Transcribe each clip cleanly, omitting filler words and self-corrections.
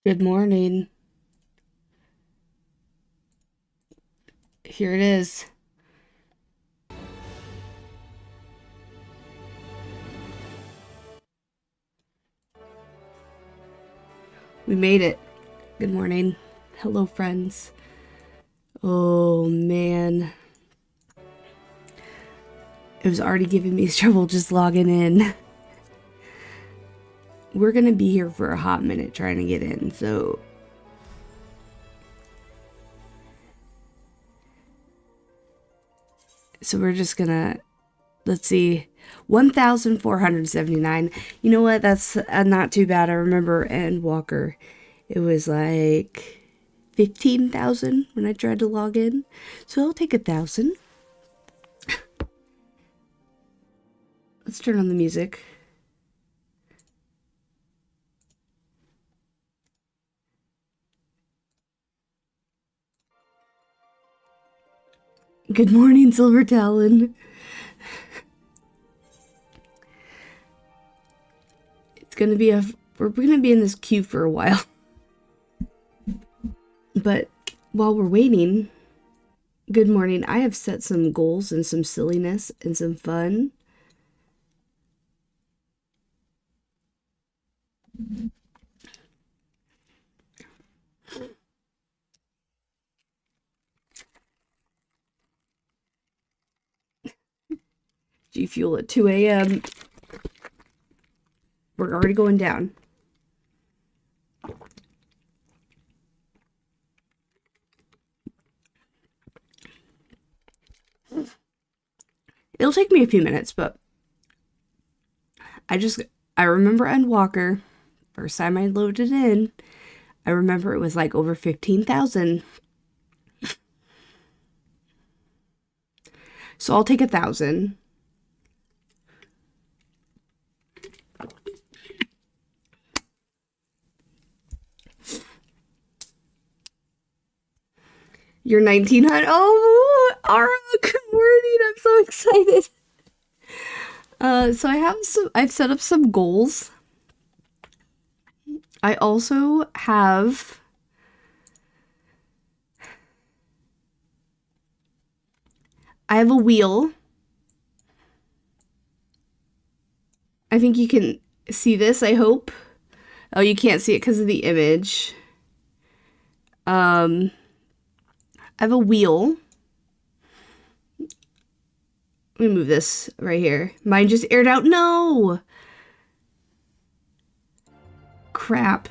Good morning. Here it is. We made it. Good morning. Hello, friends. Oh, man. It was already giving me trouble just logging in. We're going to be here for a hot minute trying to get in, so. So we're just going to. Let's see. 1,479. You know what? That's not too bad. I remember in Walker, it was like 15,000 when I tried to log in. So I'll take 1,000. Let's turn on the music. Good morning, Silver Talon. It's gonna be we're gonna be in this queue for a while. But while we're waiting, good morning. I have set some goals and some silliness and some fun. G Fuel at 2 a.m. We're already going down. It'll take me a few minutes, but I remember on Walker, first time I loaded in, I remember it was like over 15,000. So I'll take 1,000. You're 1,900. Oh, Ara, good morning. I'm so excited. So I've set up some goals. I also have a wheel. I think you can see this, I hope. Oh, you can't see it because of the image. I have a wheel. Let me move this right here. Mine just aired out. No! Crap.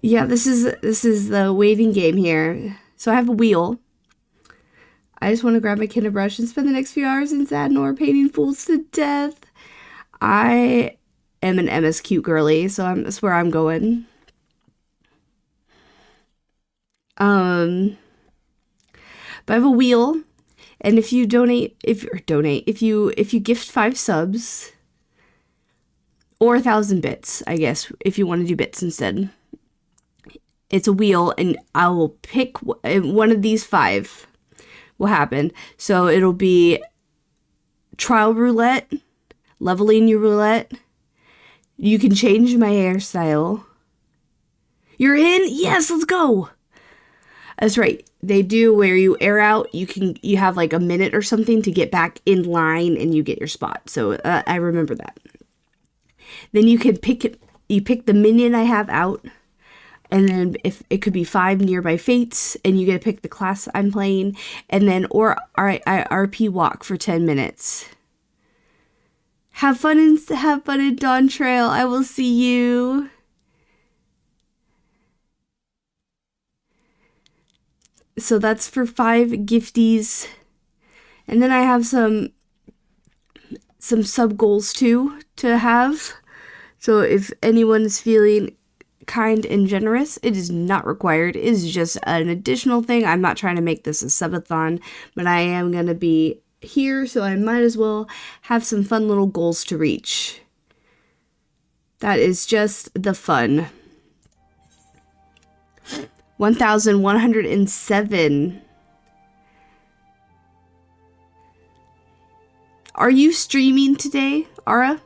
Yeah, this is the waiting game here. So I have a wheel. I just want to grab my Kinder brush and spend the next few hours in Sadnor painting fools to death. I am an MSQ girly, so that's where I'm going. But I have a wheel, and if you gift 5 subs or 1,000 bits, I guess, if you want to do bits instead, it's a wheel, and I will pick one of these 5 will happen. So it'll be trial roulette, leveling your roulette. You can change my hairstyle. You're in? Yes, let's go. That's right. They do where you air out. You have like a minute or something to get back in line, and you get your spot. So I remember that. Then you can pick the minion I have out, and then if it could be 5 nearby fates, and you get to pick the class I'm playing, and then I RP walk for 10 minutes. Have fun in Dawntrail. I will see you. So that's for 5 gifties. And then I have some sub goals too to have. So if anyone is feeling kind and generous, it is not required. It is just an additional thing. I'm not trying to make this a subathon, but I am going to be here, so I might as well have some fun little goals to reach. That is just the fun. 1,107. Are you streaming today, Ara?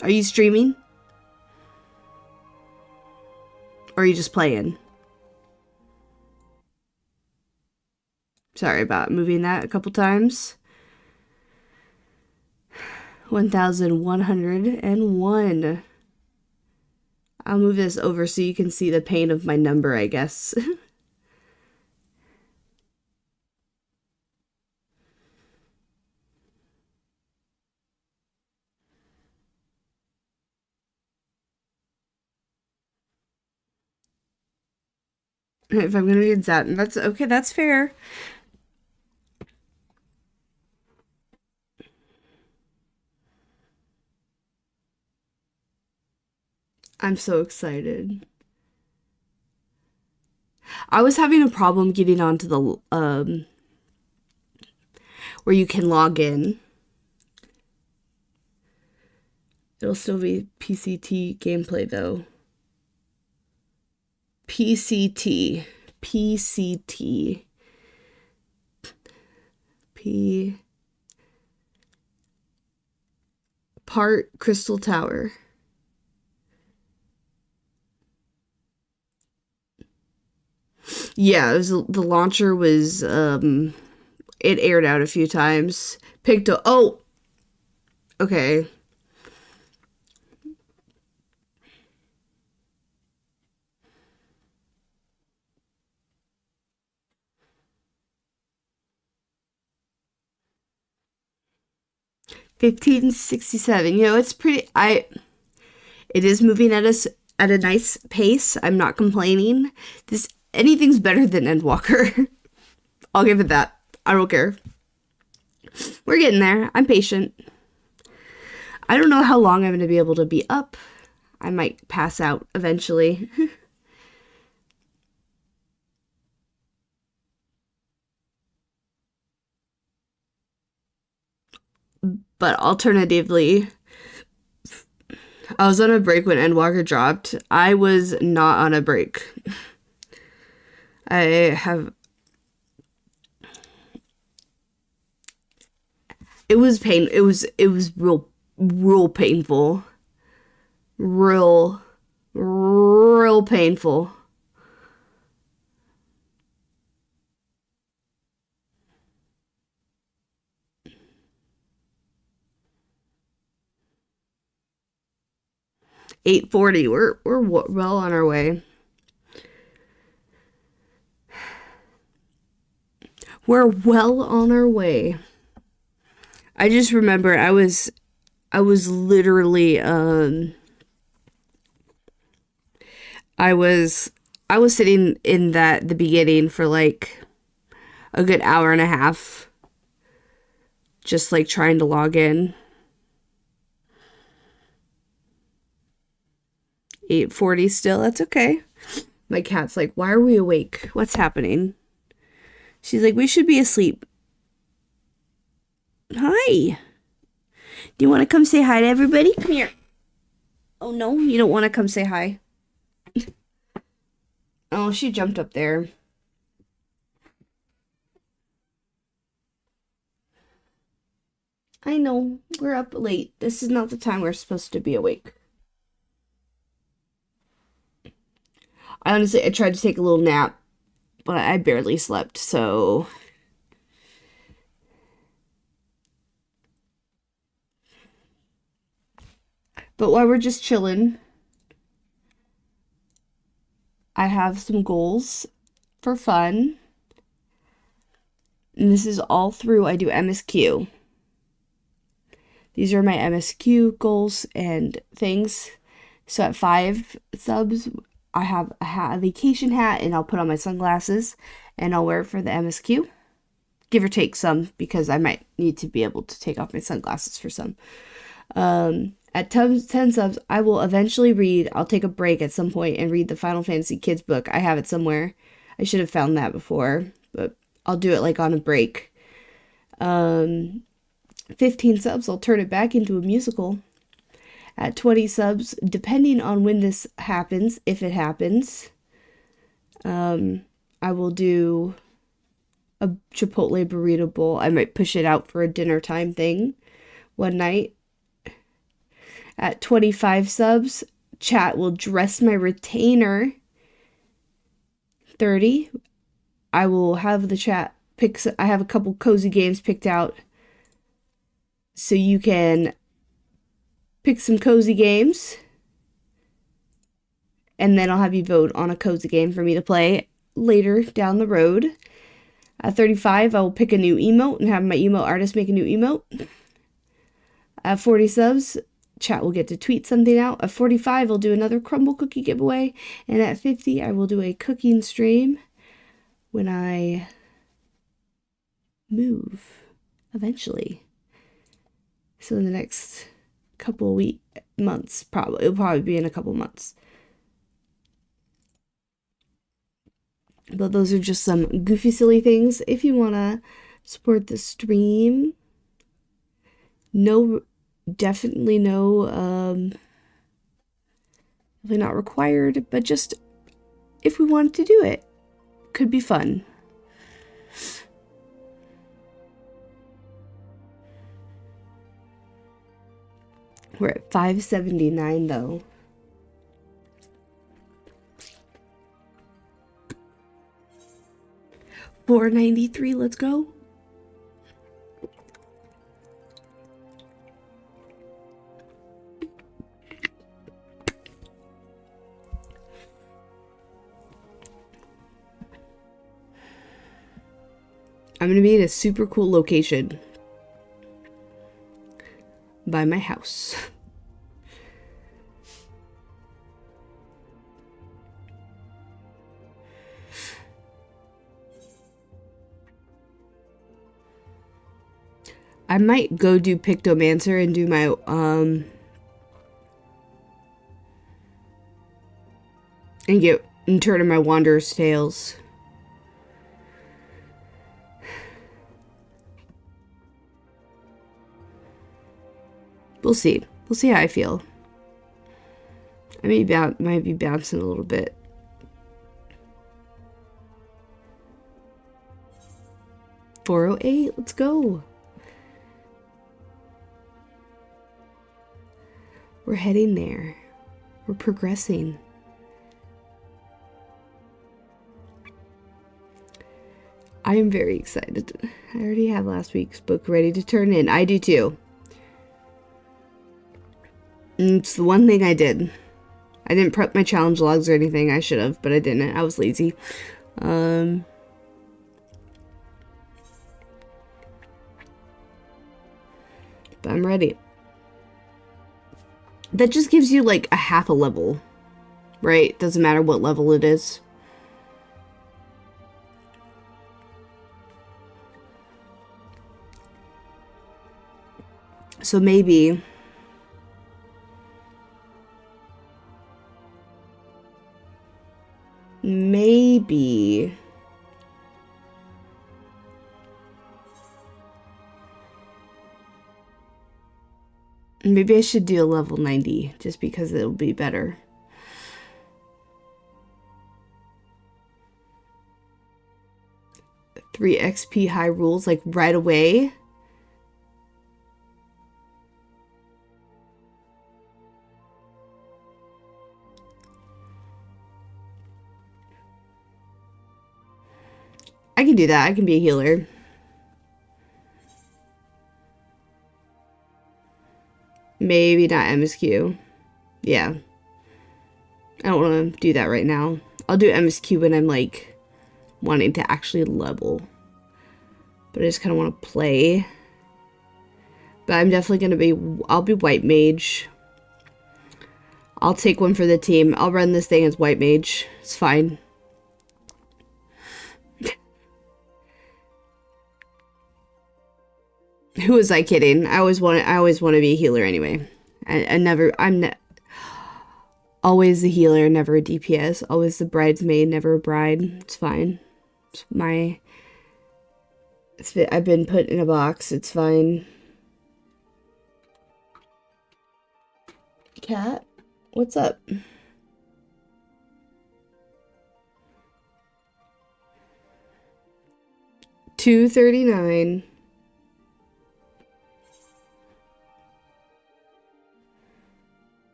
Are you streaming? Or are you just playing? Sorry about moving that a couple times. 1101. I'll move this over so you can see the pain of my number, I guess. If I'm gonna be exact, that's okay, that's fair. I'm so excited. I was having a problem getting onto the where you can log in. It'll still be PCT gameplay though. PCT. PCT. P. Part Crystal Tower. Yeah, it was, the launcher was, it aired out a few times. Picked a, oh! Okay. $15.67. You know, it's pretty, it is moving at a nice pace. I'm not complaining. Anything's better than Endwalker. I'll give it that. I don't care. We're getting there. I'm patient. I don't know how long I'm going to be able to be up. I might pass out eventually. But alternatively, I was on a break when Endwalker dropped. I was not on a break. It was pain. It was real painful. Real painful. $8.40. We're well on our way. We're well on our way. I just remember I was literally I was sitting in the beginning for like a good hour and a half, just like trying to log in. 8:40 still. That's okay. My cat's like, why are we awake? What's happening? She's like, we should be asleep. Hi. Do you want to come say hi to everybody? Come here. Oh no, you don't want to come say hi. Oh, she jumped up there. I know, we're up late. This is not the time we're supposed to be awake. I tried to take a little nap, but I barely slept, so... But while we're just chilling, I have some goals for fun. And this is all through, I do MSQ. These are my MSQ goals and things. So at 5 subs, I have a vacation hat, and I'll put on my sunglasses, and I'll wear it for the MSQ. Give or take some, because I might need to be able to take off my sunglasses for some. At 10 subs, I will eventually read. I'll take a break at some point and read the Final Fantasy Kids book. I have it somewhere. I should have found that before, but I'll do it like on a break. 15 subs, I'll turn it back into a musical. At 20 subs, depending on when this happens, if it happens, I will do a Chipotle burrito bowl. I might push it out for a dinner time thing one night. At 25 subs, chat will dress my retainer. 30, I will have the chat pick. I have a couple cozy games picked out, so you can pick some cozy games, and then I'll have you vote on a cozy game for me to play later down the road. At 35, I will pick a new emote and have my emote artist make a new emote. At 40 subs, chat will get to tweet something out. At 45, I'll do another crumble cookie giveaway. And at 50, I will do a cooking stream when I move eventually. So in the next couple months, it'll probably be in a couple months. But those are just some goofy, silly things. If you want to support the stream, definitely not required, but just if we wanted to do it, could be fun. We're at 579 though. $4.93, let's go. I'm gonna be in a super cool location by my house. I might go do Pictomancer and do my and turn in my Wanderer's Tales. We'll see. We'll see how I feel. I might be bouncing a little bit. $4.08, let's go. We're heading there. We're progressing. I am very excited. I already have last week's book ready to turn in. I do too. And it's the one thing I did. I didn't prep my challenge logs or anything. I should have, but I didn't. I was lazy. But I'm ready. That just gives you like a half a level, right? Doesn't matter what level it is. So maybe I should do a level 90 just because it'll be better. Three XP high rules like right away. I can do that. I can be a healer. Maybe not MSQ. Yeah. I don't want to do that right now. I'll do MSQ when I'm like wanting to actually level. But I just kind of want to play. But I'm definitely going to be... I'll be White Mage. I'll take one for the team. I'll run this thing as White Mage. It's fine. Who was I kidding? I always want to be a healer anyway. I'm always the healer, never a DPS. Always the bridesmaid, never a bride. It's fine. I've been put in a box. It's fine. Cat, what's up? $2.39.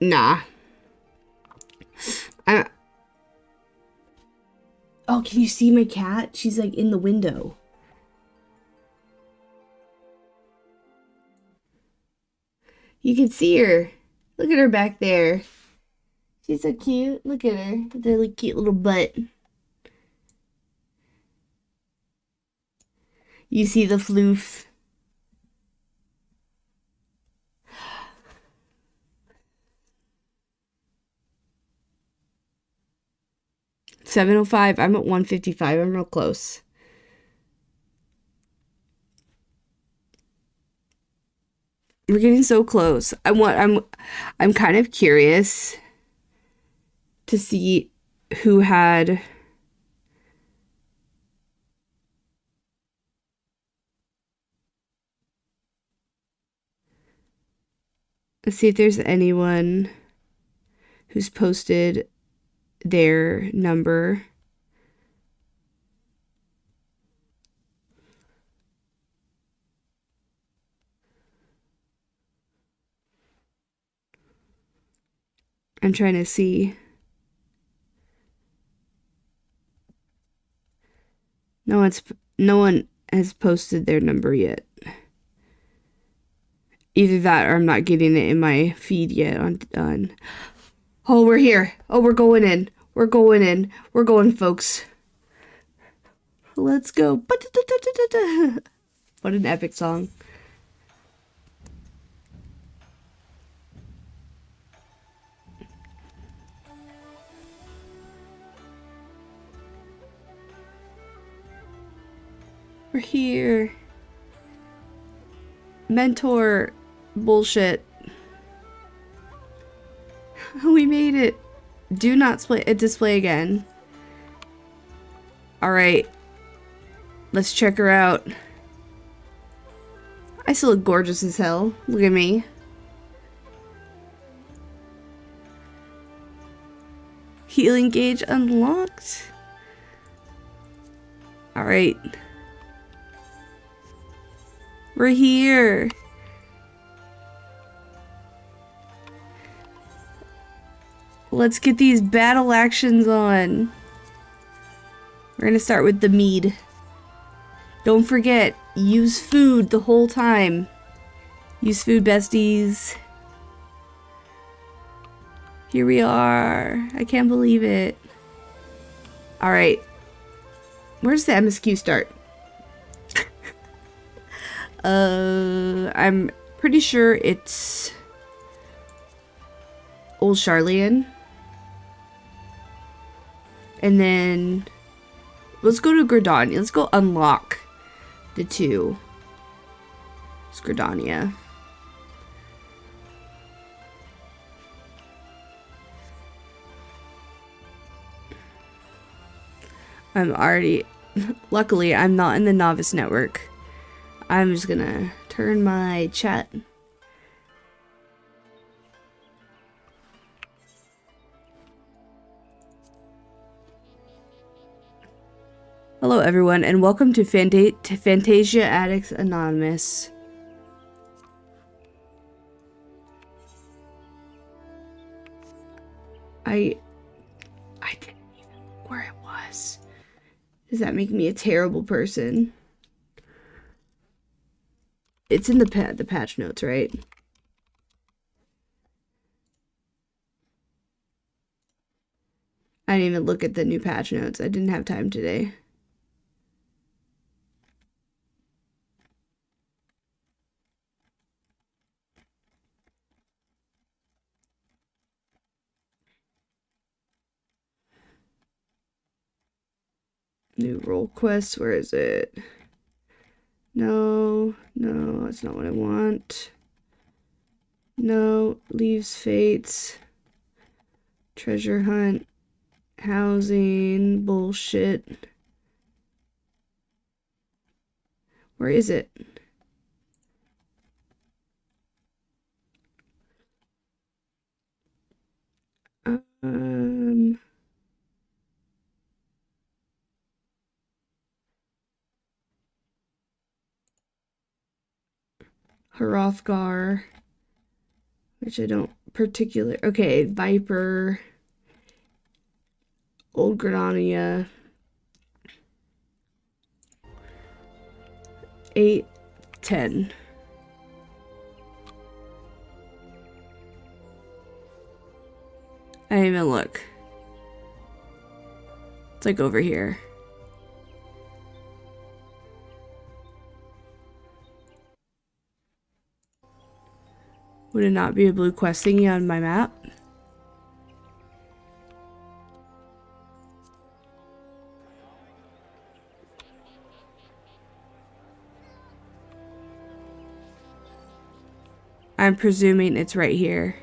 Nah. Oh, can you see my cat? She's like in the window. You can see her. Look at her back there. She's so cute. Look at her. With her like, cute little butt. You see the floof. 7:05. I'm at 1:55. I'm real close. We're getting so close. I'm kind of curious to see who had let's see if there's anyone who's posted their number. I'm trying to see. No one has posted their number yet. Either that or I'm not getting it in my feed yet on Oh, we're here. Oh, we're going in. We're going in. We're going, folks. Let's go. What an epic song. We're here. Mentor bullshit. We made it. Do not display again. Alright. Let's check her out. I still look gorgeous as hell. Look at me. Healing gauge unlocked. Alright. We're here. Let's get these battle actions on. We're gonna start with the mead. Don't forget, use food the whole time. Use food, besties. Here we are. I can't believe it. Alright. Where's the MSQ start? I'm pretty sure it's Old Charlian. And then let's go to Gridania. Let's go unlock the two. It's Gridania. I'm already... Luckily, I'm not in the novice network. I'm just gonna turn my chat. Hello everyone, and welcome to Fantasia Addicts Anonymous. I didn't even look where it was. Does that make me a terrible person? It's in the patch notes, right? I didn't even look at the new patch notes. I didn't have time today. New role quest, where is it? No, that's not what I want. No, leaves fates. Treasure hunt. Housing. Bullshit. Where is it? Hrothgar, which I don't particular. Okay, Viper, Old Gridania, 8, 10. I didn't even look. It's like over here. Would it not be a blue quest thingy on my map? I'm presuming it's right here.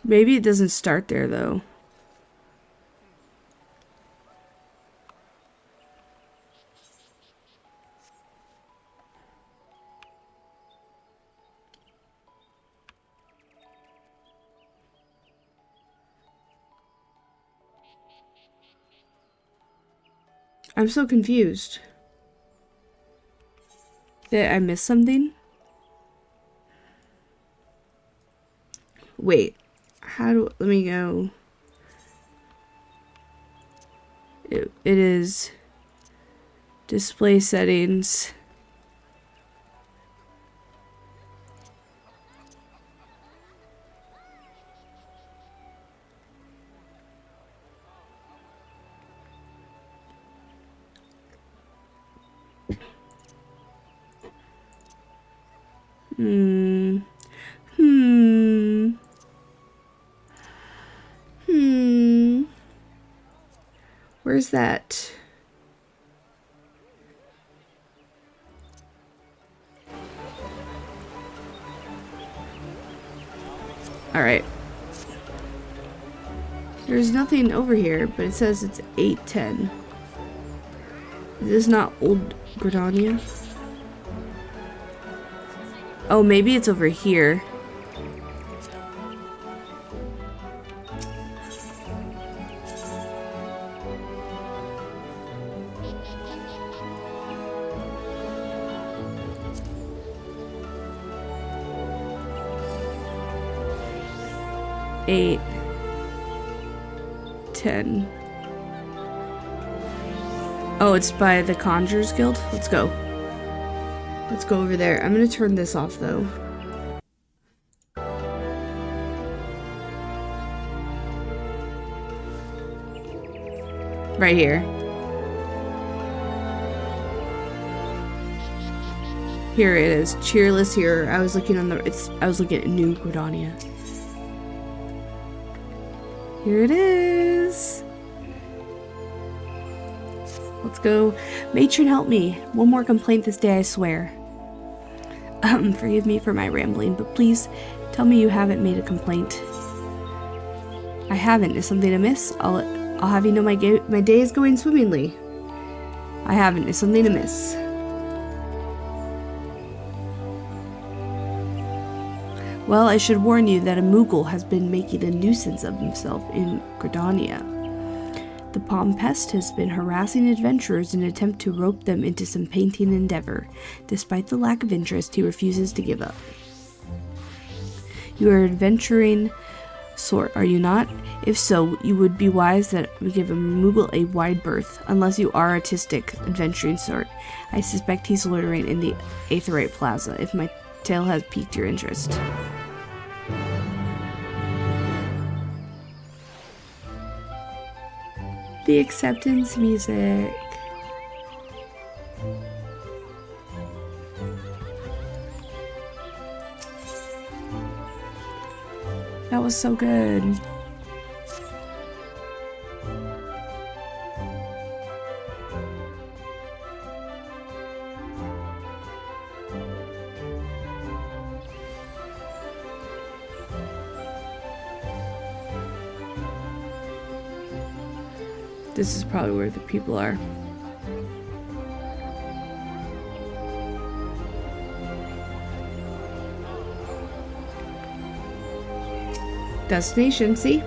Maybe it doesn't start there though. I'm so confused. Did I miss something? Wait. Let me go. It is display settings. Where's that? Alright. There's nothing over here, but it says it's 8:10. Is this not Old Gridania? Oh, maybe it's over here. Eight, 10. Oh, it's by the Conjurers Guild? Let's go. Let's go over there. I'm gonna turn this off though. Right here. Here it is. Cheerless here. I was looking at New Gridania. Here it is. Let's go. Matron, help me. One more complaint this day, I swear. Forgive me for my rambling, but please tell me you haven't made a complaint. I haven't. Is something amiss? I'll have you know my day is going swimmingly. I haven't. Is something amiss? Well, I should warn you that a Moogle has been making a nuisance of himself in Gridania. The Palm Pest has been harassing adventurers in an attempt to rope them into some painting endeavor. Despite the lack of interest, he refuses to give up. You are an adventuring sort, are you not? If so, you would be wise that we give a Moogle a wide berth, unless you are artistic, adventuring sort. I suspect he's loitering in the Aetheryte Plaza, if my tale has piqued your interest. The acceptance music. That was so good. This is probably where the people are. Destination, see?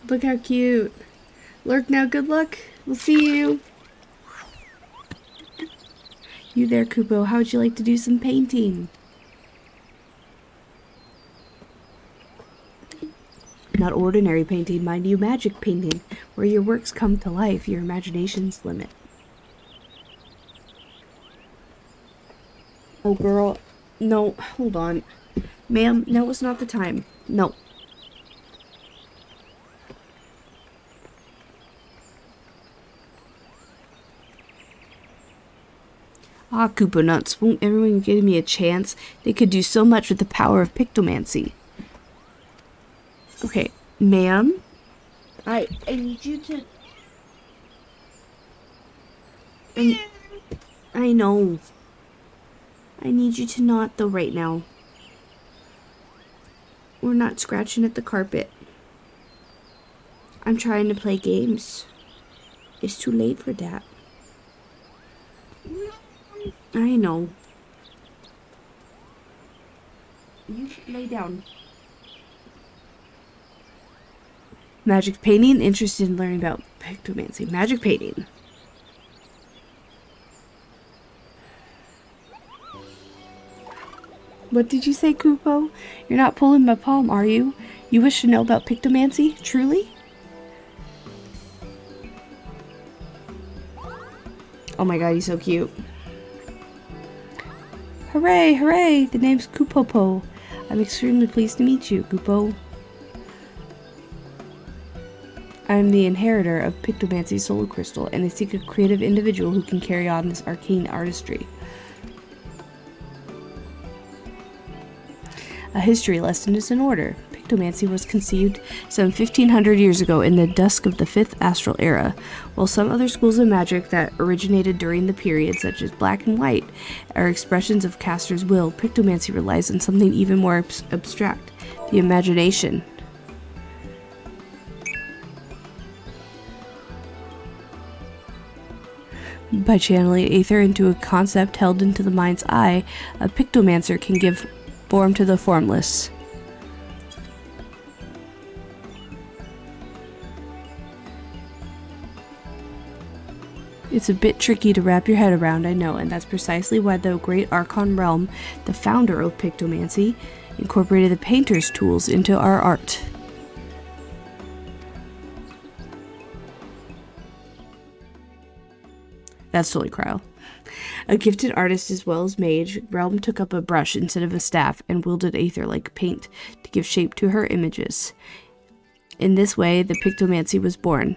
Look how cute. Lurk now, good luck. We'll see you. You there, Kupo. How would you like to do some painting? Not ordinary painting, mind you, magic painting, where your works come to life, your imagination's limit. Oh, girl. No, hold on. Ma'am, now is not the time. No. Ah, Koopa Nuts, won't everyone give me a chance? They could do so much with the power of pictomancy. Okay, ma'am, I need you to... I know. I need you to not, though, right now. We're not scratching at the carpet. I'm trying to play games. It's too late for that. I know. You lay down. Magic painting? Interested in learning about pictomancy. Magic painting. What did you say, Kupo? You're not pulling my palm, are you? You wish to know about pictomancy? Truly? Oh my god, he's so cute. Hooray, hooray! The name's Kupopo. I'm extremely pleased to meet you, Kupo. I'm the inheritor of Pictomancy's solar crystal, and I seek a creative individual who can carry on this arcane artistry. A history lesson is in order. Pictomancy was conceived some 1500 years ago in the dusk of the 5th astral era, while some other schools of magic that originated during the period, such as black and white, are expressions of caster's will. Pictomancy relies on something even more abstract, the imagination. By channeling aether into a concept held into the mind's eye, a pictomancer can give form to the formless. It's a bit tricky to wrap your head around, I know, and that's precisely why the Great Archon Realm, the founder of Pictomancy, incorporated the painter's tools into our art. That's totally Cryo. A gifted artist as well as mage, Realm took up a brush instead of a staff and wielded aether like paint to give shape to her images. In this way, the Pictomancy was born.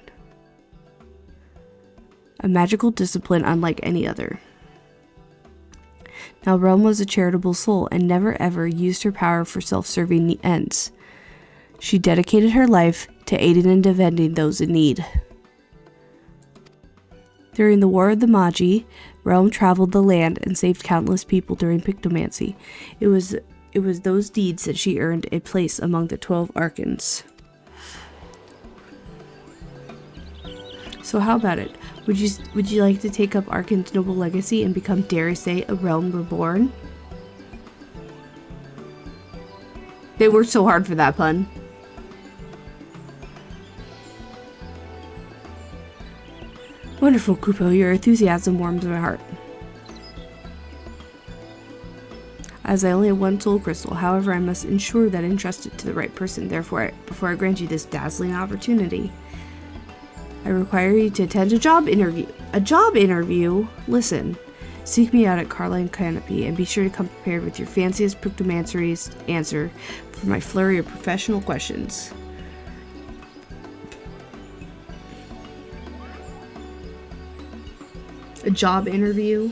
A magical discipline unlike any other. Now, Realm was a charitable soul and never ever used her power for self-serving ends. She dedicated her life to aiding and defending those in need. During the War of the Magi, Realm traveled the land and saved countless people during Pictomancy. It was those deeds that she earned a place among the 12 Archons. So how about it? Would you like to take up Archon's noble legacy and become, dare I say, a Realm Reborn? They worked so hard for that pun. Wonderful, Kupo. Your enthusiasm warms my heart. As I only have one soul crystal, however, I must ensure that I entrust it to the right person. Therefore, before I grant you this dazzling opportunity, I require you to attend a job interview. A job interview? Listen, seek me out at Carline Canopy and be sure to come prepared with your fanciest Pictomancery's answer for my flurry of professional questions. A job interview?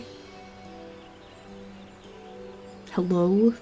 Hello?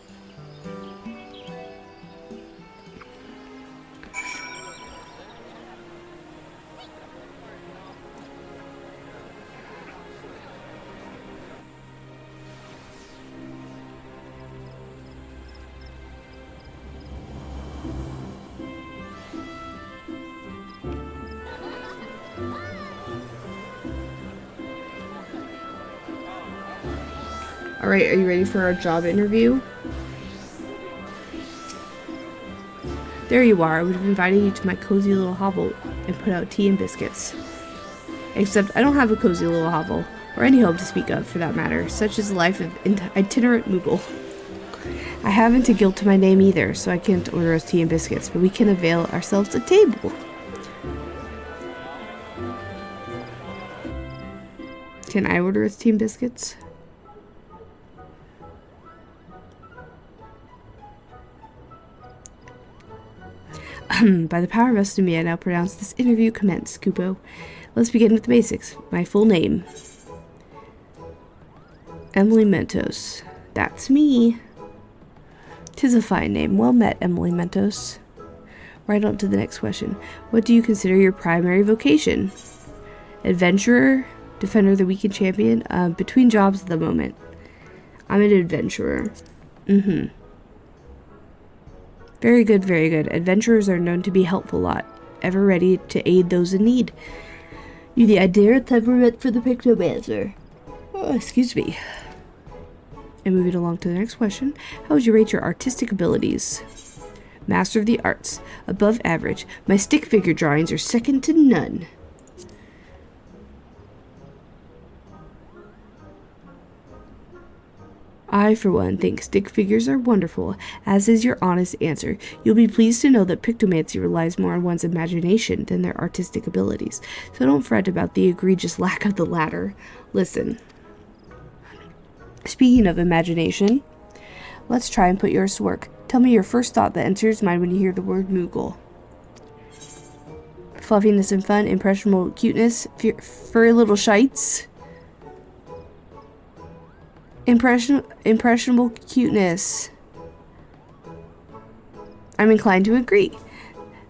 Alright, are you ready for our job interview? There you are. I would have invited you to my cozy little hovel and put out tea and biscuits. Except I don't have a cozy little hovel, or any home to speak of, for that matter, such is the life of itinerant Moogle. I haven't a guild to my name either, so I can't order us tea and biscuits, but we can avail ourselves a table. Can I order us tea and biscuits? By the power vested in me, I now pronounce this interview commenced, Kupo. Let's begin with the basics. My full name. Emily Mentos. That's me. 'Tis a fine name. Well met, Emily Mentos. Right on to the next question. What do you consider your primary vocation? Adventurer? Defender of the weak and champion? Between jobs at the moment. I'm an adventurer. Very good, very good. Adventurers are known to be a helpful lot, ever ready to aid those in need. You the ideal temperament for the Pictomancer. Oh, excuse me. And moving along to the next question. How would you rate your artistic abilities? Master of the arts. Above average. My stick figure drawings are second to none. I, for one, think stick figures are wonderful, as is your honest answer. You'll be pleased to know that Pictomancy relies more on one's imagination than their artistic abilities, so don't fret about the egregious lack of the latter. Listen. Speaking of imagination, let's try and put yours to work. Tell me your first thought that enters your mind when you hear the word Moogle. Fluffiness and fun, impressionable cuteness, furry little shites. Impressionable cuteness. I'm inclined to agree.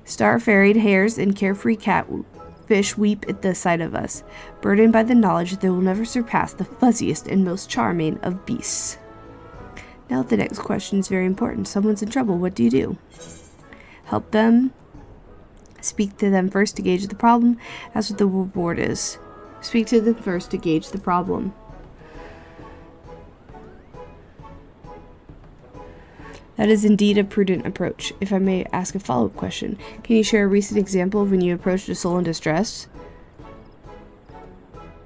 Star-faired hares and carefree catfish weep at the sight of us, burdened by the knowledge that they will never surpass the fuzziest and most charming of beasts. Now the next question is very important. Someone's in trouble. What do you do? Help them. Speak to them first to gauge the problem. That's what the reward is. Speak to them first to gauge the problem. That is indeed a prudent approach. If I may ask a follow-up question, can you share a recent example of when you approached a soul in distress?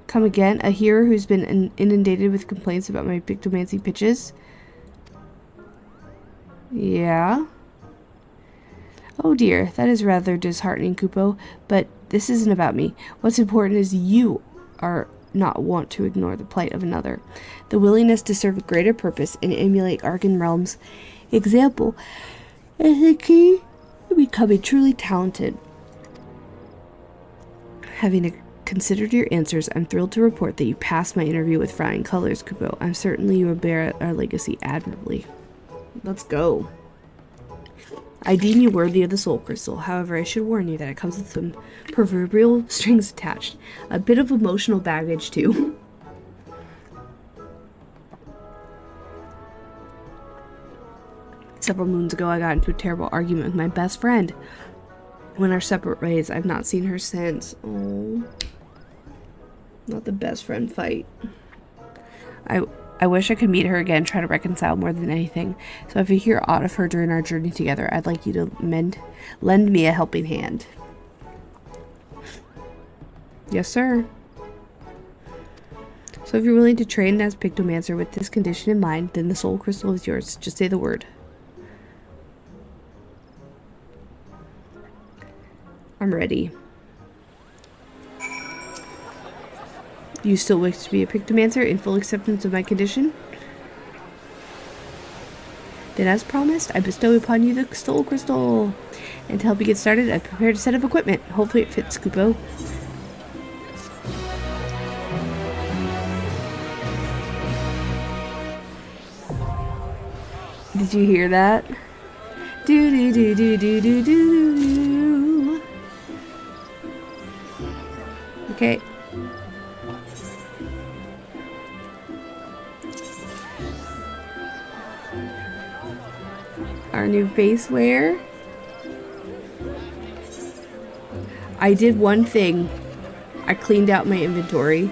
Come again, a hearer who's been inundated with complaints about my Pictomancy pitches? Yeah? Oh dear, that is rather disheartening, Kupo, but this isn't about me. What's important is you are not want to ignore the plight of another. The willingness to serve a greater purpose and emulate Argan Realm's example is the key to becoming truly talented. Having considered your answers, I'm thrilled to report that you passed my interview with flying colors, Kupo. I'm certain you will bear our legacy admirably. Let's go. I deem you worthy of the soul crystal. However, I should warn you that it comes with some proverbial strings attached. A bit of emotional baggage, too. Several moons ago, I got into a terrible argument with my best friend. Went our separate ways. I've not seen her since. Oh, not the best friend fight. I wish I could meet her again, try to reconcile more than anything. So if you hear aught of her during our journey together, I'd like you to lend me a helping hand. Yes, sir. So if you're willing to train as Pictomancer with this condition in mind, then the soul crystal is yours. Just say the word. I'm ready. You still wish to be a Pictomancer in full acceptance of my condition? Then as promised, I bestow upon you the soul crystal. And to help you get started, I've prepared a set of equipment. Hopefully it fits, Kupo. Did you hear that? Do do do do do do do. Okay. Our new base wear. I did one thing. I cleaned out my inventory.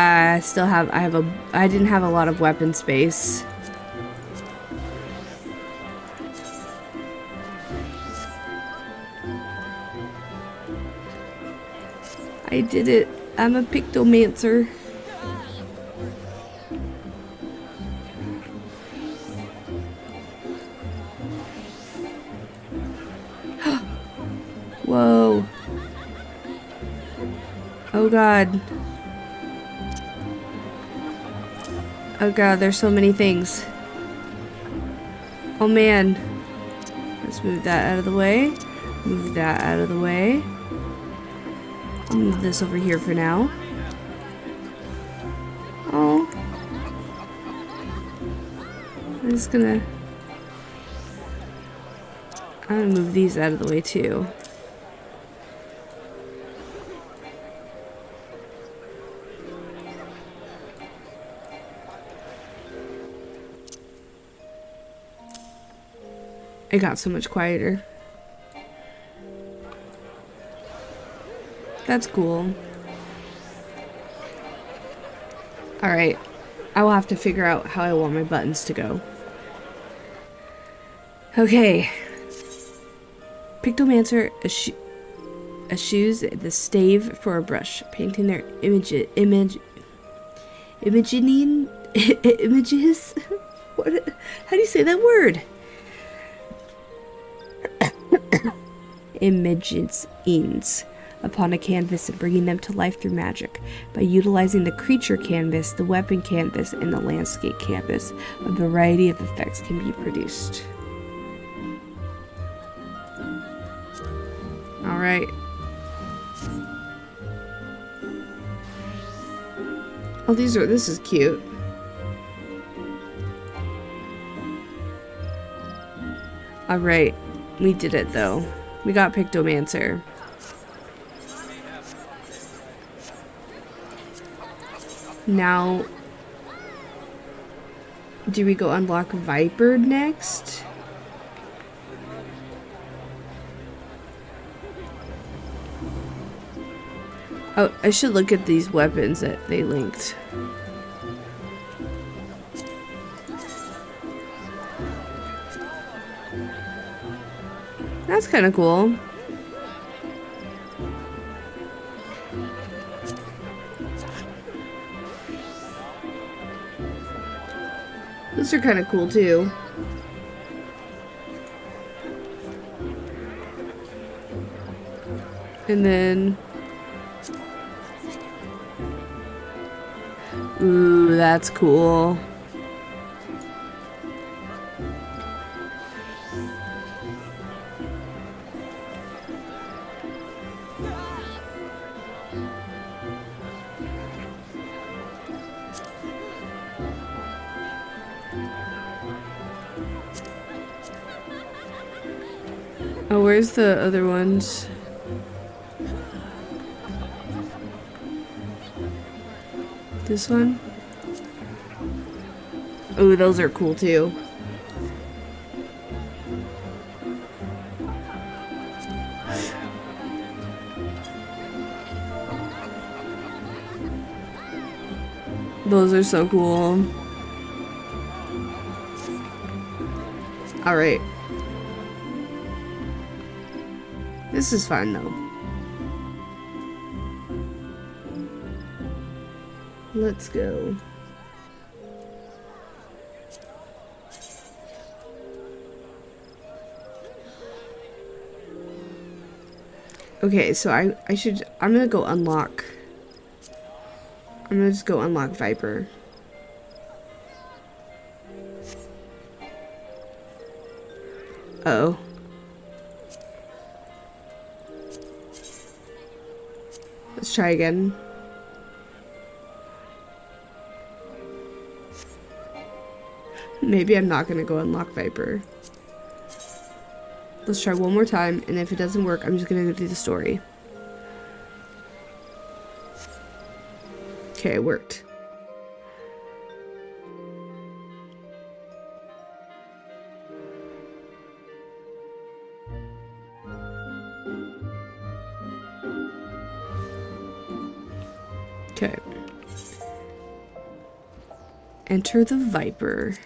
I didn't have a lot of weapon space. I did it. I'm a pictomancer. Whoa. Oh god. Oh god, there's so many things. Oh man. Let's move that out of the way. Move that out of the way. I'll move this over here for now. Oh. I'm gonna move these out of the way too. It got so much quieter. That's cool. Alright. I will have to figure out how I want my buttons to go. Okay. Pictomancer eschews the stave for a brush, painting their images. What? How do you say that word? Images upon a canvas and bringing them to life through magic. By utilizing the creature canvas, the weapon canvas, and the landscape canvas, a variety of effects can be produced. Alright. Oh, this is cute. Alright. We did it though. We got Pictomancer. Now, do we go unlock Viper next? Oh, I should look at these weapons that they linked. That's kind of cool. Those are kind of cool too. And then... Ooh, that's cool. Oh, where's the other ones? This one? Ooh, those are cool too. Those are so cool. Alright. This is fun though. Let's go. Okay, so I'm gonna go unlock. I'm gonna just go unlock Viper. Uh-oh. Let's try again. Maybe I'm not gonna go unlock Viper. Let's try one more time, and if it doesn't work, I'm just gonna go do the story. Okay, it worked. Okay. Enter the Viper.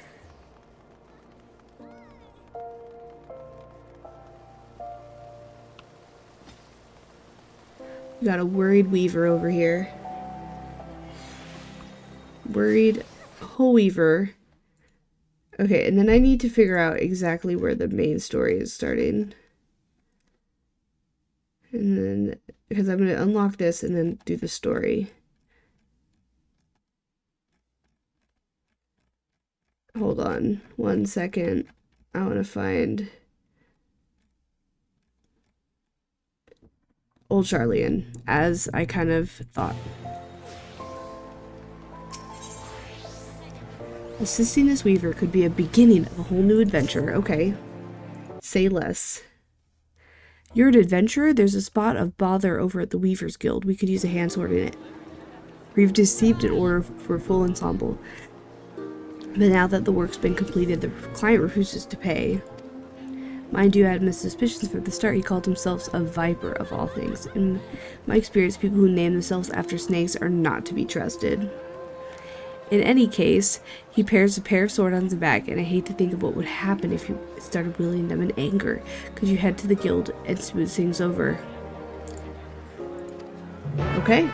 We got a worried weaver over here. Worried whole weaver. Okay, and then I need to figure out exactly where the main story is starting. And then, because I'm going to unlock this and then do the story. Hold on 1 second. I want to find Old Charlian, as I kind of thought. Assisting this weaver could be a beginning of a whole new adventure. Okay. Say less. You're an adventurer? There's a spot of bother over at the Weaver's Guild. We could use a hand sword in it. We've received an order for a full ensemble. But now that the work's been completed, the client refuses to pay. Mind you, I had my suspicions from the start. He called himself a viper of all things. In my experience, people who name themselves after snakes are not to be trusted. In any case, he pairs a pair of swords on his back, and I hate to think of what would happen if you started wielding them in anger. Could you head to the guild and smooth things over? Okay.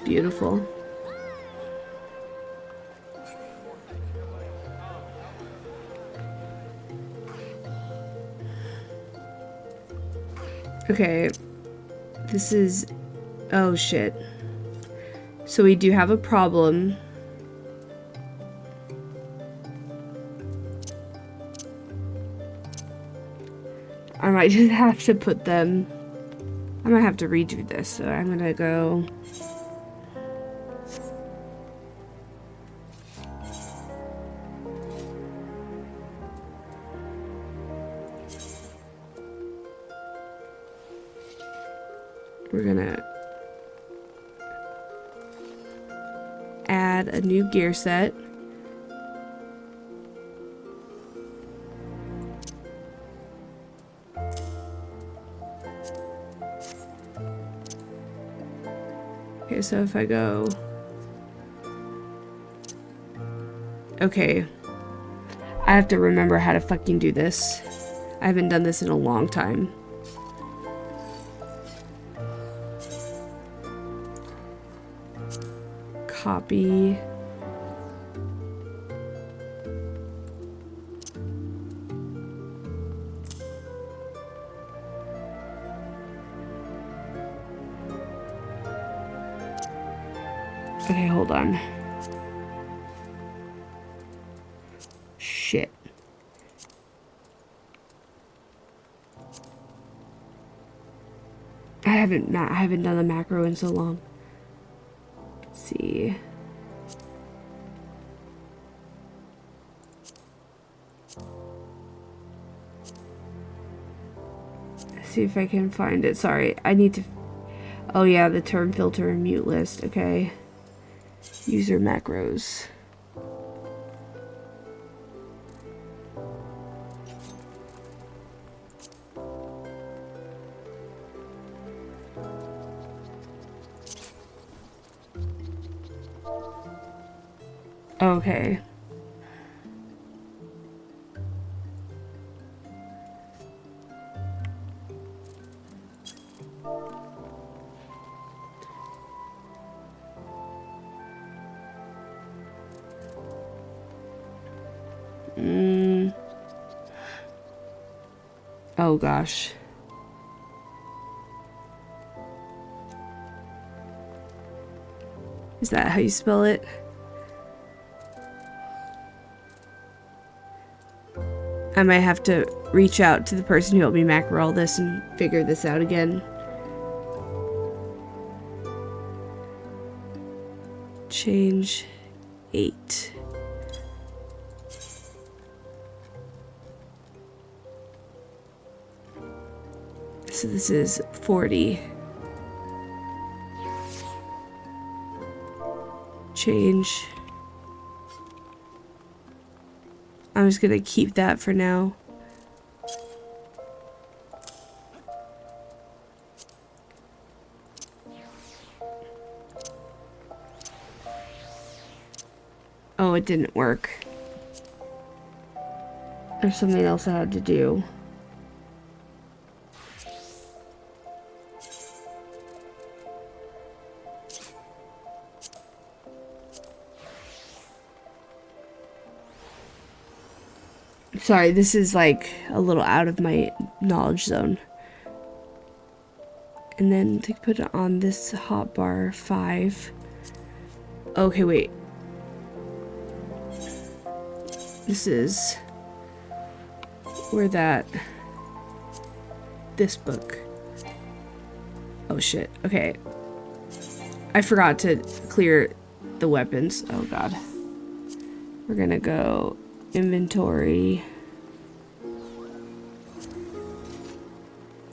Beautiful. Okay. This is... Oh, shit. So we do have a problem. I might just have to put them... I might have to redo this, so I'm gonna go... We're gonna add a new gear set. Okay, so if I go... Okay. I have to remember how to fucking do this. I haven't done this in a long time. Copy. Okay, hold on. Shit. I haven't done the macro in so long. Let's see. Let's see if I can find it. Sorry, I need to... Oh yeah, the term filter and mute list. Okay. User macros. Okay. Oh gosh. Is that how you spell it? I might have to reach out to the person who helped me macro all this and figure this out again. Change 8. So this is 40. Change. I'm just gonna keep that for now. Oh, it didn't work. There's something else I had to do. Sorry, this is like a little out of my knowledge zone. And then to put it on this hotbar 5. Okay, wait. This is where this book. Oh shit. Okay. I forgot to clear the weapons. Oh god. We're gonna go inventory.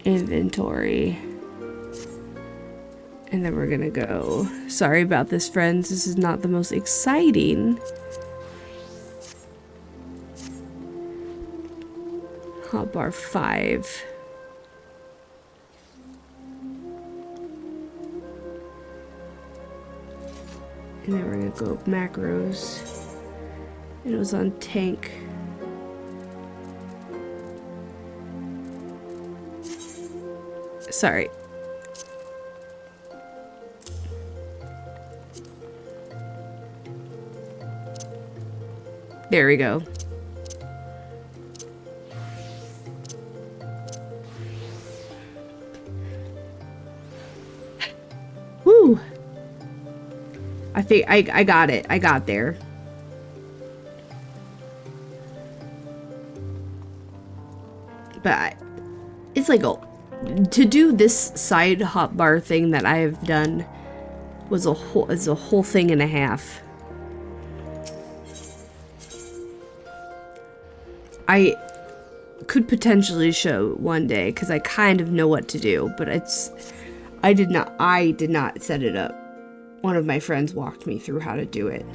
Inventory. And then we're gonna go. Sorry about this, friends. This is not the most exciting. Hotbar 5. And then we're gonna go macros. And it was on tank. Sorry. There we go. Woo! I think I got it. I got there. But it's like to do this side hotbar thing that I have done is a whole thing and a half. I could potentially show one day because I kind of know what to do, but I did not set it up. One of my friends walked me through how to do it.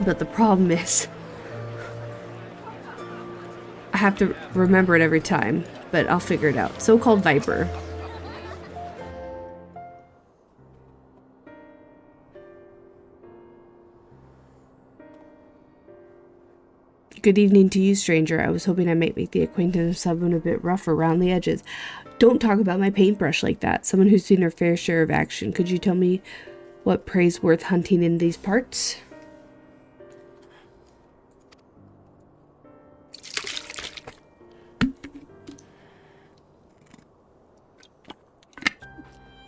But the problem is I have to remember it every time, but I'll figure it out. So-called Viper. Good evening to you, stranger. I was hoping I might make the acquaintance of someone a bit rough around the edges. Don't talk about my paintbrush like that. Someone who's seen her fair share of action. Could you tell me what prey's worth hunting in these parts?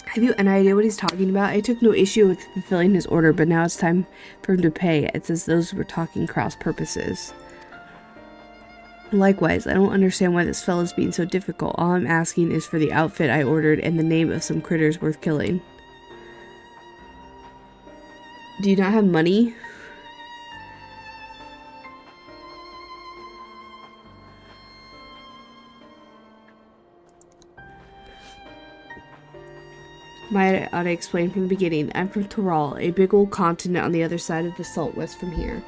Have you any idea what he's talking about? I took no issue with fulfilling his order, but now it's time for him to pay. It says those were talking cross purposes. Likewise, I don't understand why this fellow's being so difficult. All I'm asking is for the outfit I ordered and the name of some critters worth killing. Do you not have money? Might I ought to explain from the beginning. I'm from Toral, a big old continent on the other side of the salt west from here.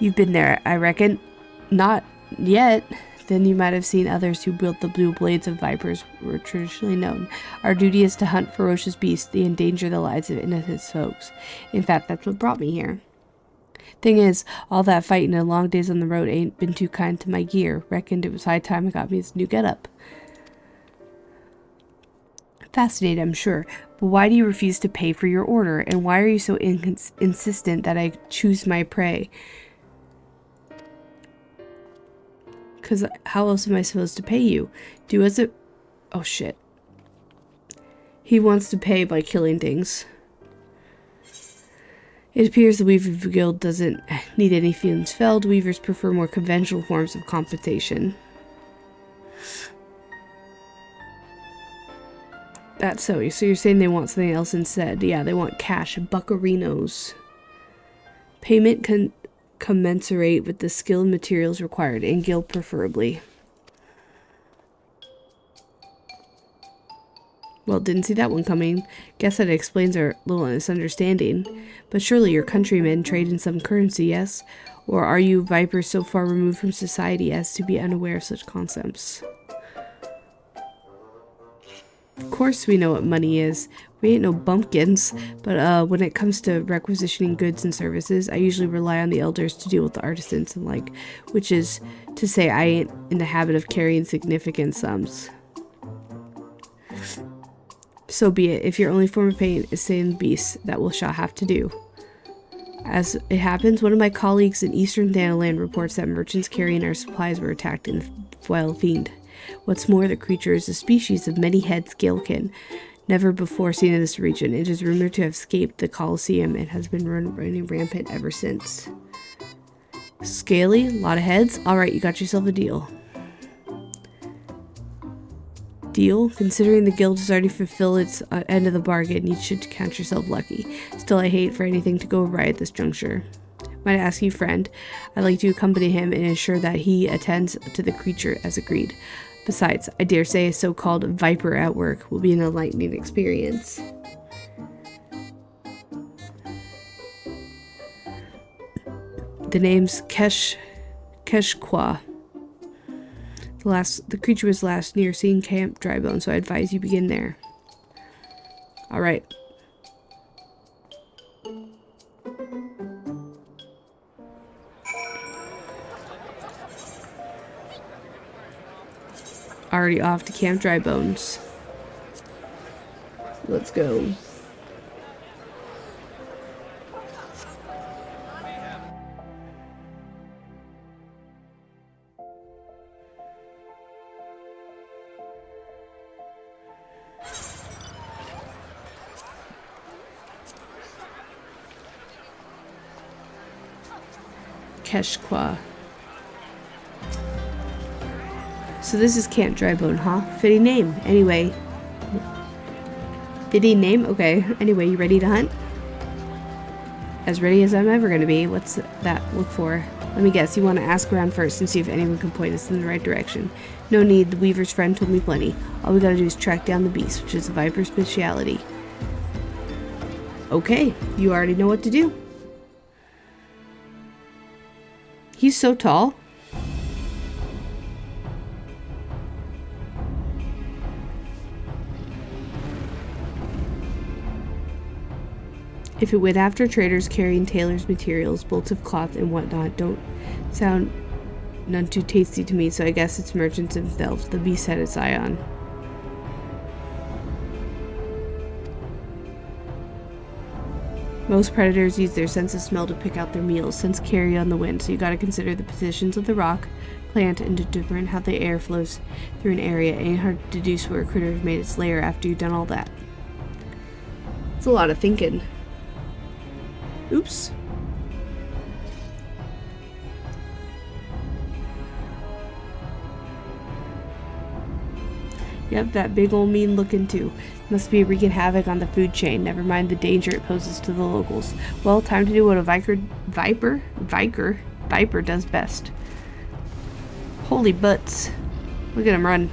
You've been there, I reckon. Not yet. Then you might have seen others who built the blue blades of vipers were traditionally known. Our duty is to hunt ferocious beasts, they endanger the lives of innocent folks. In fact, that's what brought me here. Thing is, all that fighting and long days on the road ain't been too kind to my gear. Reckoned it was high time I got me this new getup. Fascinated, I'm sure, but why do you refuse to pay for your order? And why are you so insistent that I choose my prey? Because how else am I supposed to pay you? Do as it... Oh, shit. He wants to pay by killing things. It appears the Weaver Guild doesn't need any feelings felled. Weavers prefer more conventional forms of compensation. That's so. So you're saying they want something else instead? Yeah, they want cash. Buccarinos. Payment can commensurate with the skill and materials required, in guild preferably. Well, didn't see that one coming. Guess that explains our little misunderstanding. But surely your countrymen trade in some currency, yes? Or are you vipers so far removed from society as to be unaware of such concepts? Of course we know what money is. We ain't no bumpkins. But when it comes to requisitioning goods and services, I usually rely on the elders to deal with the artisans and like, which is to say I ain't in the habit of carrying significant sums. So be it. If your only form of payment is saying the beast, that will shall have to do. As it happens, one of my colleagues in Eastern Thanaland reports that merchants carrying our supplies were attacked in the wild fiend. What's more, the creature is a species of many-head scalekin, never before seen in this region. It is rumored to have escaped the Colosseum and has been running rampant ever since. Scaly? Lot of heads? Alright, you got yourself a deal. Deal? Considering the guild has already fulfilled its end of the bargain, you should count yourself lucky. Still, I hate for anything to go awry at this juncture. Might I ask you, friend? I'd like to accompany him and ensure that he attends to the creature as agreed. Besides, I dare say a so-called viper at work will be an enlightening experience. The name's Keshqua. The creature was last near seeing Camp Drybone, so I advise you begin there. Alright. Already off to Camp Drybones. Let's go. Keshqua. So this is Camp Drybone, huh? Fitting name. Anyway. Fitting name? Okay. Anyway, you ready to hunt? As ready as I'm ever going to be. What's that look for? Let me guess. You want to ask around first and see if anyone can point us in the right direction. No need. The Weaver's friend told me plenty. All we gotta do is track down the beast, which is the Viper's speciality. Okay. You already know what to do. He's so tall. If it went after traders carrying tailors' materials, bolts of cloth and whatnot, don't sound none too tasty to me, so I guess it's merchants themselves the beast had its eye on. Most predators use their sense of smell to pick out their meals, since carry on the wind, so you gotta consider the positions of the rock, plant, and determine how the air flows through an area. It ain't hard to deduce where a critter has made its lair after you've done all that. It's a lot of thinking. Oops. Yep, that big old mean looking too. Must be wreaking havoc on the food chain, never mind the danger it poses to the locals. Well, time to do what a viper does best. Holy butts. Look at him run.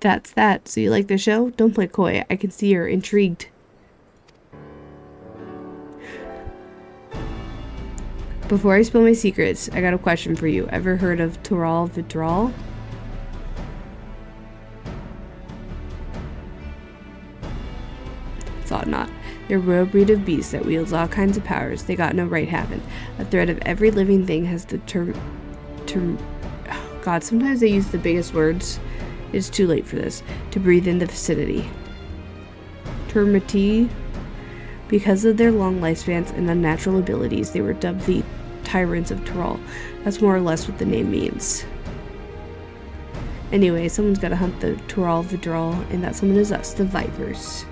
That's that. So you like the show? Don't play coy. I can see you're intrigued. Before I spill my secrets, I got a question for you. Ever heard of Dawntrial MSQ? Thought not. They're a rare breed of beast that wields all kinds of powers they got no right having. A thread of every living thing has the God, sometimes they use the biggest words. It's too late for this. To breathe in the vicinity. Termiti. Because of their long lifespans and unnatural abilities, they were dubbed the Tyrants of Dawntrial. That's more or less what the name means. Anyway, someone's got to hunt the Dawntrial, and that someone is us, the Vipers.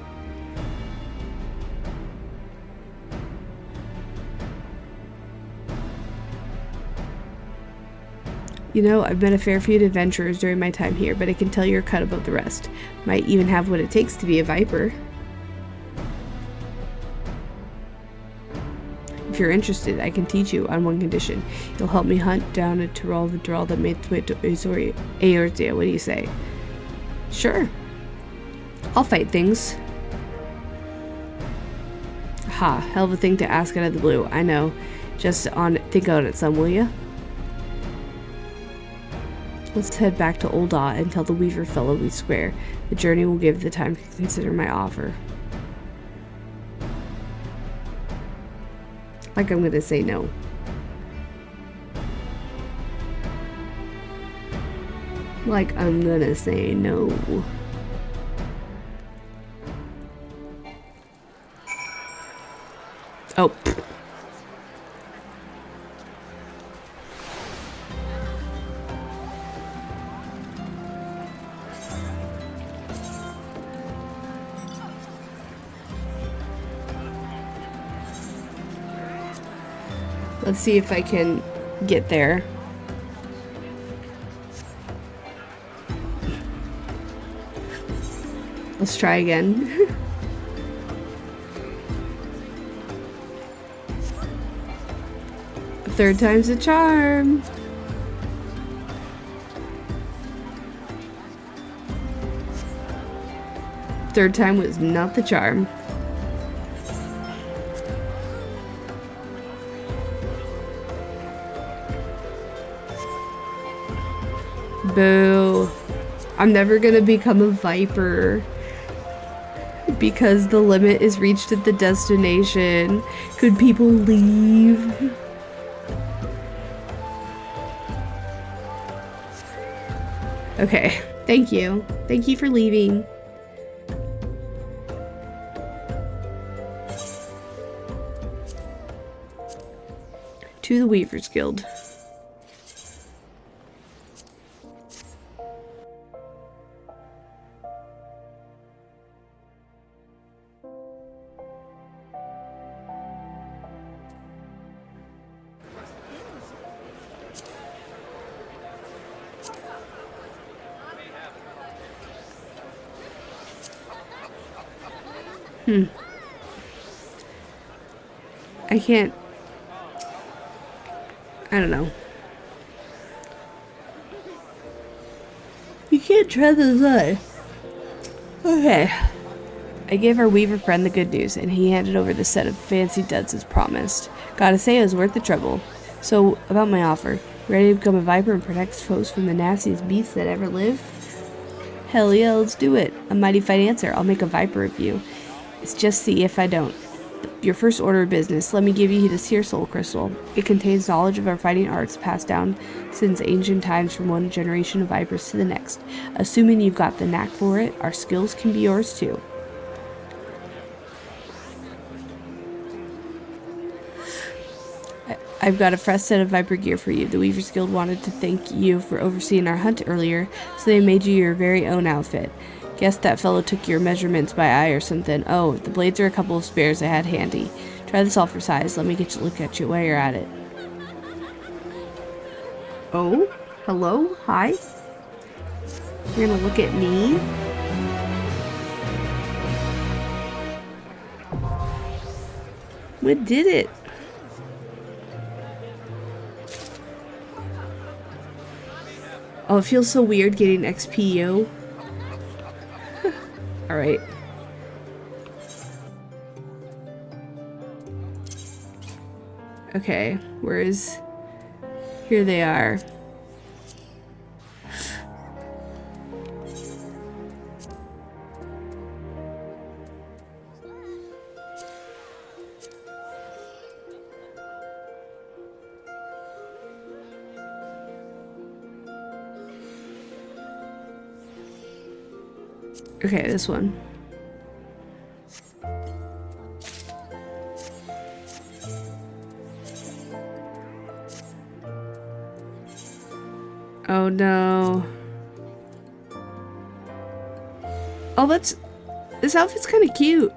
You know, I've met a fair few adventurers during my time here, but I can tell you're cut above the rest. Might even have what it takes to be a viper. If you're interested, I can teach you on one condition. You'll help me hunt down a Tyrol that made its way to Eorzea. What do you say? Sure. I'll fight things. Ha, hell of a thing to ask out of the blue. I know. Just think on it some, will ya? Let's head back to Old Daw and tell the Weaver fellow we swear. The journey will give the time to consider my offer. Like I'm gonna say no. Like I'm gonna say no. Oh. Let's see if I can get there. Let's try again. Third time's a charm. Third time was not the charm. Boo. I'm never gonna become a viper because the limit is reached at the destination. Could people leave? Okay, thank you. Thank you for leaving. To the Weaver's Guild. I can't. I don't know. You can't try this on. Okay. I gave our Weaver friend the good news, and he handed over the set of fancy duds as promised. Gotta say, it was worth the trouble. So, about my offer. Ready to become a viper and protect foes from the nastiest beasts that ever lived? Hell yeah, let's do it. A mighty fine answer. I'll make a viper of you. It's just see if I don't. Your first order of business, let me give you this here soul crystal. It contains knowledge of our fighting arts passed down since ancient times from one generation of vipers to the next. Assuming you've got the knack for it, our skills can be yours too. I've got a fresh set of viper gear for you. The Weaver's Guild wanted to thank you for overseeing our hunt earlier, so they made you your very own outfit. Guess that fellow took your measurements by eye or something. Oh, the blades are a couple of spares I had handy. Try this all for size. Let me get you look at you while you're at it. Oh? Hello? Hi? You're gonna look at me? What did it? Oh, it feels so weird getting XP, Alright. Okay, where's... Here they are. Okay, this one. Oh no. Oh, this outfit's kind of cute.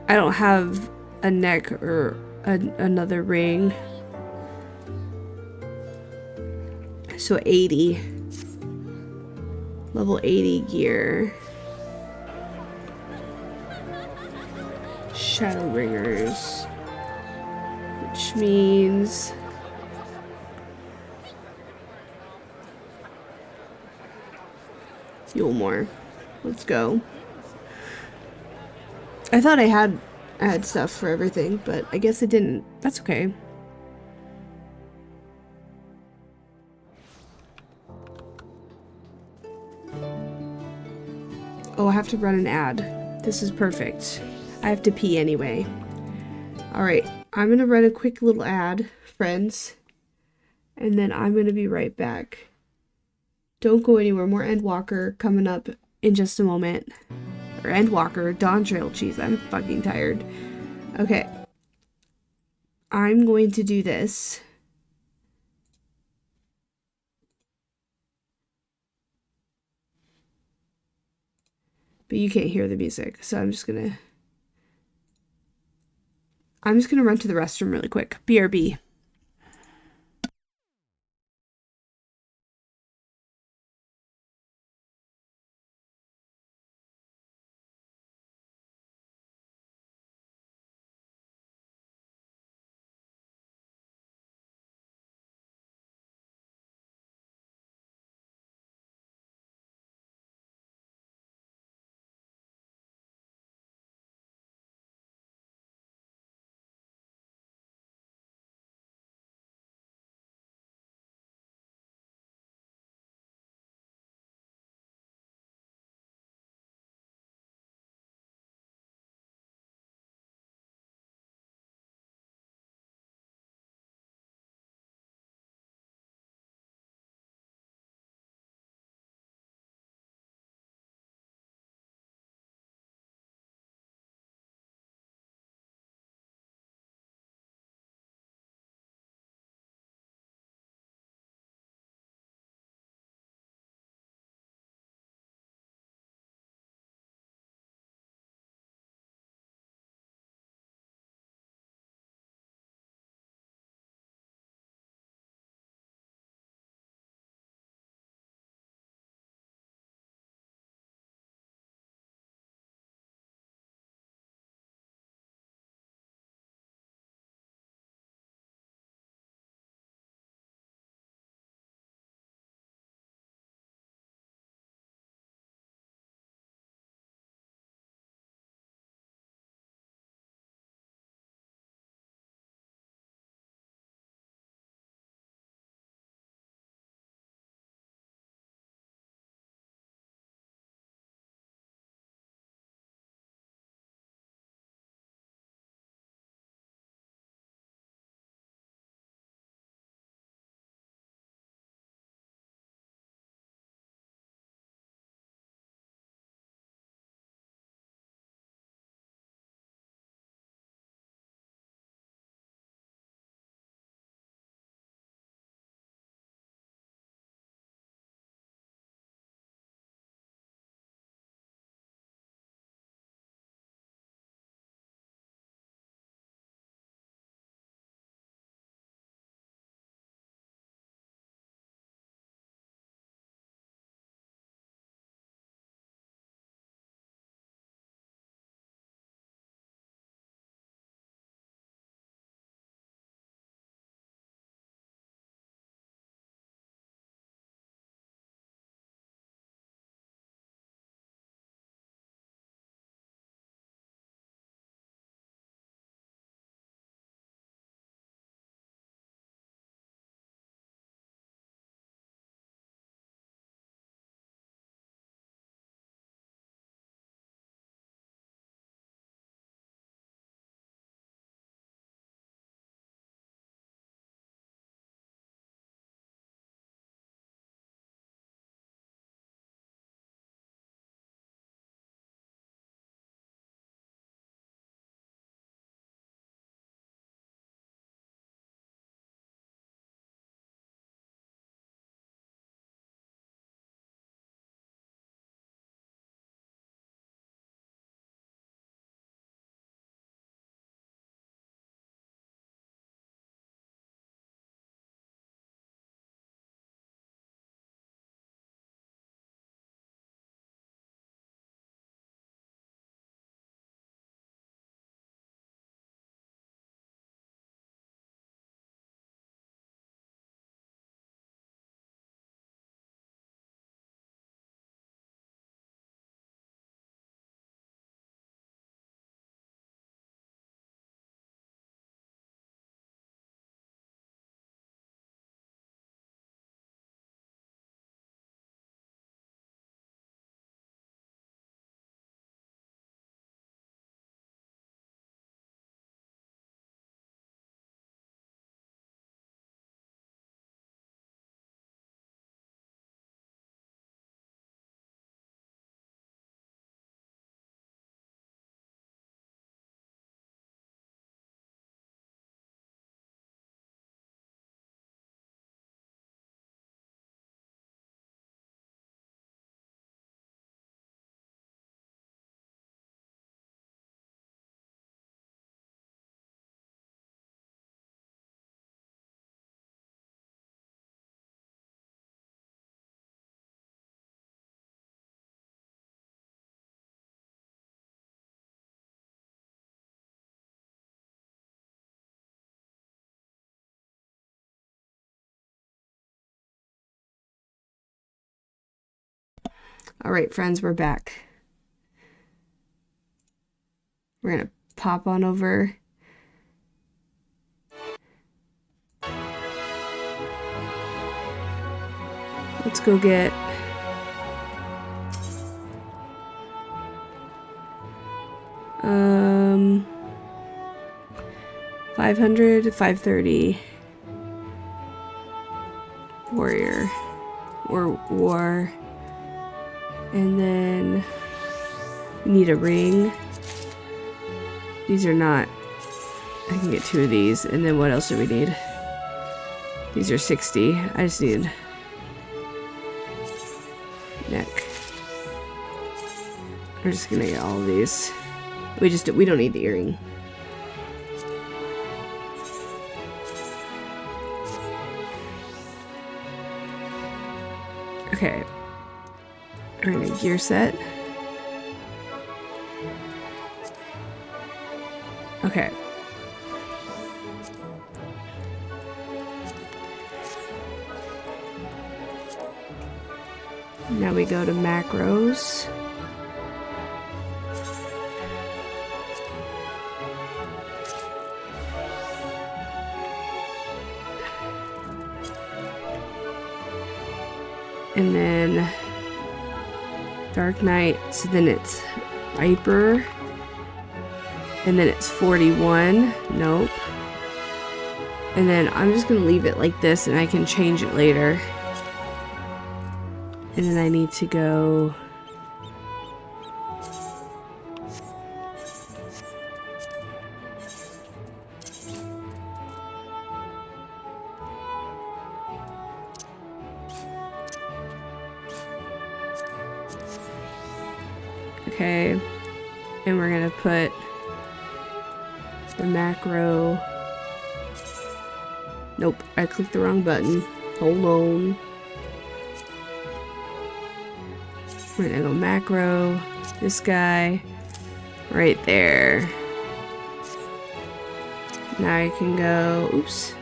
I don't have a neck or another ring. So 80. Level 80 gear. Shadowbringers. Which means... Fuelmore. Let's go. I thought I had stuff for everything, but I guess it didn't. That's okay. Oh, I have to run an ad. This is perfect. I have to pee anyway. Alright, I'm gonna run a quick little ad, friends. And then I'm gonna be right back. Don't go anywhere. More Endwalker coming up in just a moment. Or Endwalker, Dawntrail. Jeez, I'm fucking tired. Okay. I'm going to do this. But you can't hear the music, so I'm just gonna run to the restroom really quick. BRB. All right, friends, we're back. We're gonna pop on over. Let's go get 500, 530 warrior or war, and then we need a ring. These are not, I can get 2 of these, and then what else do we need? These are 60. I just need neck. We're just gonna get all of these. We don't need the earring. Okay. We're gonna gear set. Okay. Now we go to macros. And then Dark Knight, so then it's Viper. And then it's 41. Nope. And then I'm just gonna leave it like this and I can change it later. And then I need to go okay, and we're gonna put the macro. Nope, I clicked the wrong button. Hold on. We're gonna go macro, this guy, right there. Now I can go, oops.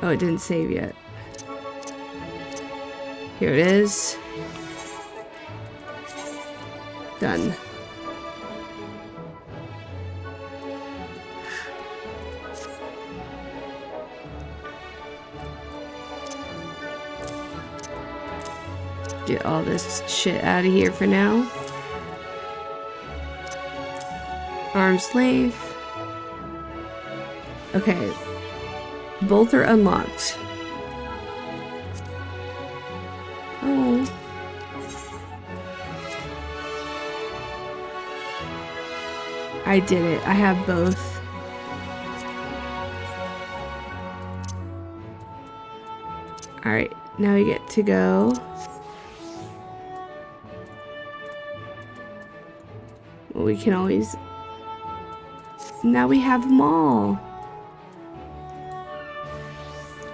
Oh, it didn't save yet. Here it is. Done. Get all this shit out of here for now. Arm slave. Okay. Both are unlocked. Oh. I did it. I have both. Alright, now we get to go. Well, we can always... Now we have them all.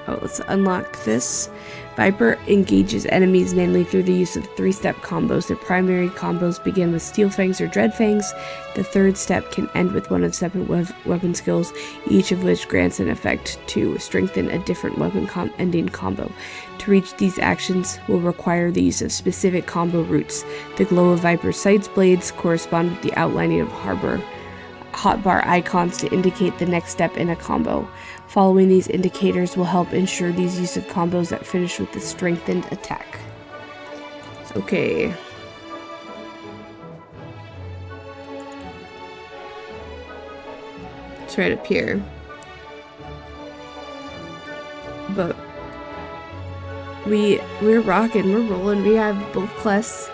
Oh, let's unlock this. Viper engages enemies namely through the use of 3-step combos. Their primary combos begin with Steel Fangs or Dread Fangs. The 3rd step can end with one of 7 weapon skills, each of which grants an effect to strengthen a different weapon ending combo. To reach these actions will require the use of specific combo routes. The glow of Viper's sights blades correspond with the outlining of hotbar icons to indicate the next step in a combo. Following these indicators will help ensure these use of combos that finish with the strengthened attack. Okay. It's right up here. But we're rocking, we're rolling. We have both classes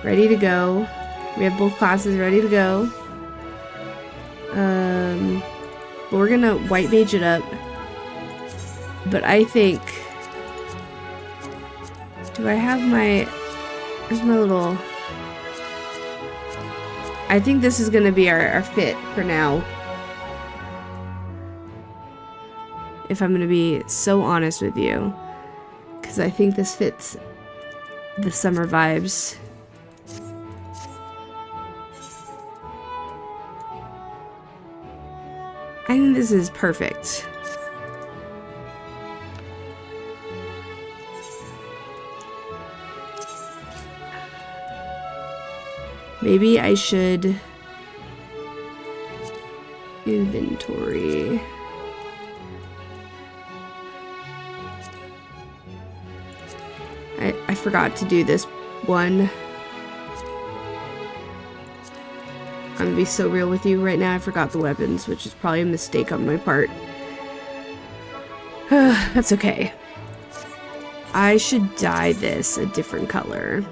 ready to go. We have both classes ready to go. But we're gonna white mage it up. But I think, do I have my, where's my little, I think this is gonna be our fit for now. If I'm gonna be so honest with you. Because I think this fits the summer vibes. I think this is perfect. Maybe I should inventory. I forgot to do this one. I'm gonna be so real with you right now. I forgot the weapons, which is probably a mistake on my part. That's okay. I should dye this a different color.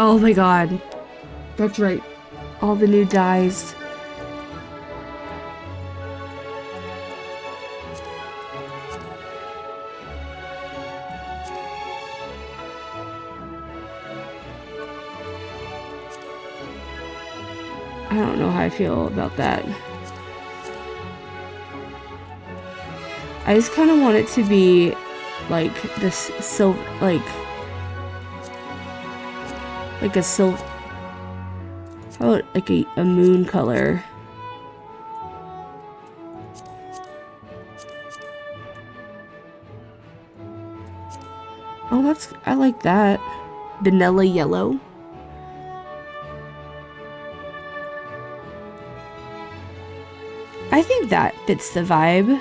Oh my god. That's right. All the new dyes. I don't know how I feel about that. I just kind of want it to be like this silver, like a silver, how about like a moon color. Oh, I like that. Vanilla yellow. I think that fits the vibe.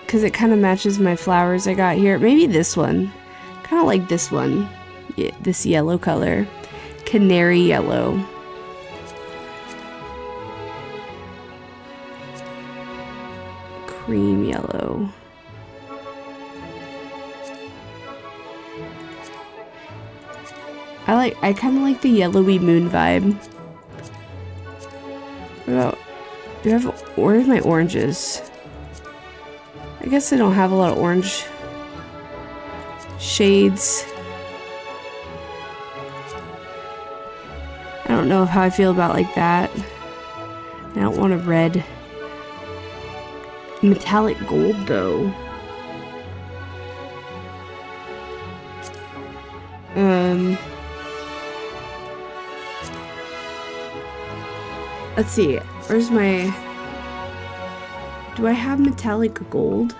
Because it kind of matches my flowers I got here. Maybe this one. Kind of like this one. Yeah, this yellow color. Canary yellow. Cream yellow. I kind of like the yellowy moon vibe. What about, where's my oranges? I guess I don't have a lot of orange shades. I don't know how I feel about like that. I don't want a red. Metallic gold though. Let's see. Where's my... Do I have metallic gold?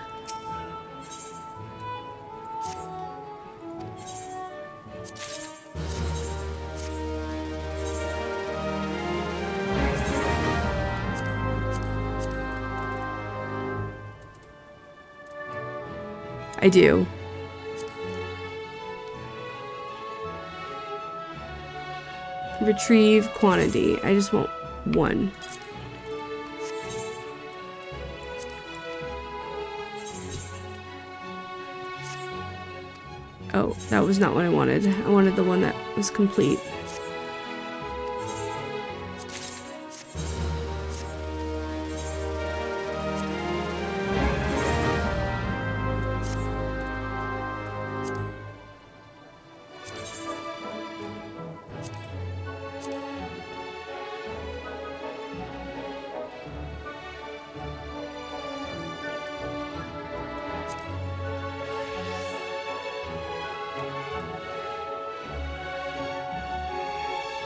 I do. Retrieve quantity. I just want one. Oh, that was not what I wanted. I wanted the one that was complete.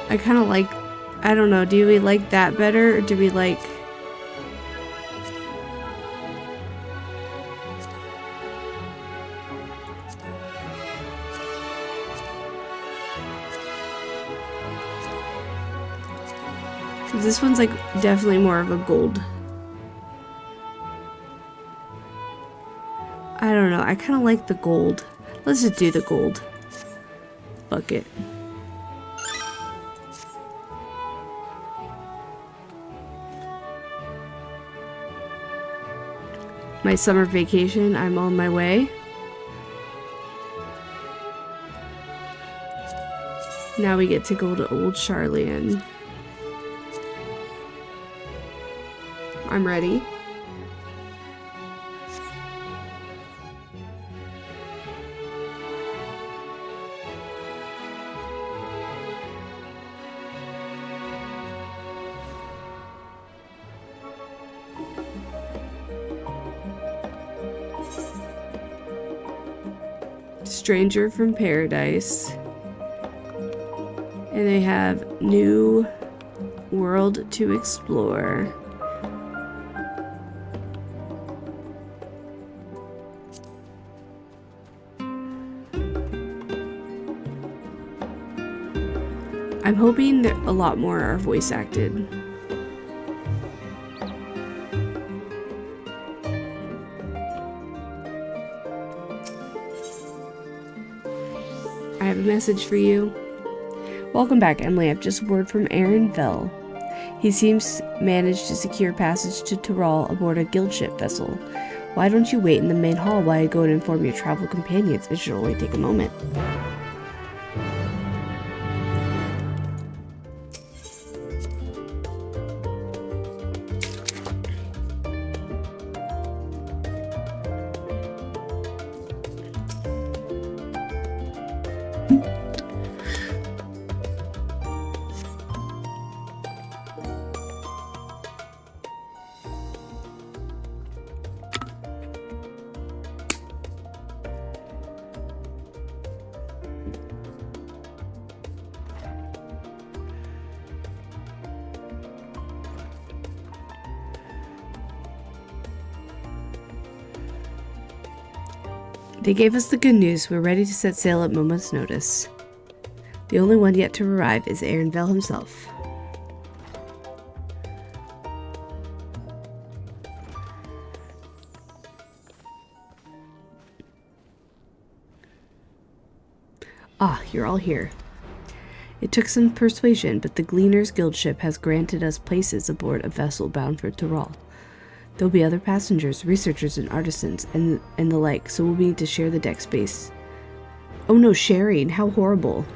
I kind of like, I don't know, do we like that better, or do we like... This one's like definitely more of a gold. I don't know, I kind of like the gold. Let's just do the gold bucket. My summer vacation, I'm on my way. Now we get to go to Old Charlian. I'm ready. Stranger from Paradise. And they have New World to Explore. I'm hoping that a lot more are voice acted. I have a message for you. Welcome back, Emily. I've just word from Aaron Vell. He seems managed to secure passage to Tyrol aboard a guild ship vessel. Why don't you wait in the main hall while I go and inform your travel companions? It should only take a moment. They gave us the good news. We're ready to set sail at moment's notice. The only one yet to arrive is Aaron Vell himself. Ah, you're all here. It took some persuasion, but the Gleaners Guild ship has granted us places aboard a vessel bound for Tyrol. There'll be other passengers, researchers, and artisans, and the like, so we'll need to share the deck space. Oh no, sharing! How horrible.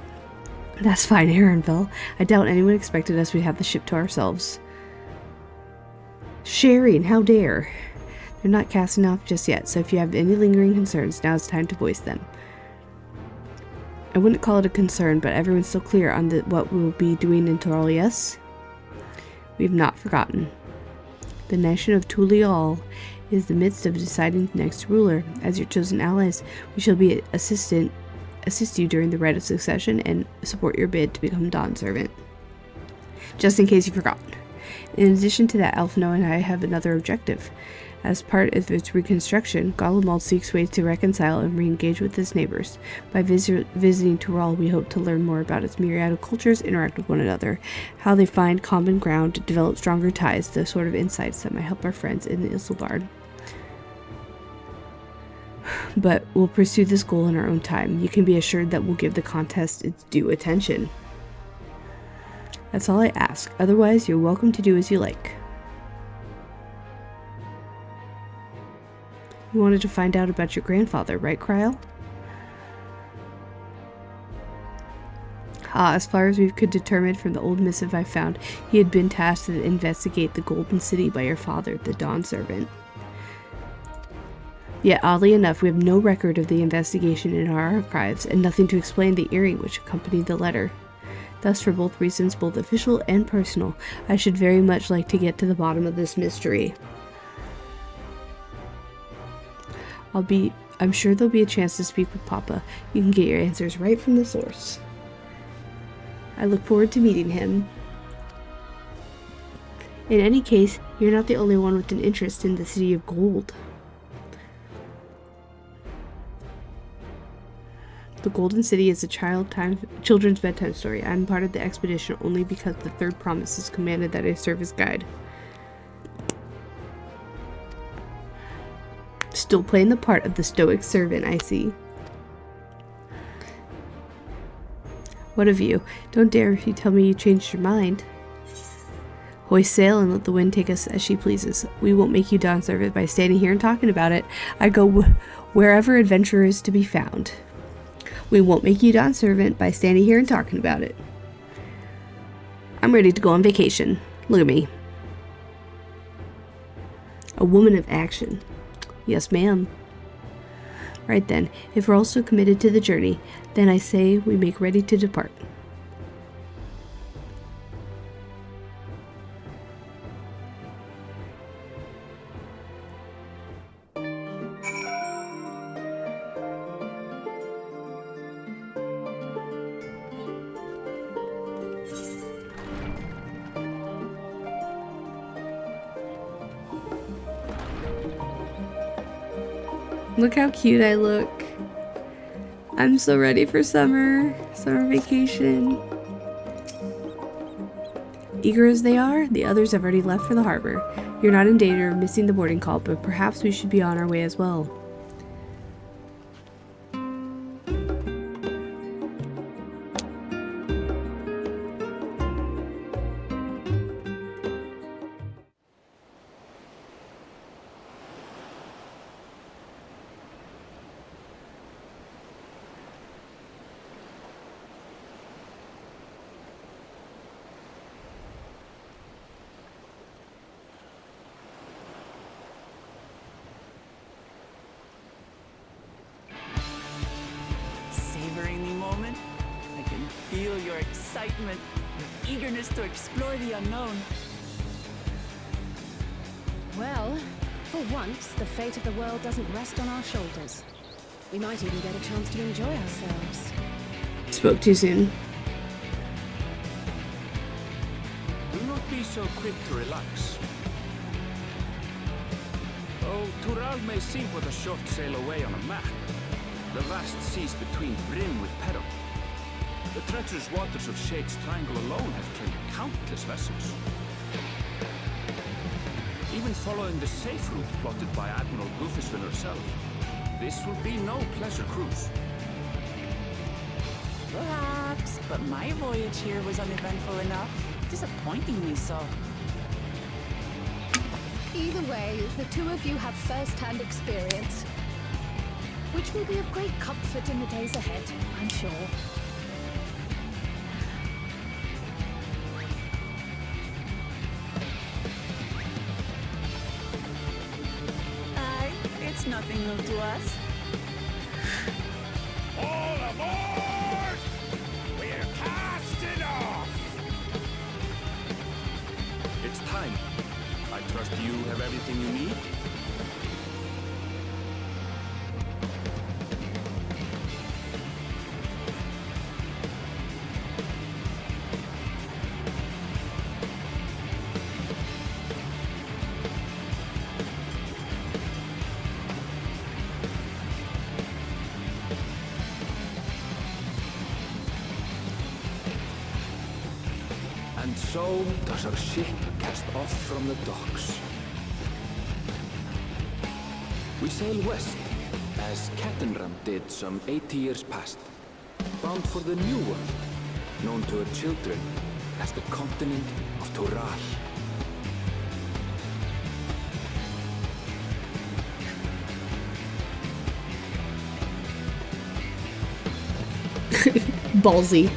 That's fine, Aaron Vell. I doubt anyone expected us to have the ship to ourselves. Sharing! How dare! They're not casting off just yet, so if you have any lingering concerns, now it's time to voice them. I wouldn't call it a concern, but everyone's still clear on what we'll be doing in Tyrol, yes? We've not forgotten. The nation of Tulial is the midst of deciding the next ruler. As your chosen allies, we shall be assist you during the rite of succession and support your bid to become Dawn Servant. Just in case you forgot. In addition to that, Alphino and I have another objective. As part of its reconstruction, Gollumald seeks ways to reconcile and re-engage with its neighbors. By visiting Tyrol, we hope to learn more about its myriad of cultures, interact with one another, how they find common ground, develop stronger ties, the sort of insights that might help our friends in the Isilbard. But we'll pursue this goal in our own time. You can be assured that we'll give the contest its due attention. That's all I ask. Otherwise, you're welcome to do as you like. You wanted to find out about your grandfather, right, Cryle? As far as we could determine from the old missive I found, he had been tasked to investigate the Golden City by your father, the Dawn Servant. Yet, oddly enough, we have no record of the investigation in our archives, and nothing to explain the earring which accompanied the letter. Thus, for both reasons, both official and personal, I should very much like to get to the bottom of this mystery. I'm sure there'll be a chance to speak with Papa. You can get your answers right from the source. I look forward to meeting him. In any case, you're not the only one with an interest in the City of Gold. The Golden City is a children's bedtime story. I'm part of the expedition only because the Third Promise has commanded that I serve as guide. Still playing the part of the stoic servant, I see. What of you? Don't dare if you tell me you changed your mind. Hoist sail and let the wind take us as she pleases. We won't make you Dawn Servant by standing here and talking about it. I go wherever adventure is to be found. We won't make you Dawn Servant by standing here and talking about it. I'm ready to go on vacation. Look at me. A woman of action. Yes, ma'am. Right then, if we're also committed to the journey, then I say we make ready to depart. Look how cute I look. I'm so ready for summer vacation. Eager as they are, the others have already left for the harbor. You're not in danger of missing the boarding call, but perhaps we should be on our way as well. Savoring the moment? I can feel your excitement, your eagerness to explore the unknown. Well, for once, the fate of the world doesn't rest on our shoulders. We might even get a chance to enjoy ourselves. Spoke too soon. Do not be so quick to relax. Oh, Tural may seem but a short sail away on a map. The vast seas between brim with peril. The treacherous waters of Shade's Triangle alone have claimed countless vessels. Even following the safe route plotted by Admiral Goofusville herself, this will be no pleasure cruise. Perhaps, but my voyage here was uneventful enough. Disappointingly so. Either way, the two of you have first-hand experience, which will be of great comfort in the days ahead, I'm sure. Aye, it's nothing new to us. All aboard! We're casting off! It's time. I trust you have everything you need? And so does our ship cast off from the docks. We sail west, as Cattenram did some 80 years past, bound for the New World, known to her children as the continent of Tural. Ballsy.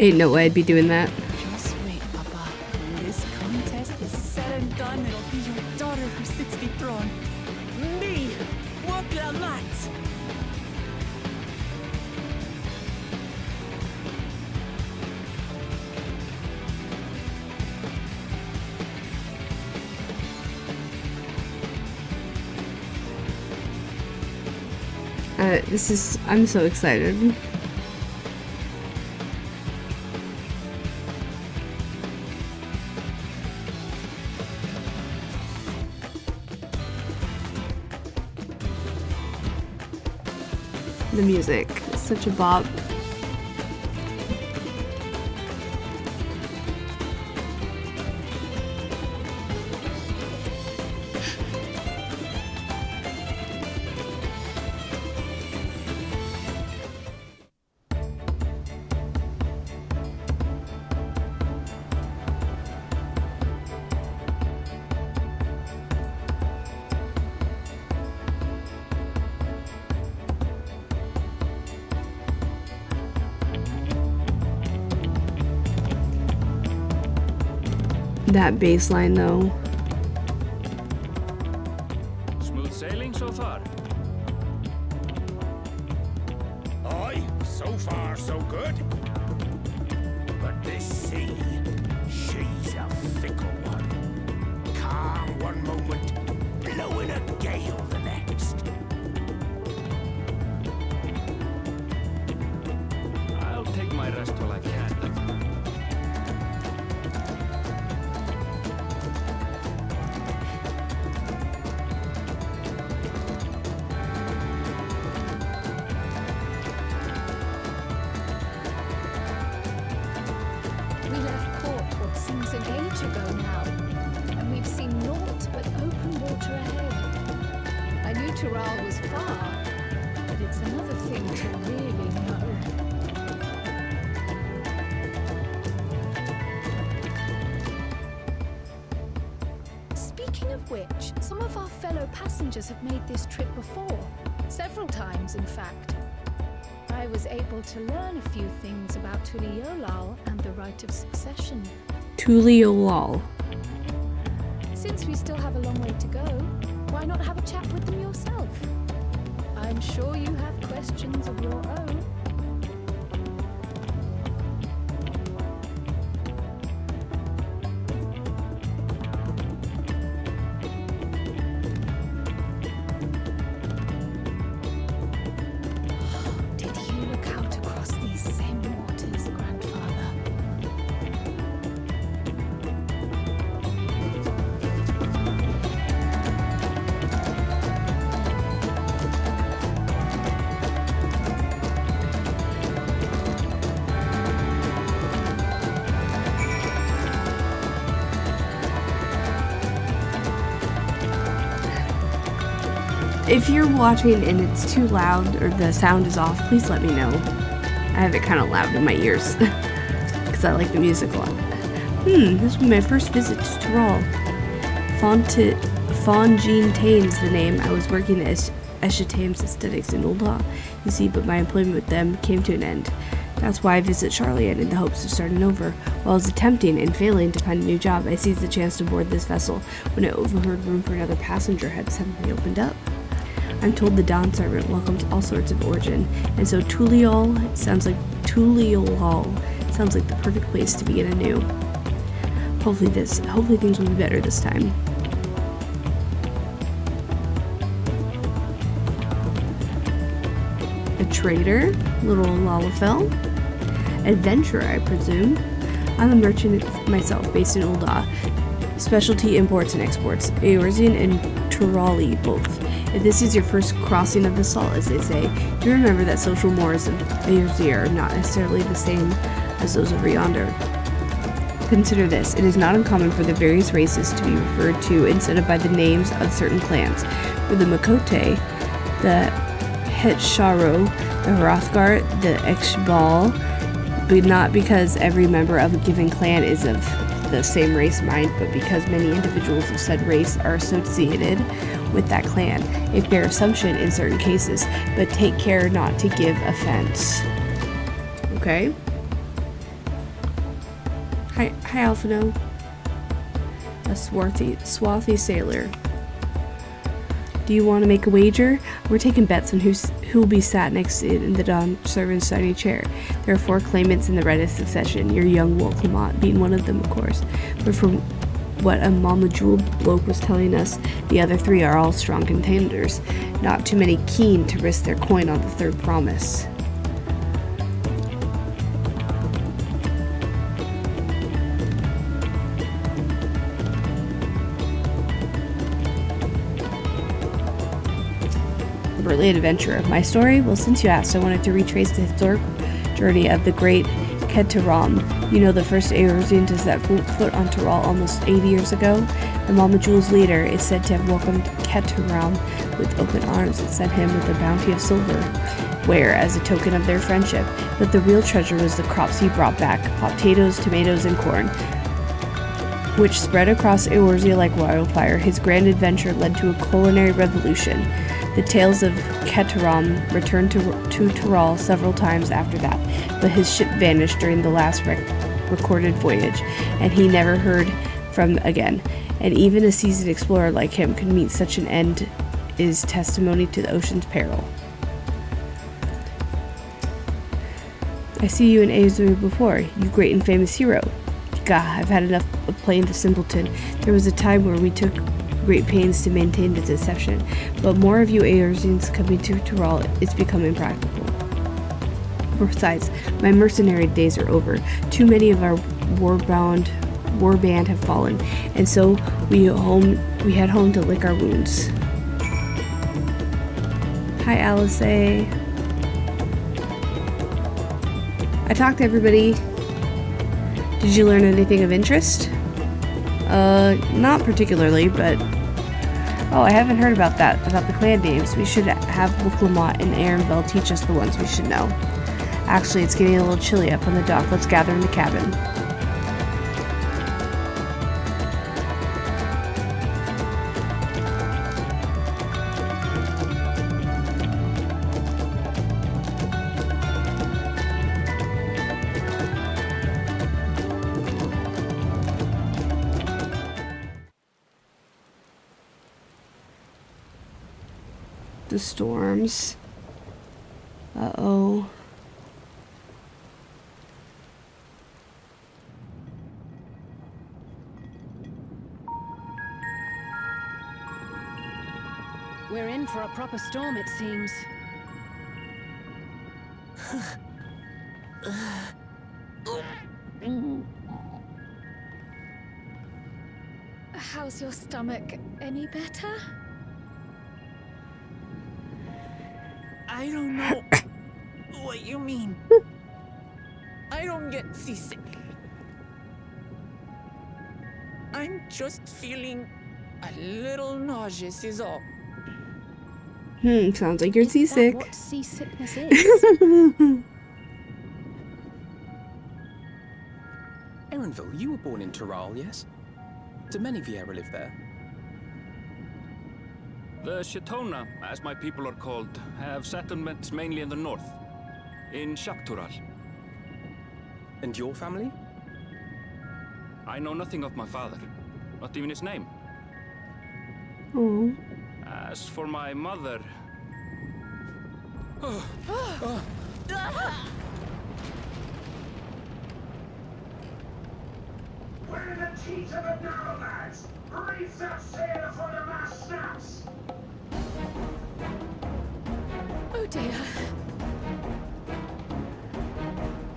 Ain't no way I'd be doing that. Just wait, Papa. When this contest is said and done, it'll be your daughter who sits the throne. Me, Wokla Mat. I'm so excited. The music is such a bop. That bass line though. Smooth sailing so far? Aye, so far so good. But this sea, she's a fickle one. Calm one moment, blowing a gale the next. I'll take my rest while I can. seems an age ago now, and we've seen naught but open water ahead. I knew Tural was far, but it's another thing to really know. Speaking of which, some of our fellow passengers have made this trip before. Several times, in fact. I was able to learn a few things about Tuliolal and the right of succession. Tuliolal. Since we still have a long way to go, why not have a chat with them yourself? I'm sure you have questions of your own. Did you look out across these same waters, Grandfather? If you're watching and it's too loud or the sound is off, please let me know. I have it kind of loud in my ears because I like the music a lot. This was my first visit to Tyrol. Fonjean Tane's the name. I was working at Eschatam's Aesthetics in Ulda, you see, but my employment with them came to an end. That's why I visit Charlian in the hopes of starting over. While I was attempting and failing to find a new job, I seized the chance to board this vessel when I overheard room for another passenger had suddenly opened up. I'm told the Dawn servant welcomes all sorts of origin, and so Tuliolal sounds like the perfect place to begin anew. Hopefully things will be better this time. A trader, little Lalafell. Adventurer, I presume. I'm a merchant myself, based in Ulda. Specialty imports and exports, Eorzean and Turali both. If this is your first crossing of the salt, as they say, you remember that social mores of Eorzea are not necessarily the same as those over yonder. Consider this: it is not uncommon for the various races to be referred to instead of by the names of certain clans. For the Makote, the Hetsharo, the Hrothgar, the Exbal, but not because every member of a given clan is of the same race mind, but because many individuals of said race are associated with that clan. A fair assumption in certain cases, but take care not to give offense. Okay? Hi Alphino. A swarthy sailor. Do you want to make a wager? We're taking bets on who will be sat next in the Dawn servant's shiny chair. There are 4 claimants in the right of succession, your young Will Clement being one of them, of course. But from what a Mama Jewel bloke was telling us, the other 3 are all strong contenders. Not too many keen to risk their coin on the third promise. Burly adventurer. My story? Well, since you asked, I wanted to retrace the historic journey of the great Ketaram. You know, the first Eorzean to set foot on Tyrol almost 80 years ago. The Mama Jewel's leader is said to have welcomed Ketaram with open arms and sent him with a bounty of silver, where, as a token of their friendship, but the real treasure was the crops he brought back: potatoes, tomatoes, and corn, which spread across Eorzea like wildfire. His grand adventure led to a culinary revolution. The tales of Ketaram returned to Tyrol several times after that, but his ship vanished during the last recorded voyage, and he never heard from again. And even a seasoned explorer like him could meet such an end is testimony to the ocean's peril. I see you in Eorzea before, you great and famous hero. Gah, I've had enough of playing the simpleton. There was a time where we took great pains to maintain the deception, but more of you Eorzeans coming to Tyrol, it's become impractical. Besides, my mercenary days are over. Too many of our war band have fallen, and so we head home to lick our wounds. Hi, Alice. I talked to everybody. Did you learn anything of interest? Not particularly, but... Oh, I haven't heard about that, about the clan names. We should have Booklamont and Aaronville teach us the ones we should know. Actually, it's getting a little chilly up on the dock. Let's gather in the cabin. The storms. Uh-oh. We're in for a proper storm, it seems. How's your stomach? Any better? I don't know what you mean. I don't get seasick. I'm just feeling a little nauseous is all. Sounds like you're Is seasick. that what seasickness is? Aaronville, you were born in Tural, yes? Do many Vieira live there? The Shatona, as my people are called, have settlements mainly in the north, in Shaptural. And your family? I know nothing of my father, not even his name. Oh. As for my mother... Where the teeth of the narrow lads? Reef that sail for the mast snaps! Oh dear.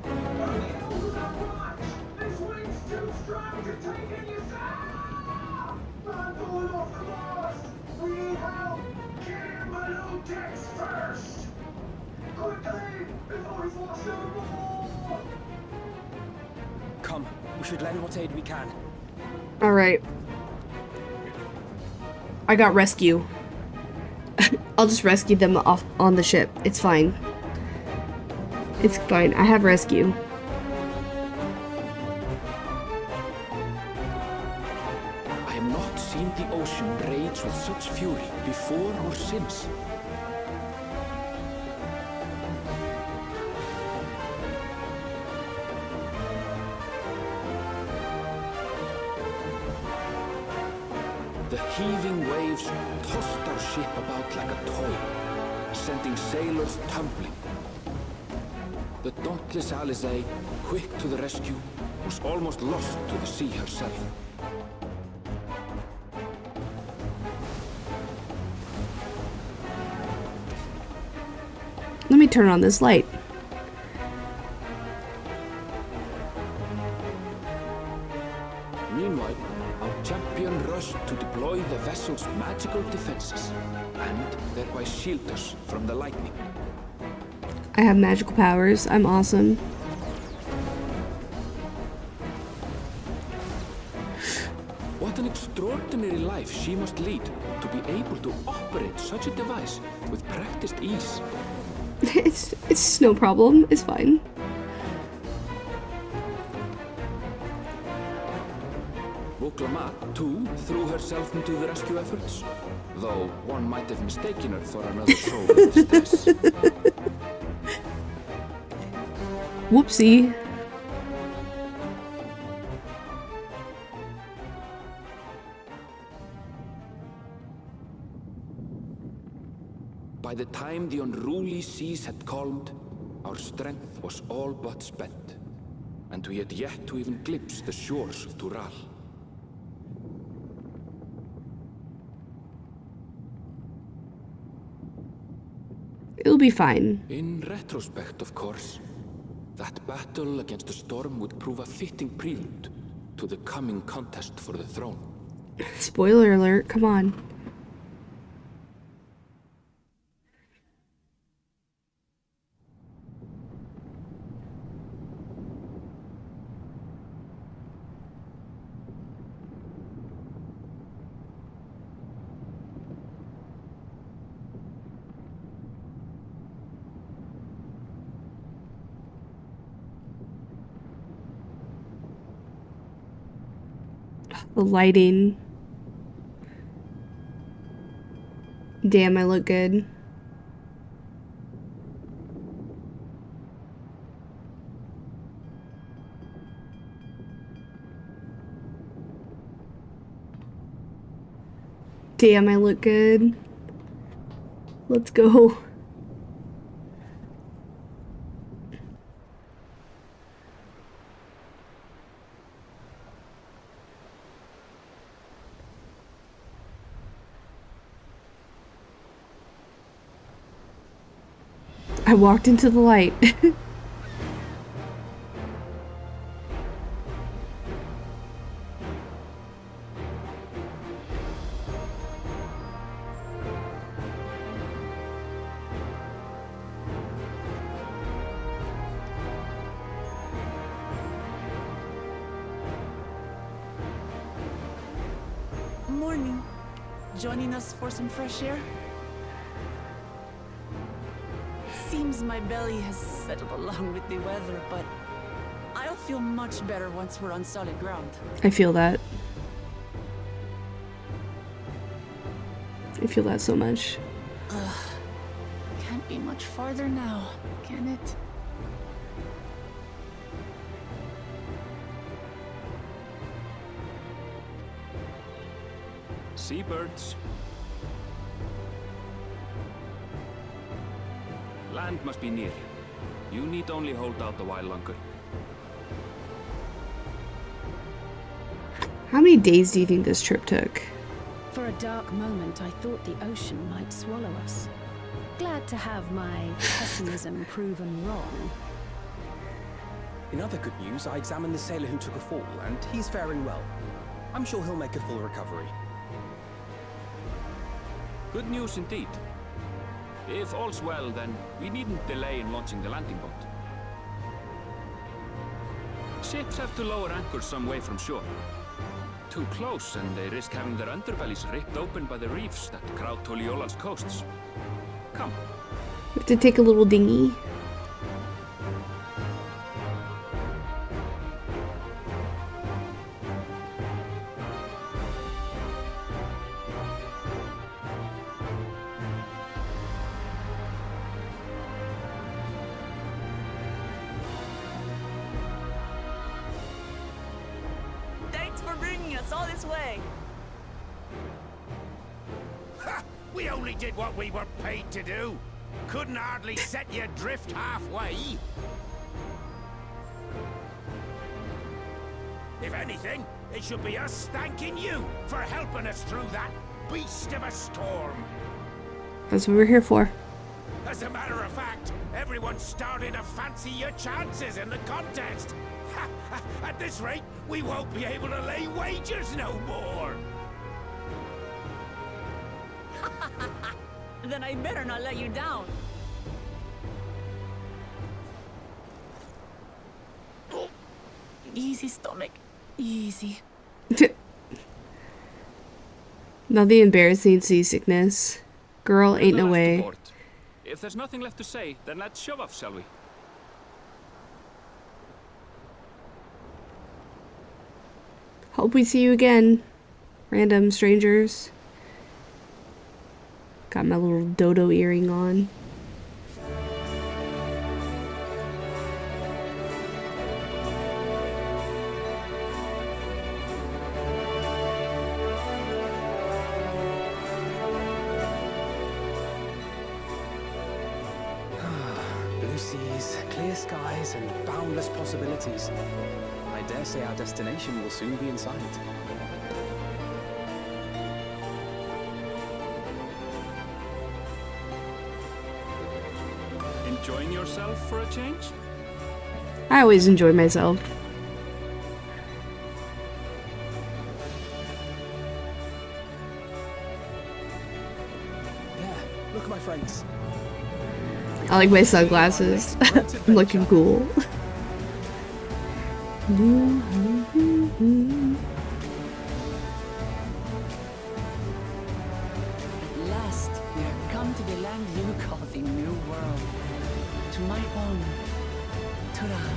Only who's on watch? This wind's too strong to take in yourself! I'm going off the mast! We need help! Get in below decks first! Quickly! Before he's washed overboard! Come, we should lend what aid we can. Alright. I got rescue. I'll just rescue them off on the ship. It's fine. It's fine. I have rescue. I have not seen the ocean rage with such fury before or since. The heaving waves tossed our ship about like a toy, sending sailors tumbling. The dauntless Alizé, quick to the rescue, was almost lost to the sea herself. Let me turn on this light. Meanwhile, our champion rushed to deploy the vessel's magical defenses, and thereby shield us from the lightning. I have magical powers. I'm awesome. What an extraordinary life she must lead to be able to operate such a device with practiced ease. It's no problem. It's fine. Boklama, too, threw herself into the rescue efforts, though one might have mistaken her for another soul in distress. Whoopsie. By the time the unruly seas had calmed, our strength was all but spent, and we had yet to even glimpse the shores of Tural. It'll be fine. In retrospect, of course, that battle against the storm would prove a fitting prelude to the coming contest for the throne. Spoiler alert. Come on. The lighting. Damn, I look good. Damn, I look good. Let's go. I walked into the light. Morning. Joining us for some fresh air? Seems my belly has settled along with the weather, but I'll feel much better once we're on solid ground. I feel that. I feel that so much. Can't be much farther now, can it? Seabirds. Land must be near. You need only hold out a while longer. How many days do you think this trip took? For a dark moment, I thought the ocean might swallow us. Glad to have my pessimism proven wrong. In other good news, I examined the sailor who took a fall, and he's faring well. I'm sure he'll make a full recovery. Good news indeed. If all's well, then we needn't delay in launching the landing boat. Ships have to lower anchors some way from shore. Too close, and they risk having their underbellies ripped open by the reefs that crowd Tuliola's coasts. Come. We have to take a little dinghy. Thanks for bringing us all this way. Ha! We only did what we were paid to do. Couldn't hardly set you adrift halfway. If anything, it should be us thanking you for helping us through that beast of a storm. That's what we're here for. As a matter of fact, everyone's starting to fancy your chances in the contest. At this rate, we won't be able to lay wagers no more. Then I better not let you down. Easy, stomach. Easy. Nothing embarrassing seasickness. Girl, ain't no way. If there's nothing left to say, then let's shove off, shall we? Hope we see you again, random strangers. Got my little dodo earring on. Blue seas, clear skies, and boundless possibilities. I dare say our destination will soon be in sight. Enjoying yourself for a change? I always enjoy myself. Yeah, look at my friends. I like my sunglasses. I'm looking cool. At last, we have come to the land you call the New World. To my home, Tural.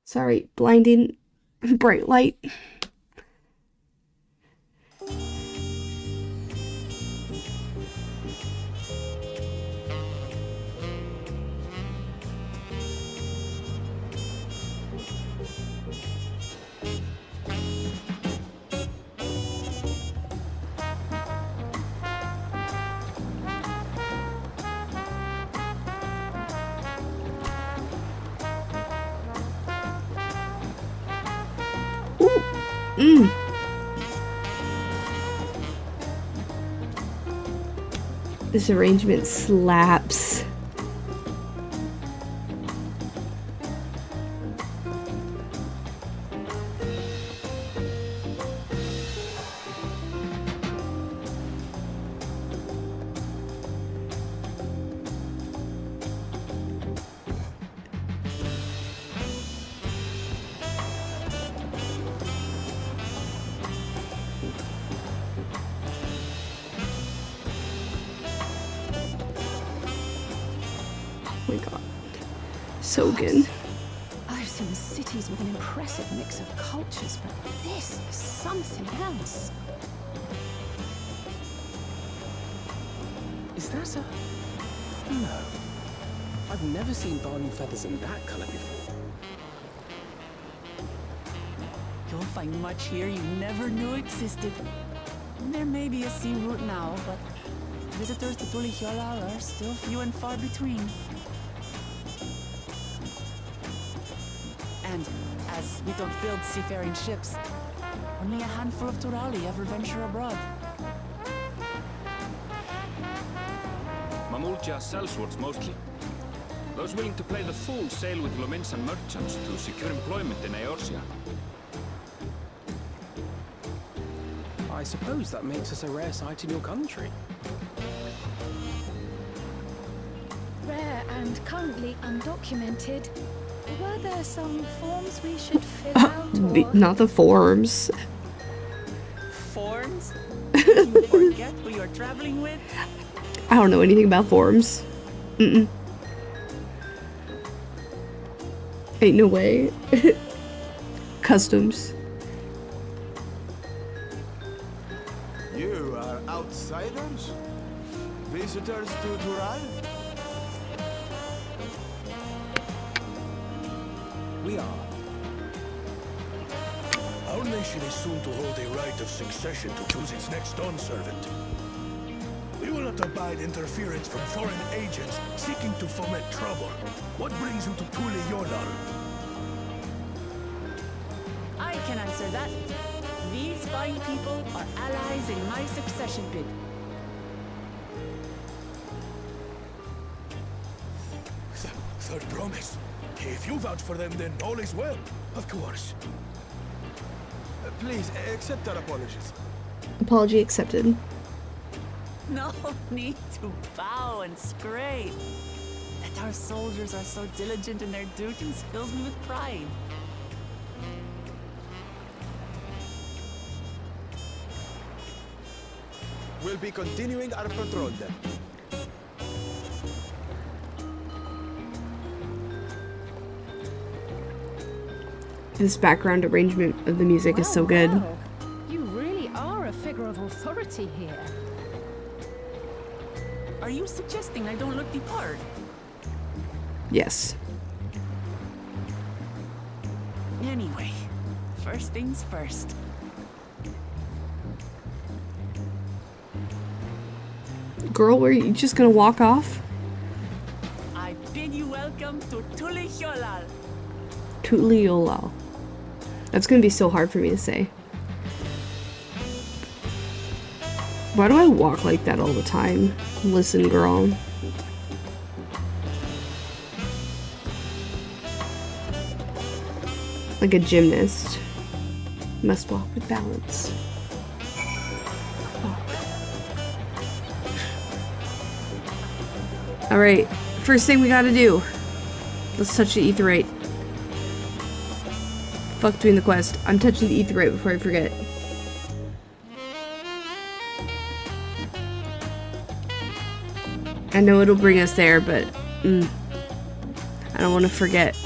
Sorry, blinding bright light. This arrangement slaps. Oh my god. So good. I've seen cities with an impressive mix of cultures, but this is something else. Is that a... No. I've never seen Varney feathers in that colour before. You'll find much here you never knew existed. There may be a sea route now, but visitors to Tulihyolal are still few and far between. And as we don't build seafaring ships, only a handful of Turali ever venture abroad. Mamulja sellswords mostly. Those willing to play the fool sail with Lominsan merchants to secure employment in Eorzea. I suppose that makes us a rare sight in your country. Rare and currently undocumented. Were there some forms we should fill out or... Not the forms. Forms? You forget who you're traveling with? I don't know anything about forms. Mm-mm. Ain't no way. Customs. You are outsiders? Visitors to Dural? We are. Our nation is soon to hold a right of succession to choose its next dawn servant. We will not abide interference from foreign agents seeking to foment trouble. What brings you to Tulihyolal? I can answer that. These fine people are allies in my succession bid. Third promise. If you vouch for them, then all is well. Of course. Please, accept our apologies. Apology accepted. No need to bow and scrape. That our soldiers are so diligent in their duties fills me with pride. We'll be continuing our patrol then. This background arrangement of the music is so good. Wow. You really are a figure of authority here. Are you suggesting I don't look the part? Yes. Anyway, first things first. Girl, were you just gonna walk off? I bid you welcome to Tulihyolal. Tulihyolal. That's gonna be so hard for me to say. Why do I walk like that all the time? Listen, girl. Like a gymnast. Must walk with balance. Alright, first thing we gotta do. Let's touch the etherite. Fuck doing the quest. I'm touching the etherite before I forget. I know it'll bring us there, but I don't want to forget.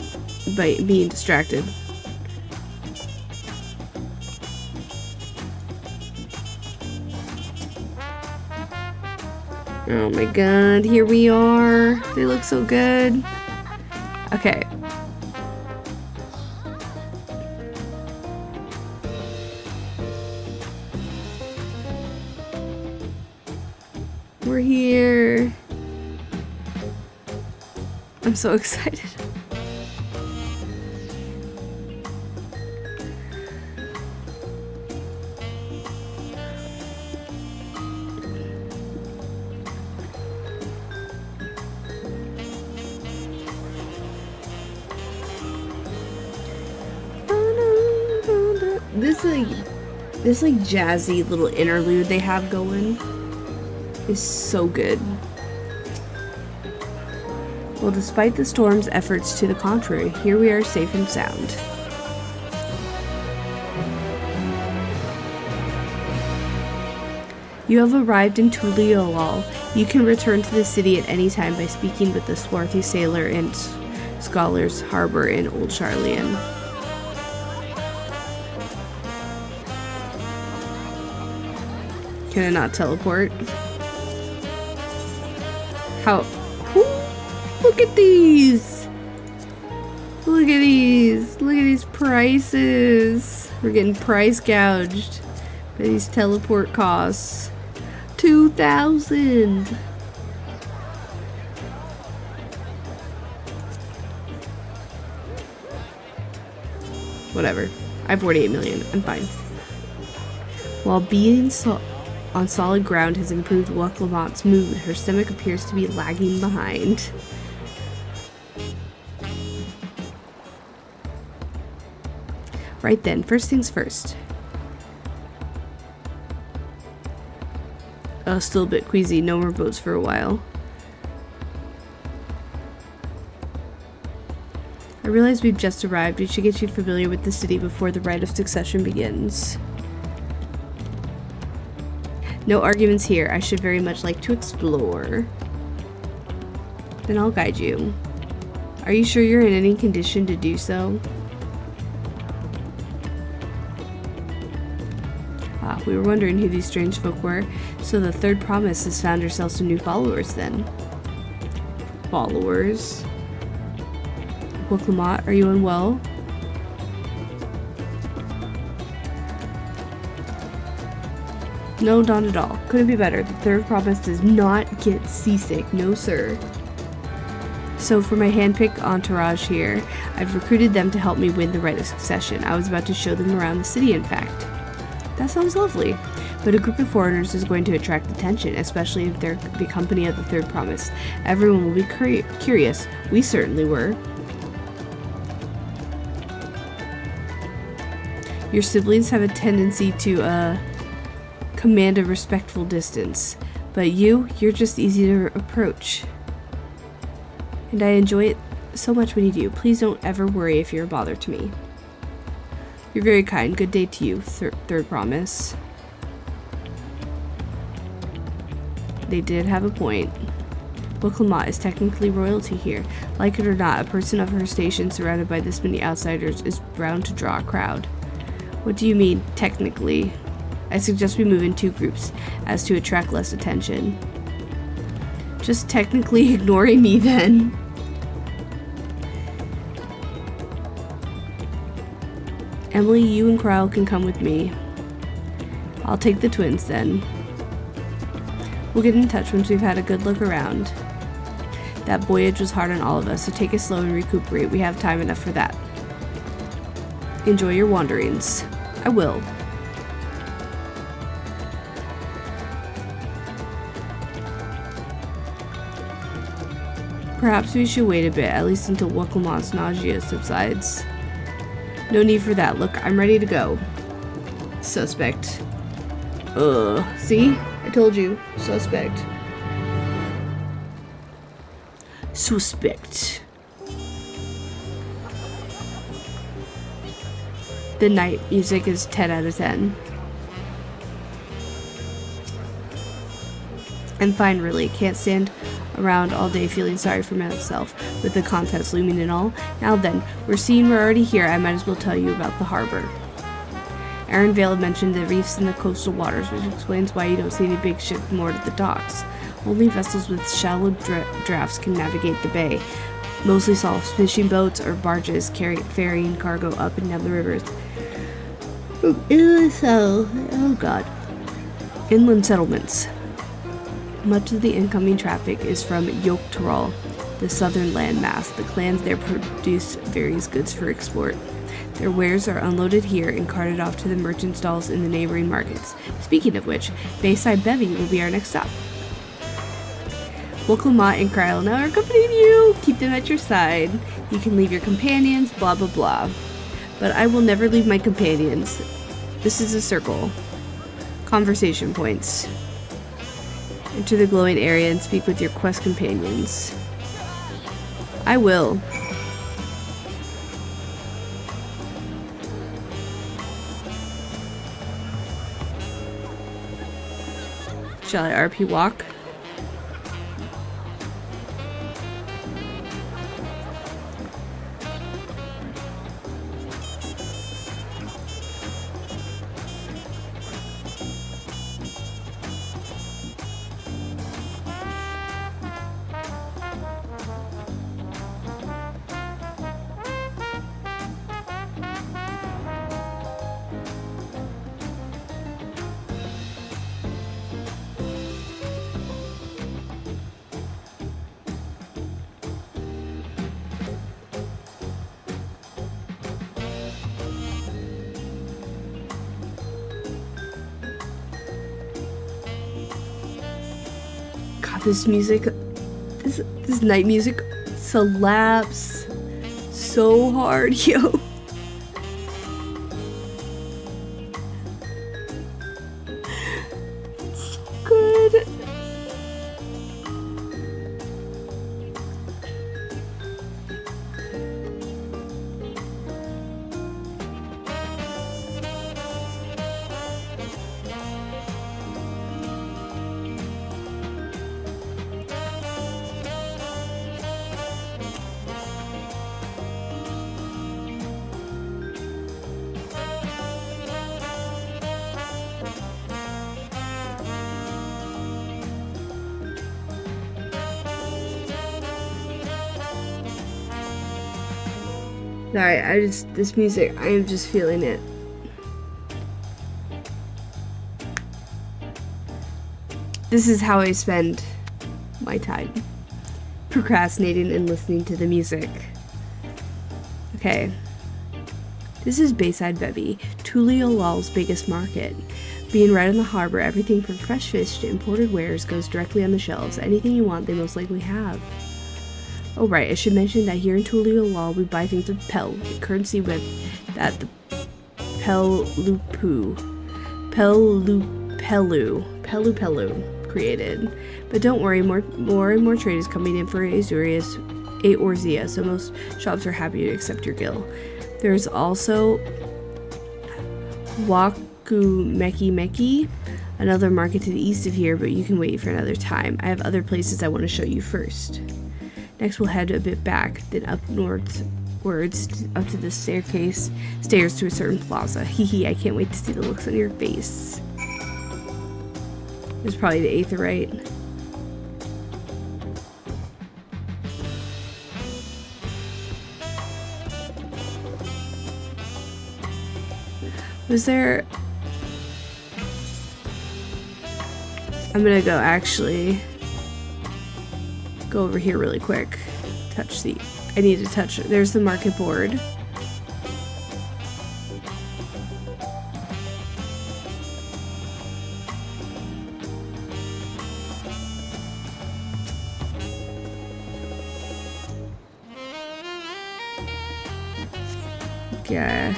by being distracted. Oh my god, here we are. They look so good. Okay. We're here. I'm so excited. This like jazzy little interlude they have going is so good. Well, despite the storm's efforts to the contrary, here we are safe and sound. You have arrived in Tuliolal. You can return to the city at any time by speaking with the swarthy sailor in Scholar's Harbor in Old Charlian. Can I not teleport? How? Look at these! Look at these! Look at these prices! We're getting price gouged by these teleport costs. 2,000! Whatever. I have 48 million. I'm fine. While being on solid ground has improved Waclamat's mood, her stomach appears to be lagging behind. Right then, first things first. Oh, still a bit queasy. No more boats for a while. I realize we've just arrived. We should get you familiar with the city before the rite of succession begins. No arguments here. I should very much like to explore. Then I'll guide you. Are you sure you're in any condition to do so? Ah, we were wondering who these strange folk were. So the third promise has found herself some new followers then. Followers? Waclamat, are you unwell? No, not at all. Couldn't be better. The third promise does not get seasick. No, sir. So for my handpicked entourage here, I've recruited them to help me win the rite of succession. I was about to show them around the city, in fact. That sounds lovely. But a group of foreigners is going to attract attention, especially if they're the company of the third promise. Everyone will be curious. We certainly were. Your siblings have a tendency to, command a respectful distance, but you're just easy to approach. And I enjoy it so much when you do. Please don't ever worry if you're a bother to me. You're very kind. Good day to you, third promise. They did have a point. Waclamat is technically royalty here. Like it or not, a person of her station surrounded by this many outsiders is bound to draw a crowd. What do you mean, technically? I suggest we move in two groups, as to attract less attention. Just technically ignoring me then. Emily, you and Cryle can come with me. I'll take the twins then. We'll get in touch once we've had a good look around. That voyage was hard on all of us, so take it slow and recuperate. We have time enough for that. Enjoy your wanderings. I will. Perhaps we should wait a bit, at least until Waclamat's nausea subsides. No need for that. Look, I'm ready to go. Suspect. See? I told you. Suspect. Suspect. The night music is 10 out of 10. I'm fine, really. Can't stand around all day feeling sorry for myself with the contents looming and all. Now then, seeing we're already here, I might as well tell you about the harbor. Aaron Vale mentioned the reefs in the coastal waters, which explains why you don't see any big ships moored at the docks. Only vessels with shallow drafts can navigate the bay. Mostly small fishing boats or barges ferrying cargo up and down the rivers. Oh god. Inland settlements. Much of the incoming traffic is from Dawntrial, the southern landmass. The clans there produce various goods for export. Their wares are unloaded here and carted off to the merchant stalls in the neighboring markets. Speaking of which, Bayside Bevy will be our next stop. Wokelmot and Kryl now are accompanying you. Keep them at your side. You can leave your companions, blah blah blah. But I will never leave my companions. This is a circle. Conversation points. Enter the glowing area and speak with your quest companions. I will. Shall I RP walk? This music, this night music slaps so hard, yo. It's so good. Sorry, this music, I am just feeling it. This is how I spend my time. Procrastinating and listening to the music. Okay. This is Bayside Bevy, Tuliyolal's biggest market. Being right on the harbor, everything from fresh fish to imported wares goes directly on the shelves. Anything you want, they most likely have. Oh right, I should mention that here in Tuliolal we buy things with Pel, the currency with that the Pelu created. But don't worry, more and more trade is coming in for Aorzia, so most shops are happy to accept your gil. There's also Wakumeki, another market to the east of here, but you can wait for another time. I have other places I want to show you first. Next we'll head a bit back, then up northwards up to the stairs to a certain plaza. Hee I can't wait to see the looks on your face. There's probably the Aetheryte. Was there... I'm gonna go over here really quick. I need to touch it. There's the market board. Yeah.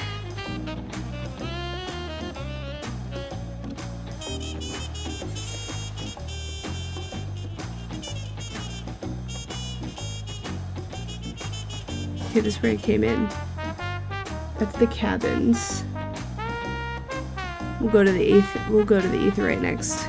Okay, this is where I came in. That's the cabins. We'll go to the Aetheryte next.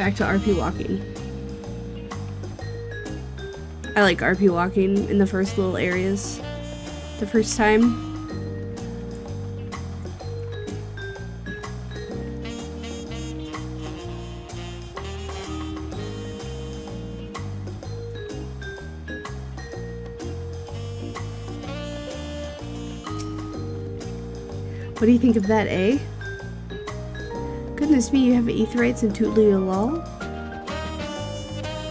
back to RP walking. I like RP walking in the first little areas. The first time. What do you think of that, eh? Goodness me, you have aetherites in Tuliolal?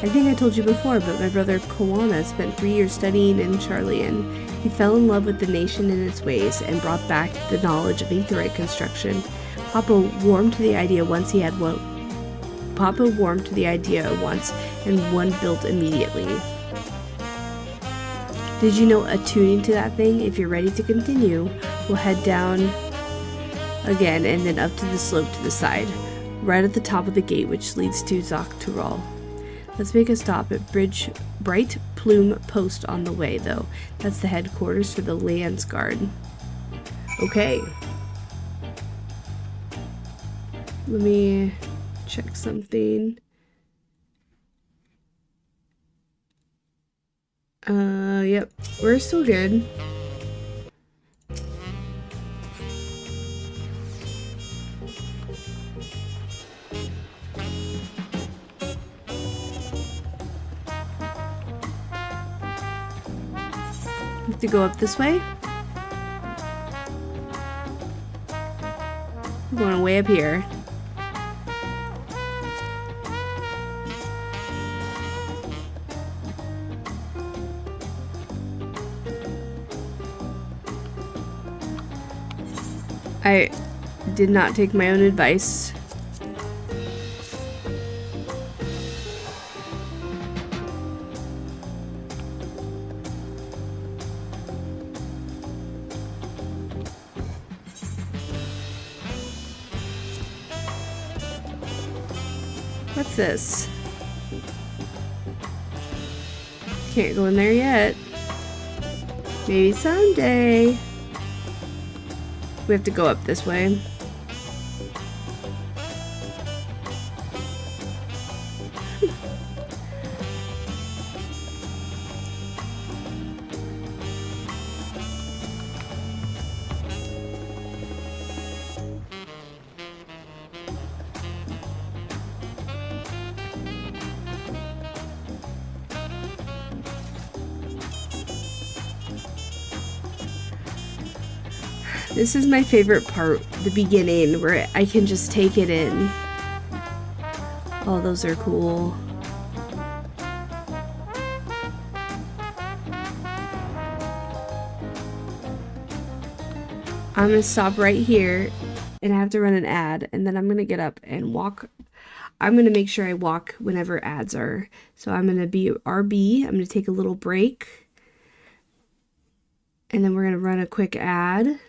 I think I told you before, but my brother Kawana spent 3 years studying in Charlian. He fell in love with the nation and its ways and brought back the knowledge of aetherite construction. Papa warmed to the idea once and one built immediately. Did you know attuning to that thing? If you're ready to continue, we'll head down again and then up to the slope to the side, right at the top of the gate which leads to Dawntrial. Let's make a stop at Bright Plume Post on the way, though. That's the headquarters for the Lands Guard. Okay. Let me check something. Yep. We're still good. We have to go up this way. We're going way up here. I did not take my own advice. What's this? Can't go in there yet. Maybe someday. We have to go up this way. This is my favorite part, the beginning, where I can just take it in. Oh, those are cool. I'm gonna stop right here, and I have to run an ad, and then I'm gonna get up and walk. I'm gonna make sure I walk whenever ads are. So I'm gonna be RB, I'm gonna take a little break, and then we're gonna run a quick ad.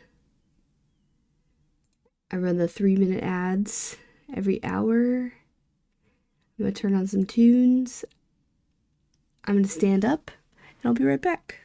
I run the 3-minute ads every hour. I'm gonna turn on some tunes. I'm gonna stand up, and I'll be right back.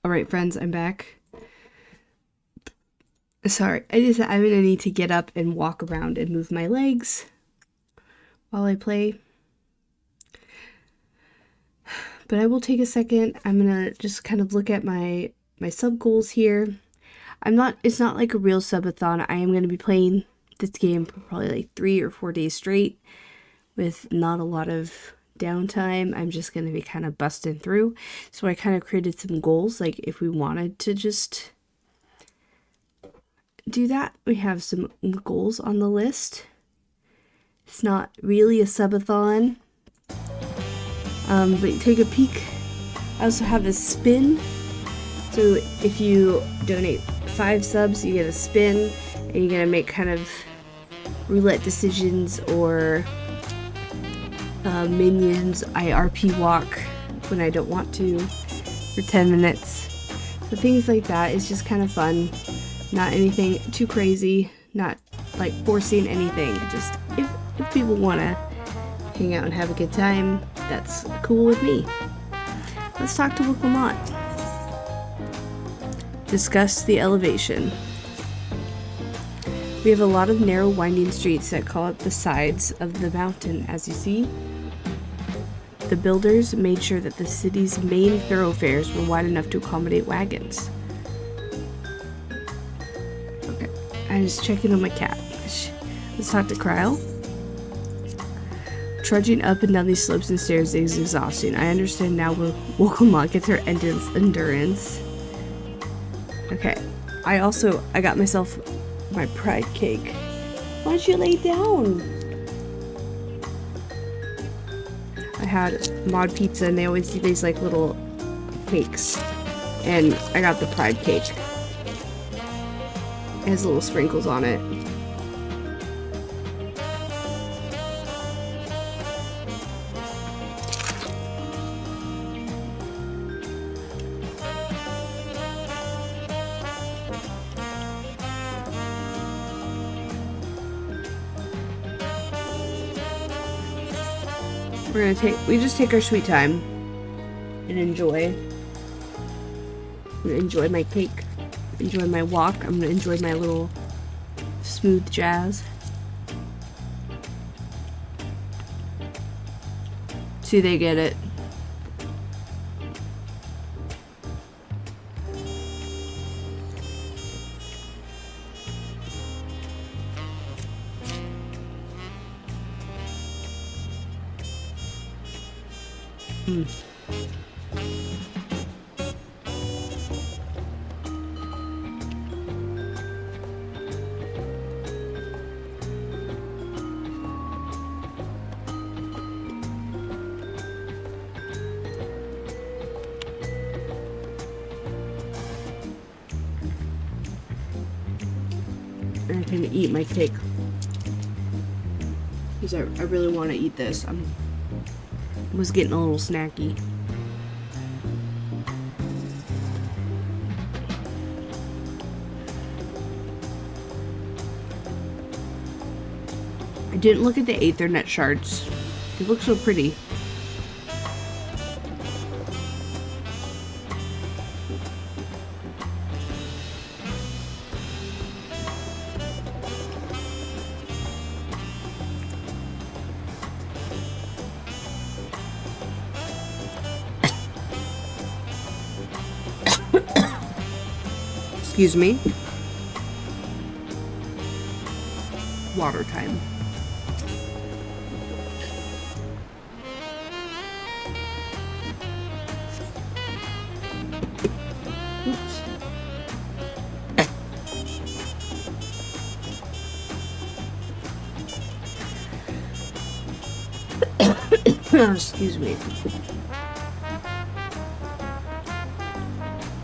Alright, friends, I'm back. Sorry, I'm gonna need to get up and walk around and move my legs while I play. But I will take a second. I'm gonna just kind of look at my sub goals here. It's not like a real subathon. I am gonna be playing this game for probably like 3 or 4 days straight with not a lot of downtime. I'm just gonna be kind of busting through. So I kind of created some goals, like if we wanted to just do that. We have some goals on the list. It's not really a subathon. But take a peek. I also have a spin. So if you donate 5 subs, you get a spin, and you're gonna make kind of roulette decisions or minions. I RP walk when I don't want to for 10 minutes. So things like that is just kind of fun. Not anything too crazy, not like forcing anything. Just if people want to hang out and have a good time, that's cool with me. Let's talk to Willamette. Discuss the elevation. We have a lot of narrow winding streets that call up the sides of the mountain, as you see. The builders made sure that the city's main thoroughfares were wide enough to accommodate wagons. I'm just checking on my cat. Let's talk to Kryle. Trudging up and down these slopes and stairs is exhausting. I understand now where Willamette gets her endurance. Okay. I got myself my pride cake. Why don't you lay down? I had Mod Pizza and they always do these like little cakes. And I got the pride cake. It has little sprinkles on it. We just take our sweet time and enjoy my cake. Enjoy my walk. I'm gonna enjoy my little smooth jazz. See, they get it. I'm gonna eat my cake because I really want to eat this. I was getting a little snacky. I didn't look at the Aethernet shards. They look so pretty. Excuse me. Water time. Oops. Excuse me.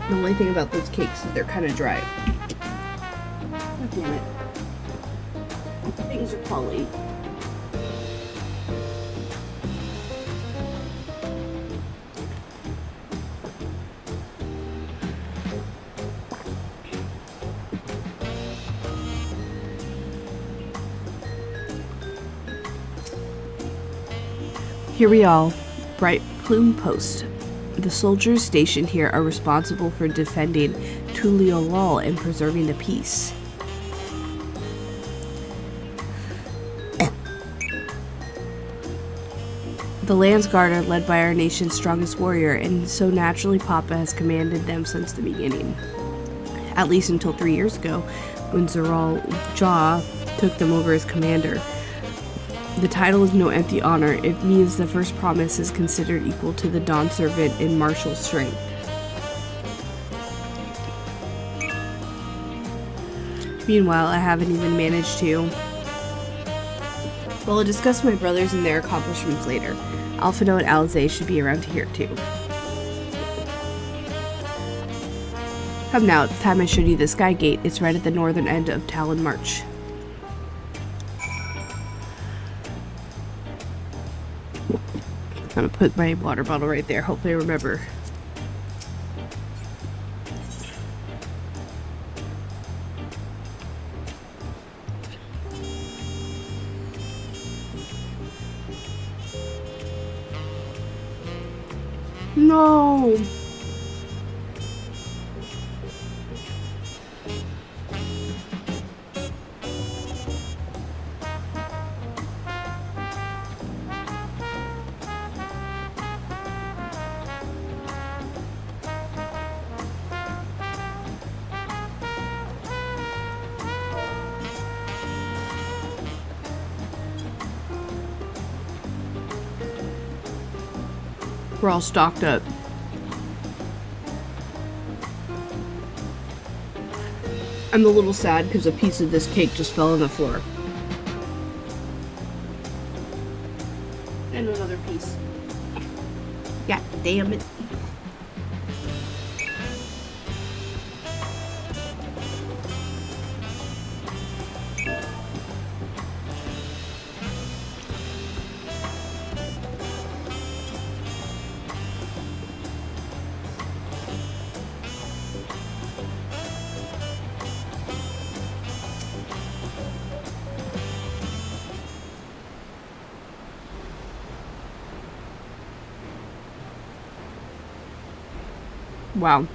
The only thing about those cakes is they're kind of dry. God damn it. Things are quality. Here we are, Bright Plume Post. The soldiers stationed here are responsible for defending Tuliolal and preserving the peace. The Lance Guard are led by our nation's strongest warrior, and so naturally Papa has commanded them since the beginning. At least until 3 years ago, when Zeral Jah took them over as commander. The title is no empty honor. It means the first promise is considered equal to the Dawn Servant in martial strength. Meanwhile, I haven't even managed to. Well, I'll discuss my brothers and their accomplishments later. Alphino and Alizé should be around here too. Come now, it's time I showed you the Sky Gate. It's right at the northern end of Talon March. I'm gonna put my water bottle right there. Hopefully I remember. No! We're all stocked up. I'm a little sad because a piece of this cake just fell on the floor. And another piece. God damn it. Wow.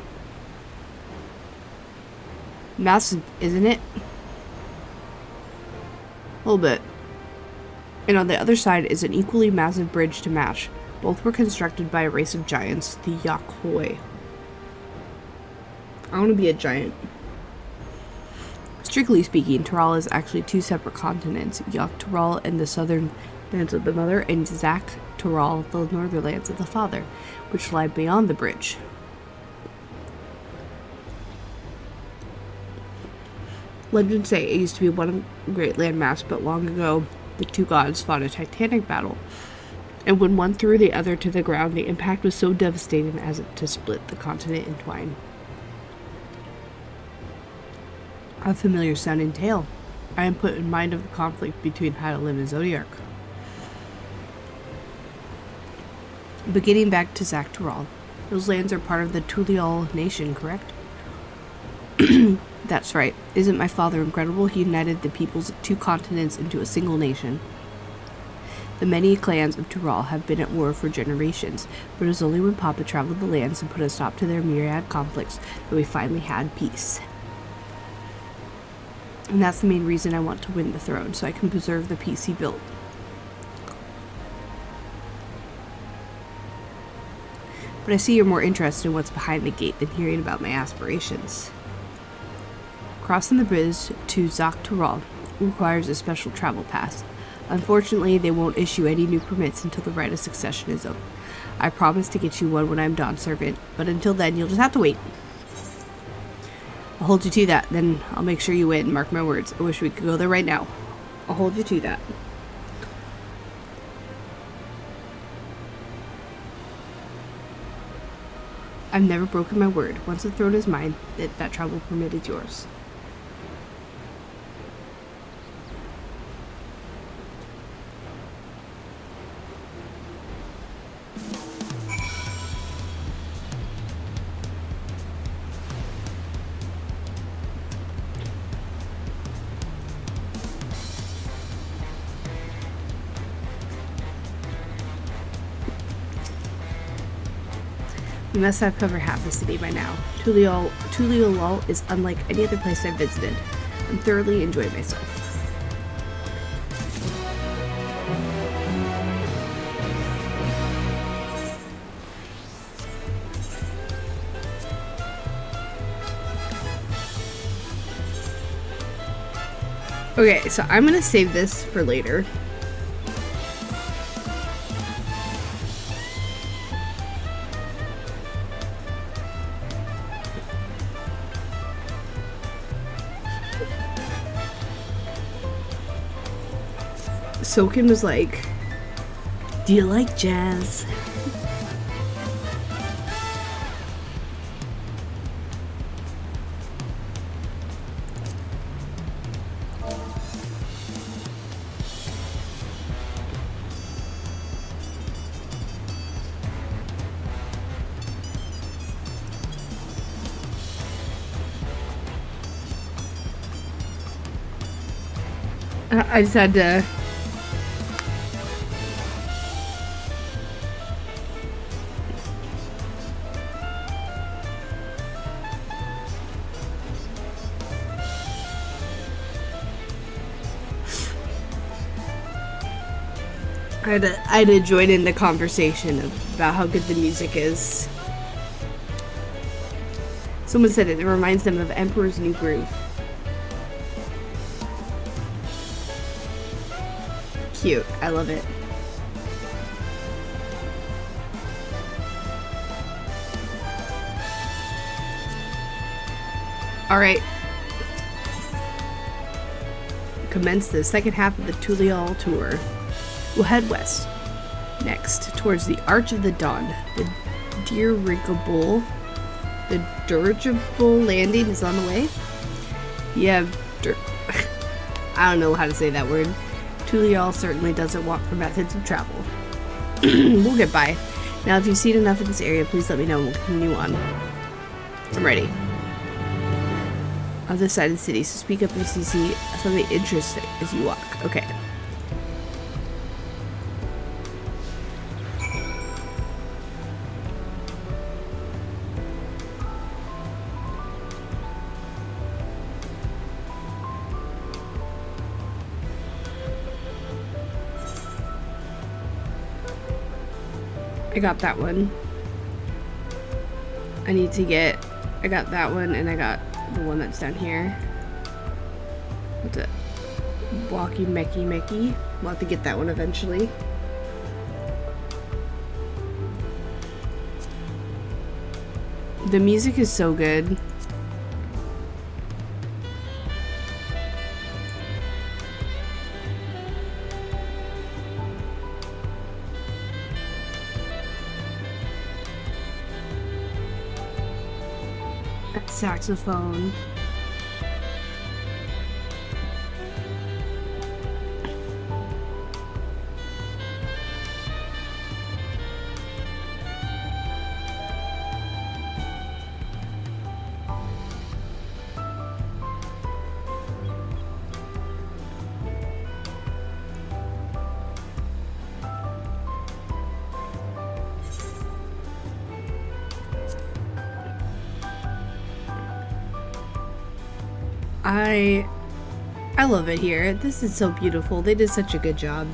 Massive, isn't it? A little bit. And on the other side is an equally massive bridge to match. Both were constructed by a race of giants, the Yakhoi. I want to be a giant. Strictly speaking, Tural is actually two separate continents, Yaktural and the southern lands of the mother, and Zak Tural, the northern lands of the father, which lie beyond the bridge. Legends say it used to be one great landmass, but long ago, the two gods fought a titanic battle. And when one threw the other to the ground, the impact was so devastating as to split the continent in twain. A familiar sounding tale. I am put in mind of the conflict between Hydalim and Zodiark. But getting back to Zak Tural, those lands are part of the Tuliol nation, correct? That's right. Isn't my father incredible? He united the peoples of two continents into a single nation. The many clans of Tural have been at war for generations, but it was only when Papa traveled the lands and put a stop to their myriad conflicts that we finally had peace. And that's the main reason I want to win the throne, so I can preserve the peace he built. But I see you're more interested in what's behind the gate than hearing about my aspirations. Crossing the bridge to Zak Tural requires a special travel pass. Unfortunately, they won't issue any new permits until the right of succession is over. I promise to get you one when I'm Dawn Servant, but until then, you'll just have to wait. I'll hold you to that, then I'll make sure you win, mark my words. I wish we could go there right now. I'll hold you to that. I've never broken my word. Once the throne is mine, that travel permit is yours. must have covered half the city by now. Tuliolal is unlike any other place I've visited. I'm thoroughly enjoying myself. Okay, so I'm gonna save this for later. Soken was like, "Do you like jazz?" I just had to. I had to join in the conversation about how good the music is. Someone said it reminds them of Emperor's New Groove. Cute. I love it. Alright. Commence the second half of the Tulial tour. We'll head west. Next, towards the Arch of the Dawn. The dirigible landing is on the way. Yeah, I don't know how to say that word. Tulial certainly doesn't want for methods of travel. We'll get by. Now, if you've seen enough of this area, please let me know and we'll continue on. I'm ready. On this side of the city, so speak up if you see something interesting as you walk. Okay. I got that one. I got that one and I got the one that's down here. What's it? Walkie Mecky. We'll have to get that one eventually. The music is so good. Saxophone. I love it here. This is so beautiful. They did such a good job.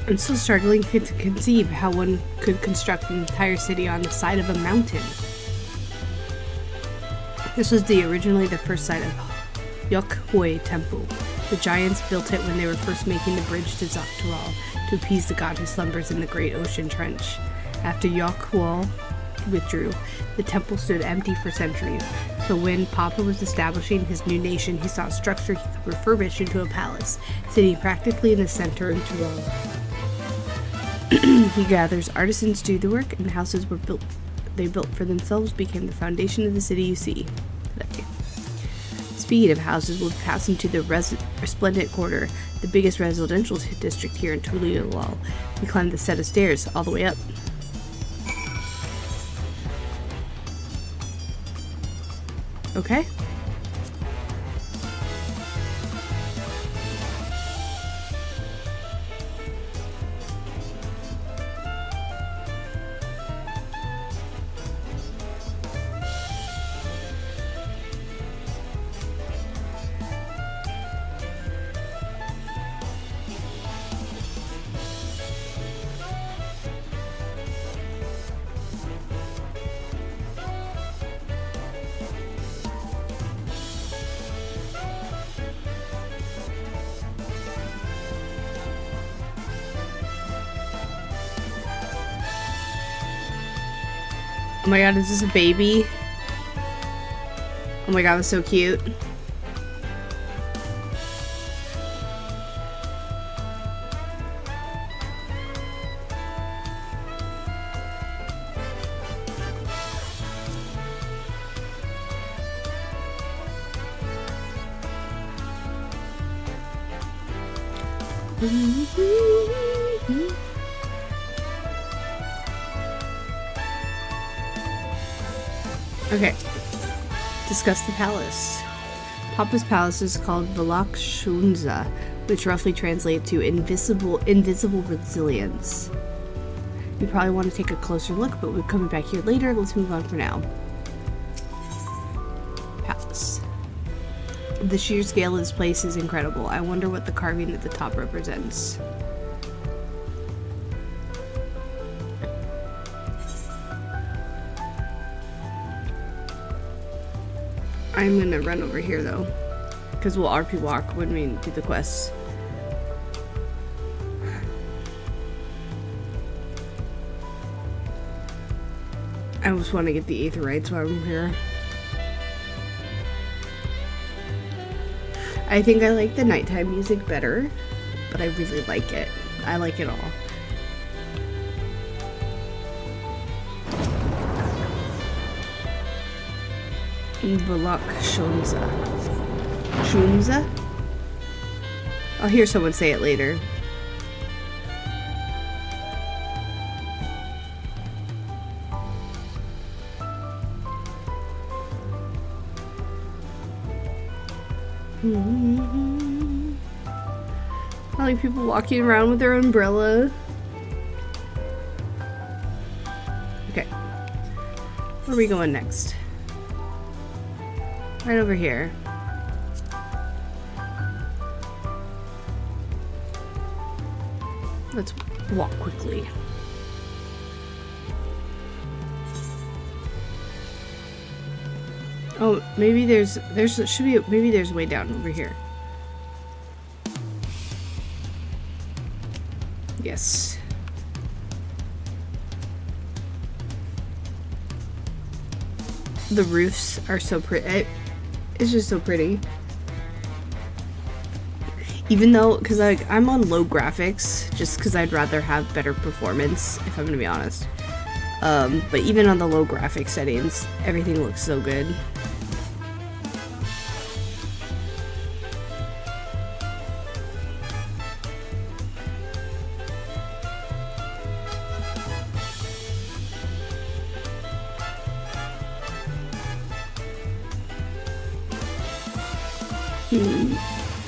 I'm still struggling to conceive how one could construct an entire city on the side of a mountain. This was originally the first site of Yokhoi Temple. The giants built it when they were first making the bridge to Dawntrial to appease the god who slumbers in the great ocean trench. After Yokhoi withdrew. The temple stood empty for centuries. So when Papa was establishing his new nation, he sought structure he could refurbish into a palace, sitting practically in the center of Tyrol. He gathers artisans to do the work, and houses were built. They built for themselves became the foundation of the city you see today. Speed of houses will pass into the Resplendent Quarter, the biggest residential district here in Tuliolal. We climb the set of stairs all the way up. Okay. Oh my god, is this a baby? Oh my god, that's so cute. Okay. Discuss the palace. Papa's palace is called Vilakshunza, which roughly translates to invisible resilience. You probably want to take a closer look, but we're coming back here later. Let's move on for now. Palace. The sheer scale of this place is incredible. I wonder what the carving at the top represents. I'm gonna run over here though, because we'll RP walk when we do the quests. I just want to get the Aetherites while I'm here. I think I like the nighttime music better, but I really like it. I like it all. Vilakshunza. Shunza? I'll hear someone say it later. I like people walking around with their umbrella. Okay. Where are we going next? Right over here. Let's walk quickly. Oh, maybe there's a way down over here. Yes. The roofs are so pretty. It's just so pretty. Even though, because I'm on low graphics, just because I'd rather have better performance, if I'm gonna be honest. But even on the low graphic settings, everything looks so good.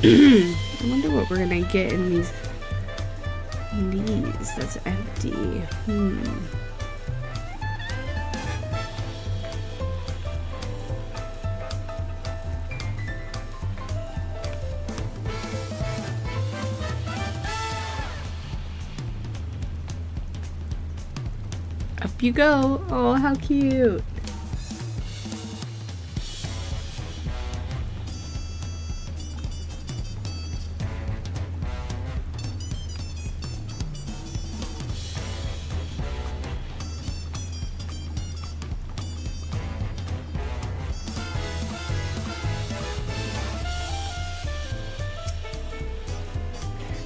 I wonder what we're gonna get in these. That's empty. Up you go. Oh, how cute.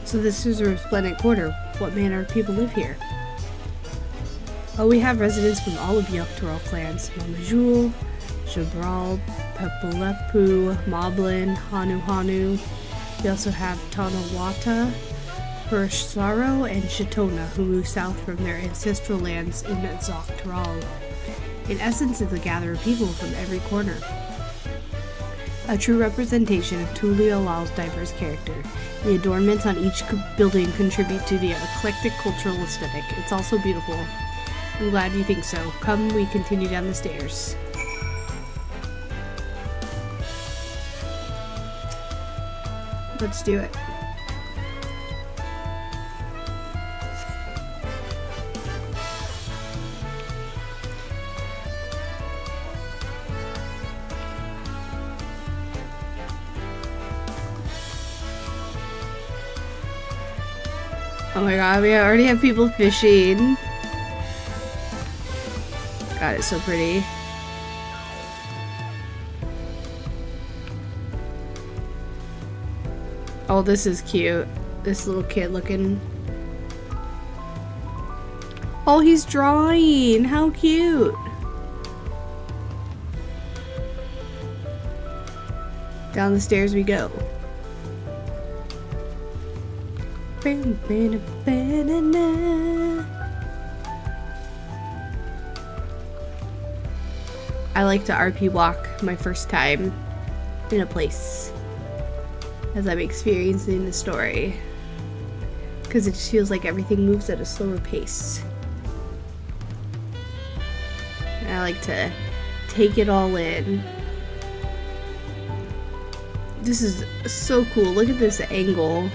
So this is a resplendent quarter. What manner of people live here? Oh, we have residents from all of Dawntrial clans. Mamajul, Jabral, Pepelepu, Moblin, Hanu. We also have Tanawata, Hirshsaro, and Shatona, who moved south from their ancestral lands in Dawntrial. In essence, it's a gathering of people from every corner. A true representation of Tuliyolal's diverse character. The adornments on each building contribute to the eclectic cultural aesthetic. It's also beautiful. I'm glad you think so. Come, we continue down the stairs. Let's do it. Oh my god, we already have people fishing. God, it's so pretty. Oh, this is cute. This little kid looking. Oh, he's drawing. How cute. Down the stairs we go. I like to RP walk my first time in a place as I'm experiencing the story, because it just feels like everything moves at a slower pace. And I like to take it all in. This is so cool. Look at this angle.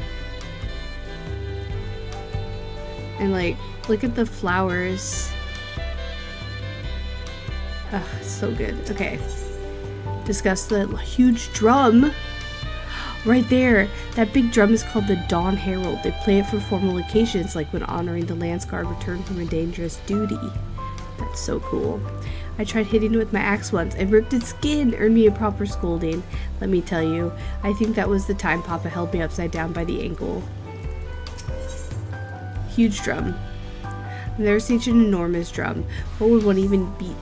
And like, look at the flowers. Ugh, so good. Okay. Discuss the huge drum. Right there. That big drum is called the Dawn Herald. They play it for formal occasions, like when honoring the Lance Guard returned from a dangerous duty. That's so cool. I tried hitting it with my axe once. I ripped its skin, earned me a proper scolding. Let me tell you, I think that was the time Papa held me upside down by the ankle. Huge drum. I've never seen such an enormous drum. What would one even beat,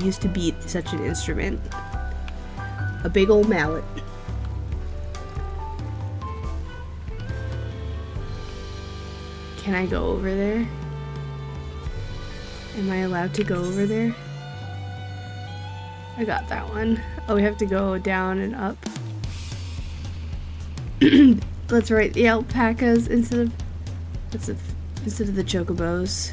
use to beat such an instrument? A big old mallet. Can I go over there? Am I allowed to go over there? I got that one. Oh, we have to go down and up. Let's write the alpacas instead of the chocobos.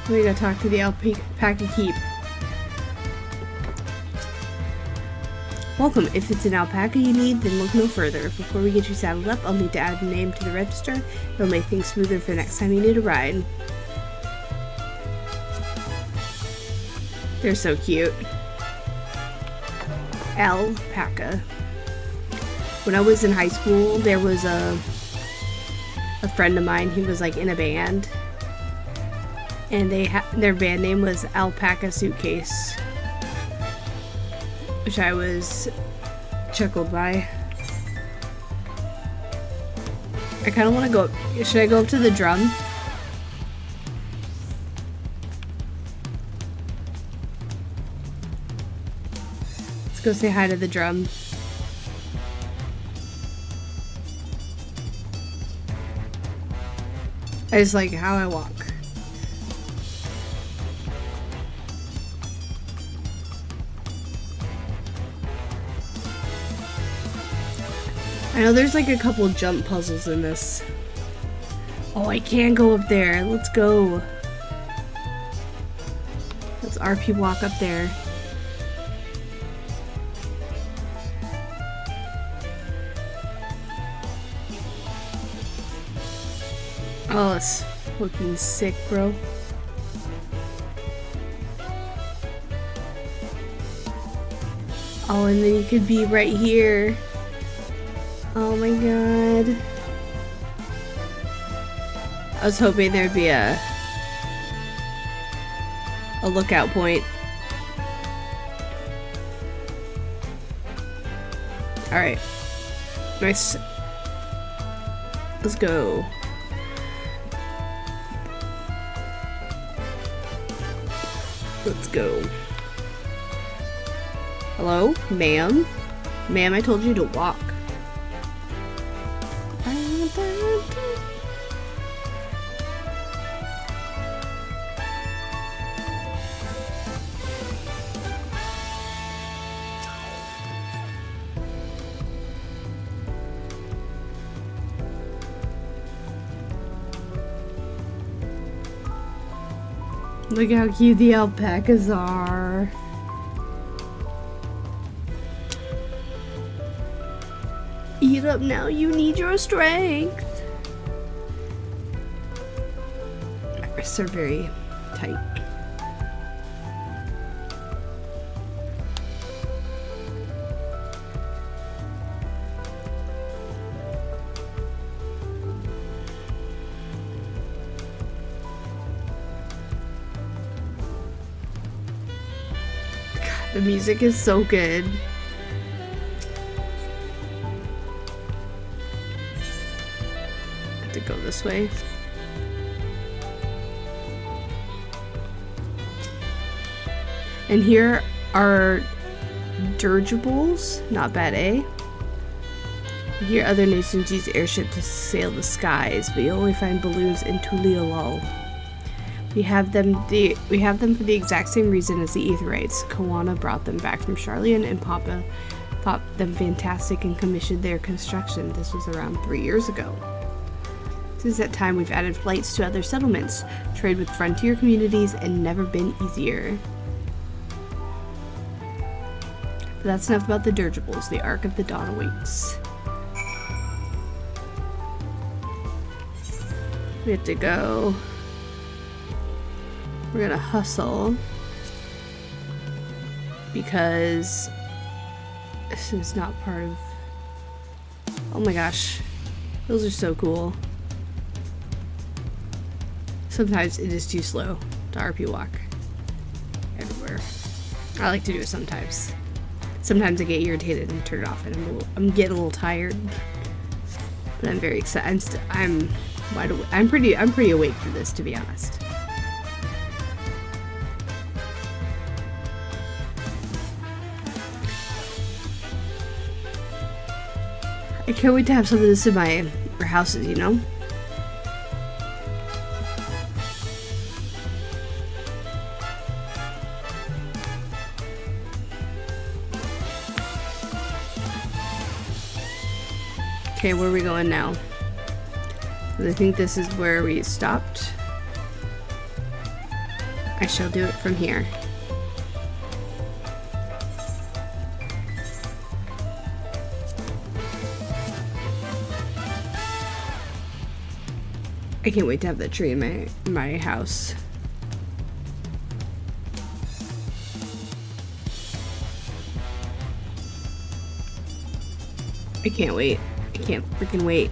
We gotta talk to the alpaca keep. Welcome. If it's an alpaca you need, then look no further. Before we get you saddled up, I'll need to add a name to the register. It'll make things smoother for next time you need a ride. They're so cute. Alpaca. When I was in high school, there was a friend of mine who was like in a band, and their band name was Alpaca Suitcase, which I was chuckled by. I kind of want to go. Should I go up to the drum? Let's go say hi to the drum. I just like how I walk. I know there's like a couple jump puzzles in this. Oh, I can go up there. Let's go. Let's RP walk up there. Oh, that's fucking sick, bro. Oh, and then you could be right here. Oh my god. I was hoping there'd be a a lookout point. Alright. Nice. Let's go. Let's go. Hello? Ma'am? Ma'am, I told you to walk. Look how cute the alpacas are. Eat up now, you need your strength. My wrists are very tight. The music is so good. I have to go this way. And here are dirigibles. Not bad, eh? Here other nations use airships to sail the skies, but you only find balloons in Tuliolol. We have them for the exact same reason as the Aetherites. Kawana brought them back from Charlian, and Papa thought them fantastic and commissioned their construction. This was around 3 years ago. Since that time, we've added flights to other settlements, trade with frontier communities, and never been easier. But that's enough about the dirigibles. The Ark of the Dawn awaits. We have to go. We're gonna hustle because this is not part of. Oh my gosh, those are so cool. Sometimes it is too slow to RP walk everywhere. I like to do it sometimes. Sometimes I get irritated and turn it off, and I'm getting a little tired. But I'm very excited. I'm wide awake. I'm pretty awake for this, to be honest. I can't wait to have some of this in my houses, you know? Okay, where are we going now? I think this is where we stopped. I shall do it from here. I can't wait to have that tree in my house. I can't wait. I can't freaking wait.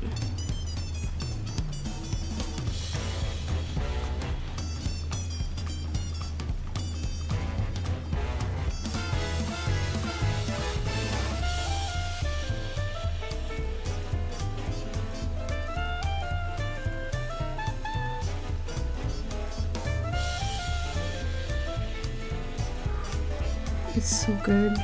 It's so good.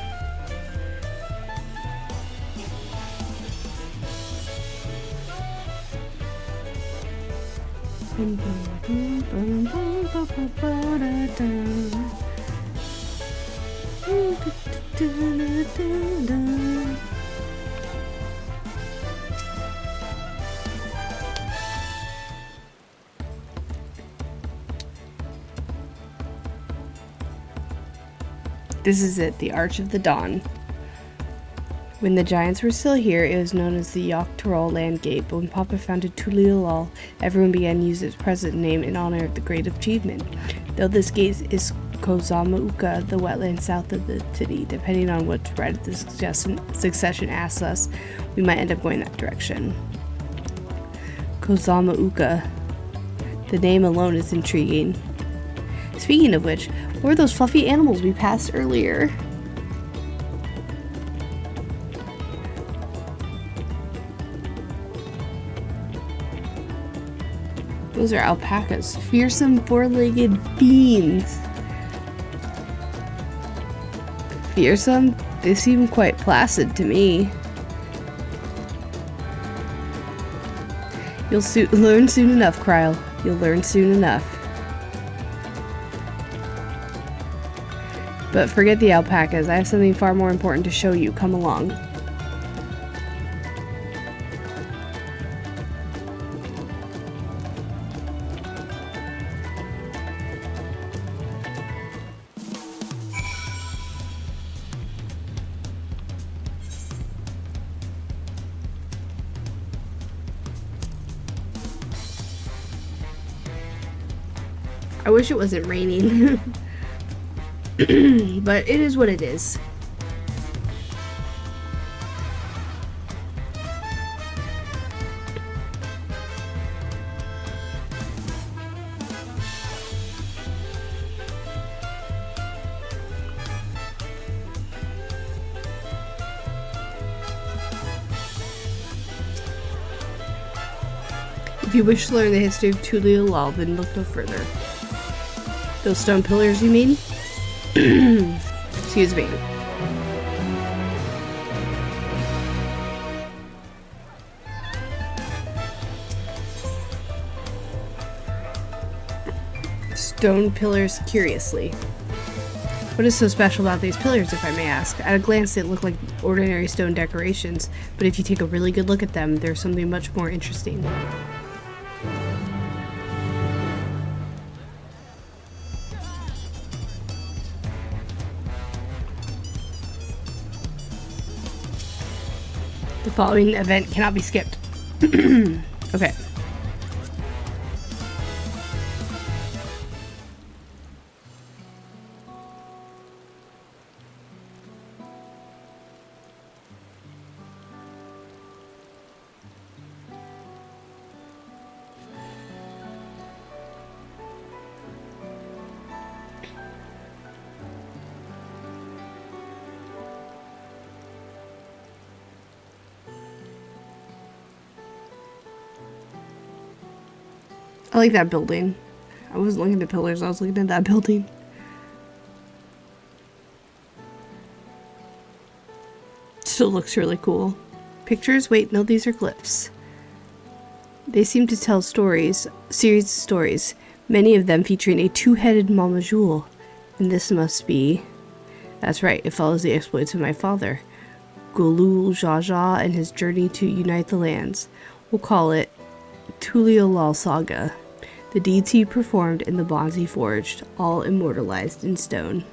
This is it, the Arch of the Dawn. When the Giants were still here, it was known as the Dawntrial Land Gate, but when Papa founded Tuliolol, everyone began to use its present name in honor of the great achievement. Though this gate is Kozamauka, the wetland south of the city, depending on which side of the succession asks us, we might end up going that direction. Kozamauka. The name alone is intriguing. Speaking of which, Or those fluffy animals we passed earlier. Those are alpacas. Fearsome four-legged beans. Fearsome? They seem quite placid to me. You'll learn soon enough, Kryle. You'll learn soon enough. But forget the alpacas. I have something far more important to show you. Come along. I wish it wasn't raining. But it is what it is. If you wish to learn the history of Tuliolal, then look no further. Those stone pillars, you mean? Excuse me. Stone pillars curiously. What is so special about these pillars, if I may ask? At a glance, they look like ordinary stone decorations, but if you take a really good look at them, there's something much more interesting. The following event cannot be skipped. Okay. I like that building. I wasn't looking at the pillars, I was looking at that building. Still looks really cool. Pictures? Wait, no, these are glyphs. They seem to tell stories, series of stories, many of them featuring a two-headed Mama Jewel. And this must be... That's right, it follows the exploits of my father, Gulul Jaja, and his journey to unite the lands. We'll call it Tuliolal Saga. The deeds he performed and the bonds he forged, all immortalized in stone.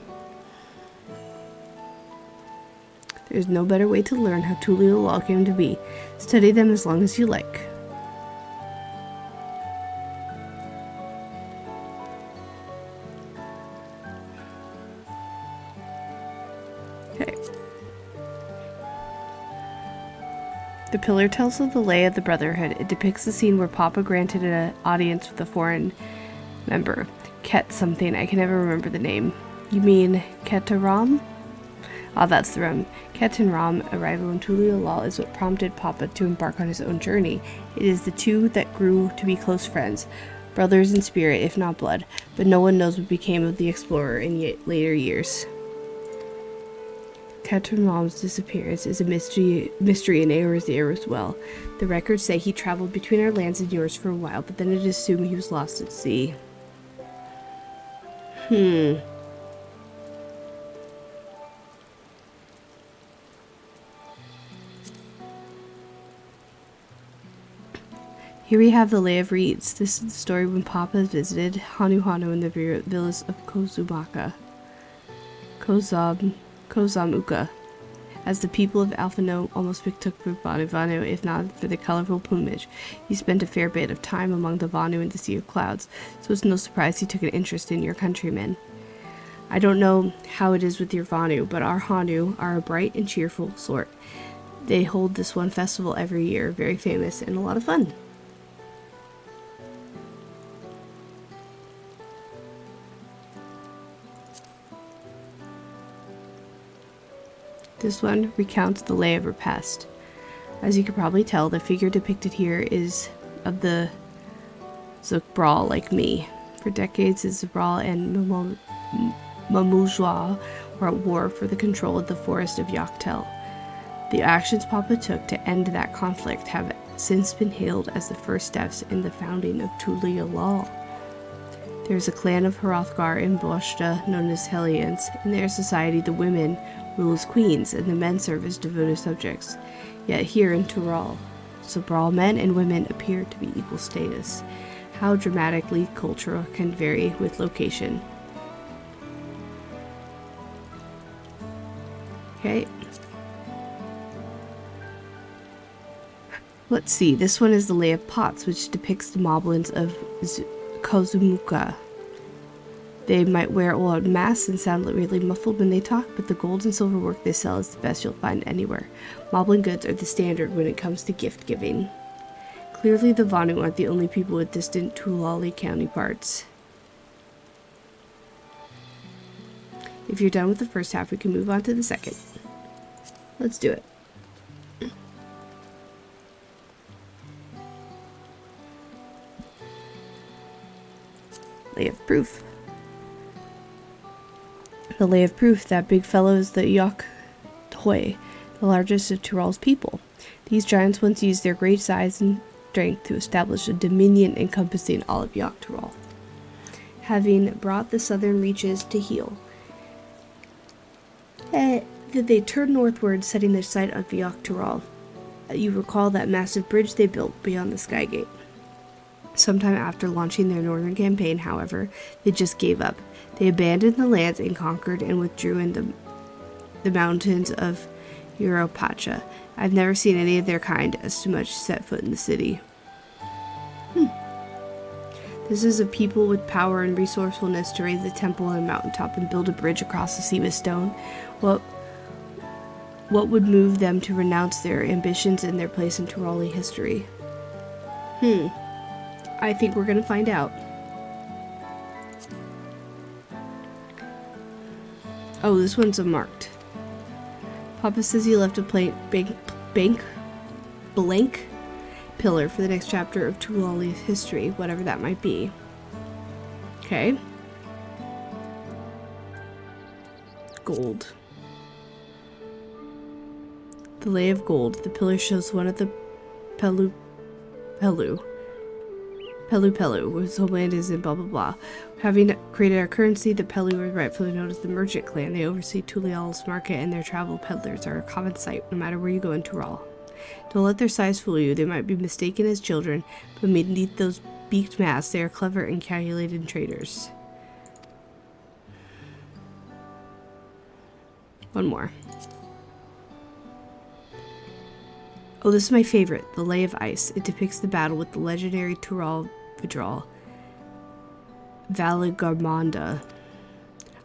There's no better way to learn how Tuliolal came to be. Study them as long as you like. Okay. The pillar tells of the lay of the Brotherhood. It depicts the scene where Papa granted an audience with a foreign member. Ket something, I can never remember the name. You mean Ketaram? Ah, that's the Ram. Ket and Ram arrival in Tuliolal is what prompted Papa to embark on his own journey. It is the two that grew to be close friends, brothers in spirit if not blood, but no one knows what became of the explorer in later years. Captain Rom's disappearance is a mystery in Aer's ear as well. The records say he traveled between our lands and yours for a while, but then it is assumed he was lost at sea. Here we have the Lay of Reeds. This is the story when Papa visited Hanu Hanu in the villas of Kozamuka, as the people of Alphino almost mistook for Vanu if not for the colorful plumage. He spent a fair bit of time among the Vanu in the Sea of Clouds, so it's no surprise he took an interest in your countrymen. I don't know how it is with your Vanu, but our Hanu are a bright and cheerful sort. They hold this one festival every year, very famous and a lot of fun. This one recounts the lay of her past. As you can probably tell, the figure depicted here is of the Zukbral like me. For decades, the Zukbral and Mamujwa were at war for the control of the forest of Yaktel. The actions Papa took to end that conflict have since been hailed as the first steps in the founding of Tuliolal. There is a clan of Hrothgar in Boshta known as Hellions. In their society, the women rule as queens and the men serve as devoted subjects. Yet here in Tural, Zukbral men and women appear to be equal status. How dramatically culture can vary with location. Okay. Let's see, this one is the Lay of Pots, which depicts the moblins of Kozumuka. They might wear old masks and sound really muffled when they talk, but the gold and silver work they sell is the best you'll find anywhere. Moblin goods are the standard when it comes to gift giving. Clearly the Vanu aren't the only people with distant Tulali counterparts. If you're done with the first half, we can move on to the second. Let's do it. Lay of Proof. The Lay of Proof, that big fellow is the Yok Toy, the largest of Tural's people. These giants once used their great size and strength to establish a dominion encompassing all of Yok Tural. Having brought the southern reaches to heel, they turned northward, setting their sight on Yok Tural. You recall that massive bridge they built beyond the Skygate. Sometime after launching their northern campaign, however, they just gave up. They abandoned the lands and conquered and withdrew in the mountains of Europacha. I've never seen any of their kind as so much set foot in the city. This is a people with power and resourcefulness to raise a temple on a mountaintop and build a bridge across the sea with stone. What would move them to renounce their ambitions and their place in Turali history? I think we're going to find out. Oh, this one's unmarked. Papa says he left a blank pillar for the next chapter of Tulali's history, whatever that might be. Okay. Gold. The Lay of Gold. The pillar shows one of the Pelu, whose homeland is in blah blah blah. Having created our currency, the Pelu are rightfully known as the merchant clan. They oversee Tulial's market, and their travel peddlers are a common sight no matter where you go in Tural. Don't let their size fool you. They might be mistaken as children, but beneath those beaked masks, they are clever and calculated traders. One more. Oh, this is my favorite, the Lay of Ice. It depicts the battle with the legendary Tural Vidral, Valigarmanda.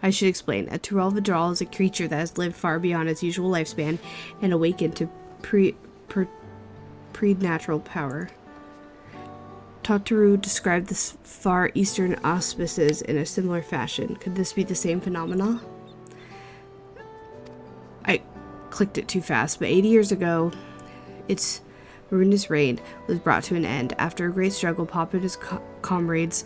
I should explain. A Tural Vidral is a creature that has lived far beyond its usual lifespan and awakened to preternatural power. Totoro described the far eastern auspices in a similar fashion. Could this be the same phenomena? I clicked it too fast, but 80 years ago, its ruinous reign was brought to an end. After a great struggle, Papa and his comrades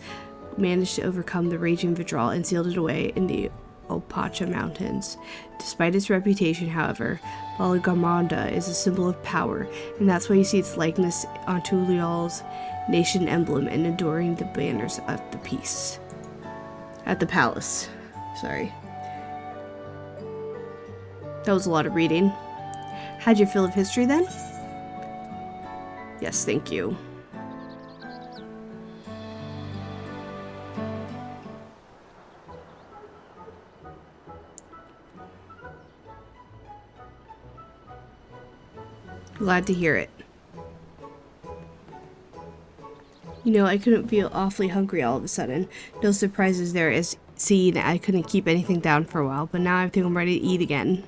managed to overcome the raging Vidral and sealed it away in the Opacha Mountains. Despite its reputation, however, Valigarmanda is a symbol of power, and that's why you see its likeness on Tulial's nation emblem and adoring the banners at the peace. At the palace. Sorry. That was a lot of reading. How'd your fill of history then? Yes, thank you. Glad to hear it. You know, I couldn't feel awfully hungry all of a sudden. No surprises there, as seeing I couldn't keep anything down for a while, but now I think I'm ready to eat again.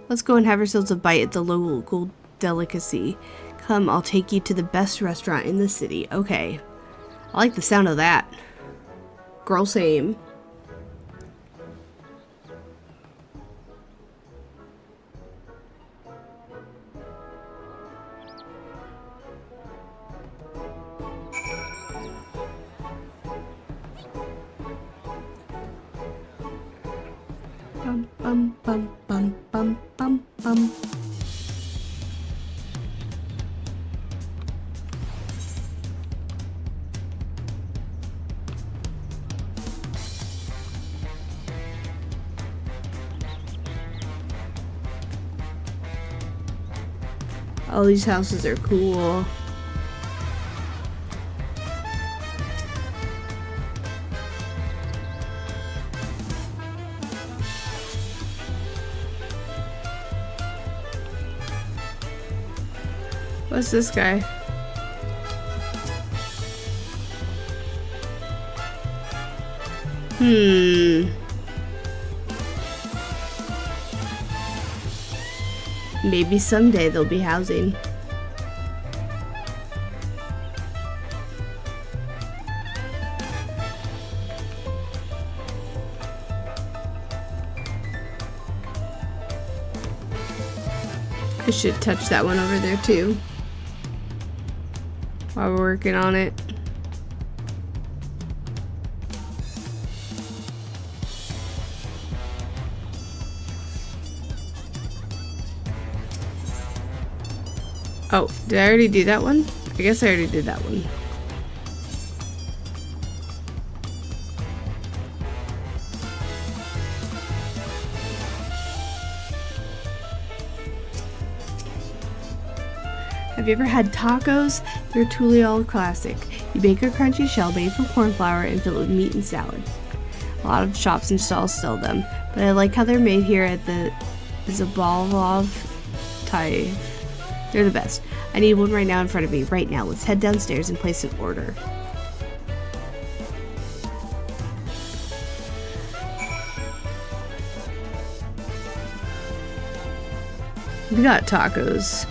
Let's go and have ourselves a bite at the local delicacy. Come, I'll take you to the best restaurant in the city. Okay. I like the sound of that. Girl, same. bum bum bum bum bum bum bum. All these houses are cool. What's this guy? Maybe someday there'll be housing. I should touch that one over there too, while we're working on it. Oh, did I already do that one? I guess I already did that one. Have you ever had tacos? They're truly all classic. You bake a crunchy shell made from corn flour and fill it with meat and salad. A lot of shops and stalls sell them, but I like how they're made here at the Zabalov Thai. They're the best. I need one right now in front of me. Right now. Let's head downstairs and place an order. We got tacos.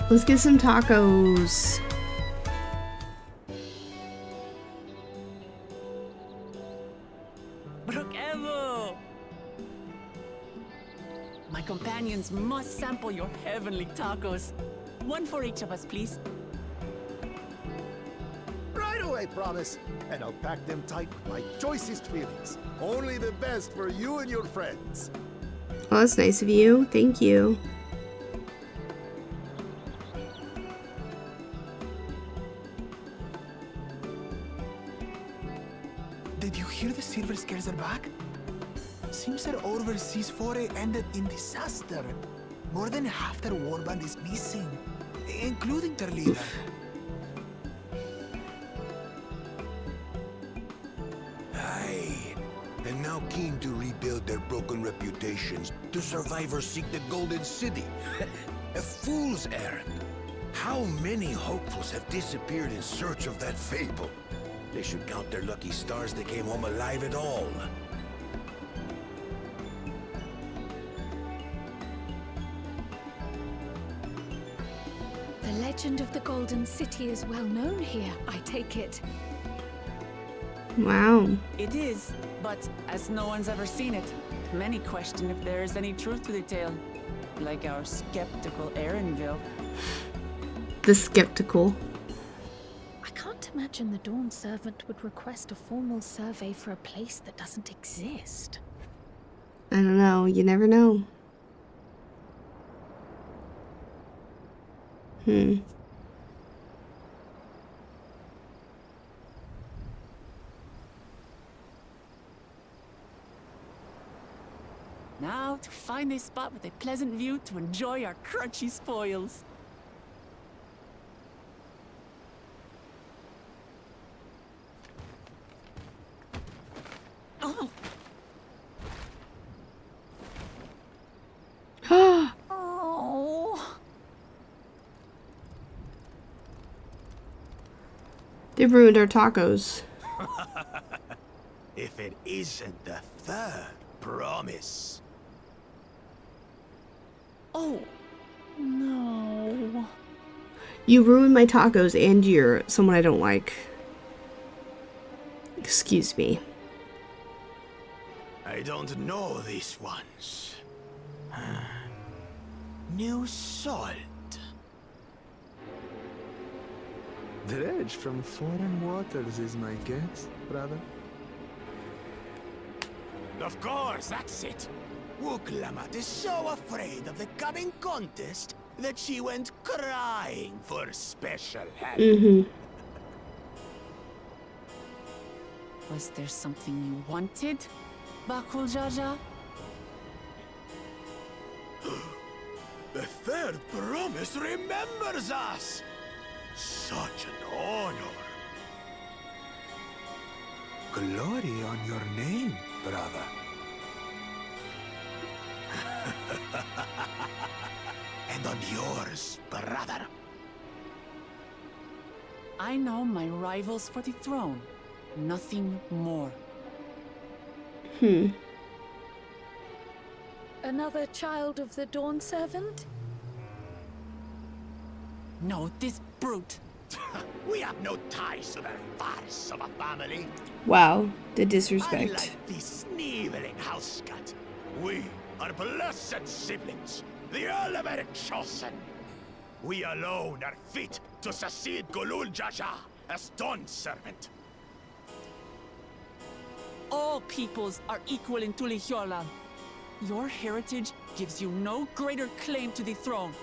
Let's get some tacos. My companions must sample your heavenly tacos. One for each of us, please. Right away, promise. And I'll pack them tight with my choicest feelings. Only the best for you and your friends. Oh, that's nice of you. Thank you. Did you hear the Silver Scares are back? Seems their overseas foray ended in disaster. More than half their warband is missing, including their leader. Aye, and now keen to rebuild their broken reputations, the survivors seek the Golden City. A fool's errand. How many hopefuls have disappeared in search of that fable? They should count their lucky stars they came home alive at all. The legend of the Golden City is well known here, I take it. Wow. It is, but as no one's ever seen it, many question if there is any truth to the tale. Like our skeptical Erinville. The skeptical. I can't imagine the Dawn Servant would request a formal survey for a place that doesn't exist. I don't know. You never know. Now to find a spot with a pleasant view to enjoy our crunchy spoils. Oh. Oh. They ruined our tacos. If it isn't the third promise. Oh. No. You ruined my tacos and you're someone I don't like. Excuse me. I don't know these ones. New salt. Dredge from foreign waters is my guess, brother. Of course, that's it. Wuklamat is so afraid of the coming contest that she went crying for special help. Was there something you wanted, Bakul Jaja? The third promise remembers us! Such an honor. Glory on your name, brother. And on yours, brother. I know my rivals for the throne. Nothing more. Another child of the Dawn Servant? No, this brute. We have no ties to the farce of a family. Wow, the disrespect. Unlike the sneering house cat, we are blessed siblings, the elevated chosen. We alone are fit to succeed Golul Jaja as Dawn Servant. All peoples are equal in Tulihiola. Your heritage gives you no greater claim to the throne.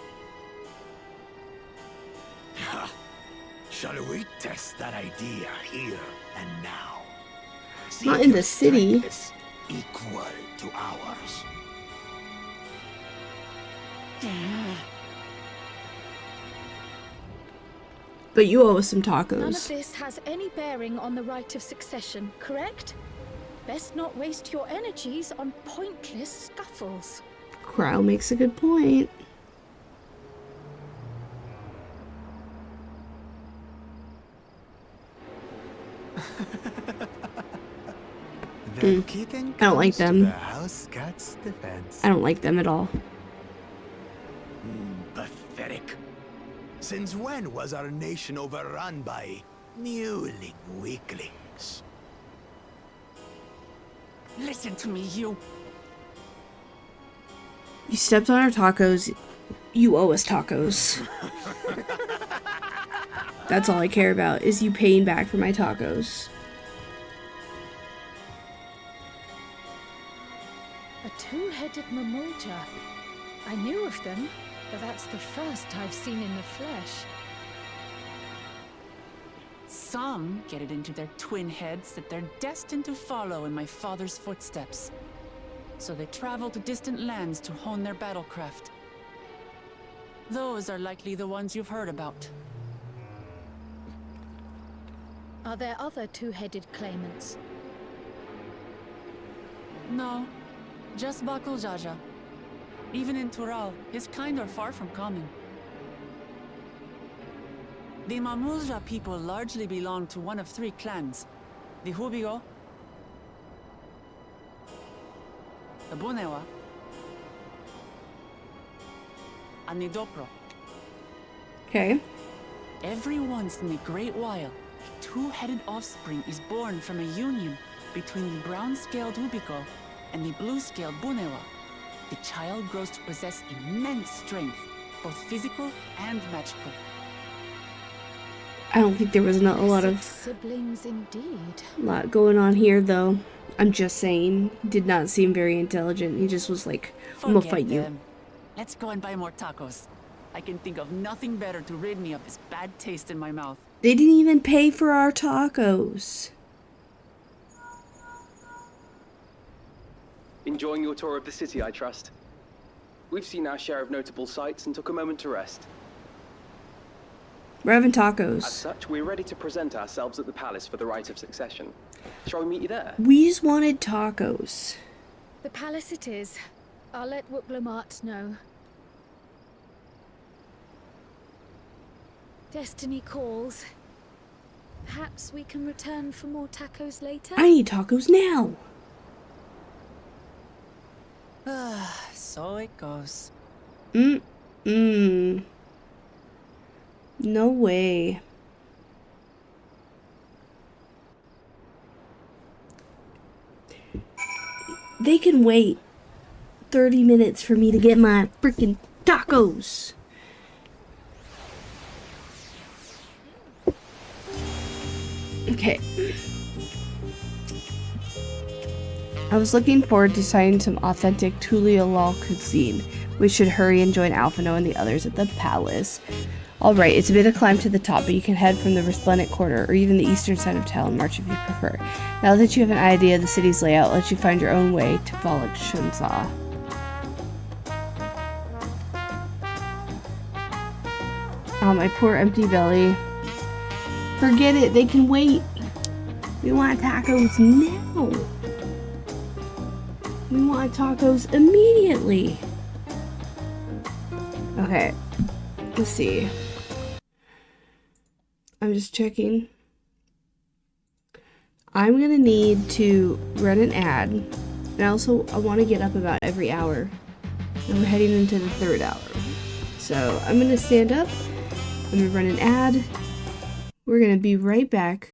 Shall we test that idea here and now? Not if in your the city. strength is equal to ours. But you owe us some None of tacos. this has any bearing on the right of succession, correct? Best not waste your energies on pointless scuffles. Crow makes a good point. The kitten I don't like comes to them. the house cat's defense. I don't like them at all. Pathetic. Since when was our nation overrun by mewling weaklings? Listen to me, you. You stepped on our tacos. You owe us tacos. That's all I care about, is you paying back for my tacos. A two-headed mamulja. I knew of them, but that's the first I've seen in the flesh. Some get it into their twin heads that they're destined to follow in my father's footsteps. So they travel to distant lands to hone their battlecraft. Those are likely the ones you've heard about. Are there other two-headed claimants? No, just Bakul Jaja. Even in Tural, his kind are far from common. The Mamulja people largely belong to one of three clans. The Hubigo, the Bunewa, and the Dopro. Okay. Every once in the Great While, a two-headed offspring is born from a union between the brown-scaled Hubigo and the blue-scaled Bunewa. The child grows to possess immense strength, both physical and magical. I don't think there was not a lot of Siblings indeed. lot going on here, though. I'm just saying. He did not seem very intelligent. He just was like, I'm gonna fight you. them. Let's go and buy more tacos. I can think of nothing better to rid me of this bad taste in my mouth. They didn't even pay for our tacos. Enjoying your tour of the city, I trust. We've seen our share of notable sights and took a moment to rest. We're having As tacos. such, we're ready to present ourselves at the palace for the rite of succession. Shall we meet you there? We just wanted tacos. The palace it is. I'll let Wuklamat know. Destiny calls. Perhaps we can return for more tacos later? I need tacos now. So it goes. No way. They can wait 30 minutes for me to get my freaking tacos. Okay. I was looking forward to trying some authentic Tuliolal cuisine. We should hurry and join Alphino and the others at the palace. Alright, it's a bit of climb to the top, but you can head from the resplendent corner or even the eastern side of town march if you prefer. Now that you have an idea of the city's layout, let you find your own way to Falak Shunsa. Oh, my poor empty belly. Forget it, they can wait. We want tacos now. We want tacos immediately. Okay, let's see. I'm just checking. I'm gonna need to run an ad. And also, I want to get up about every hour. And we're heading into the 3rd hour. So, I'm gonna stand up. I'm gonna run an ad. We're gonna be right back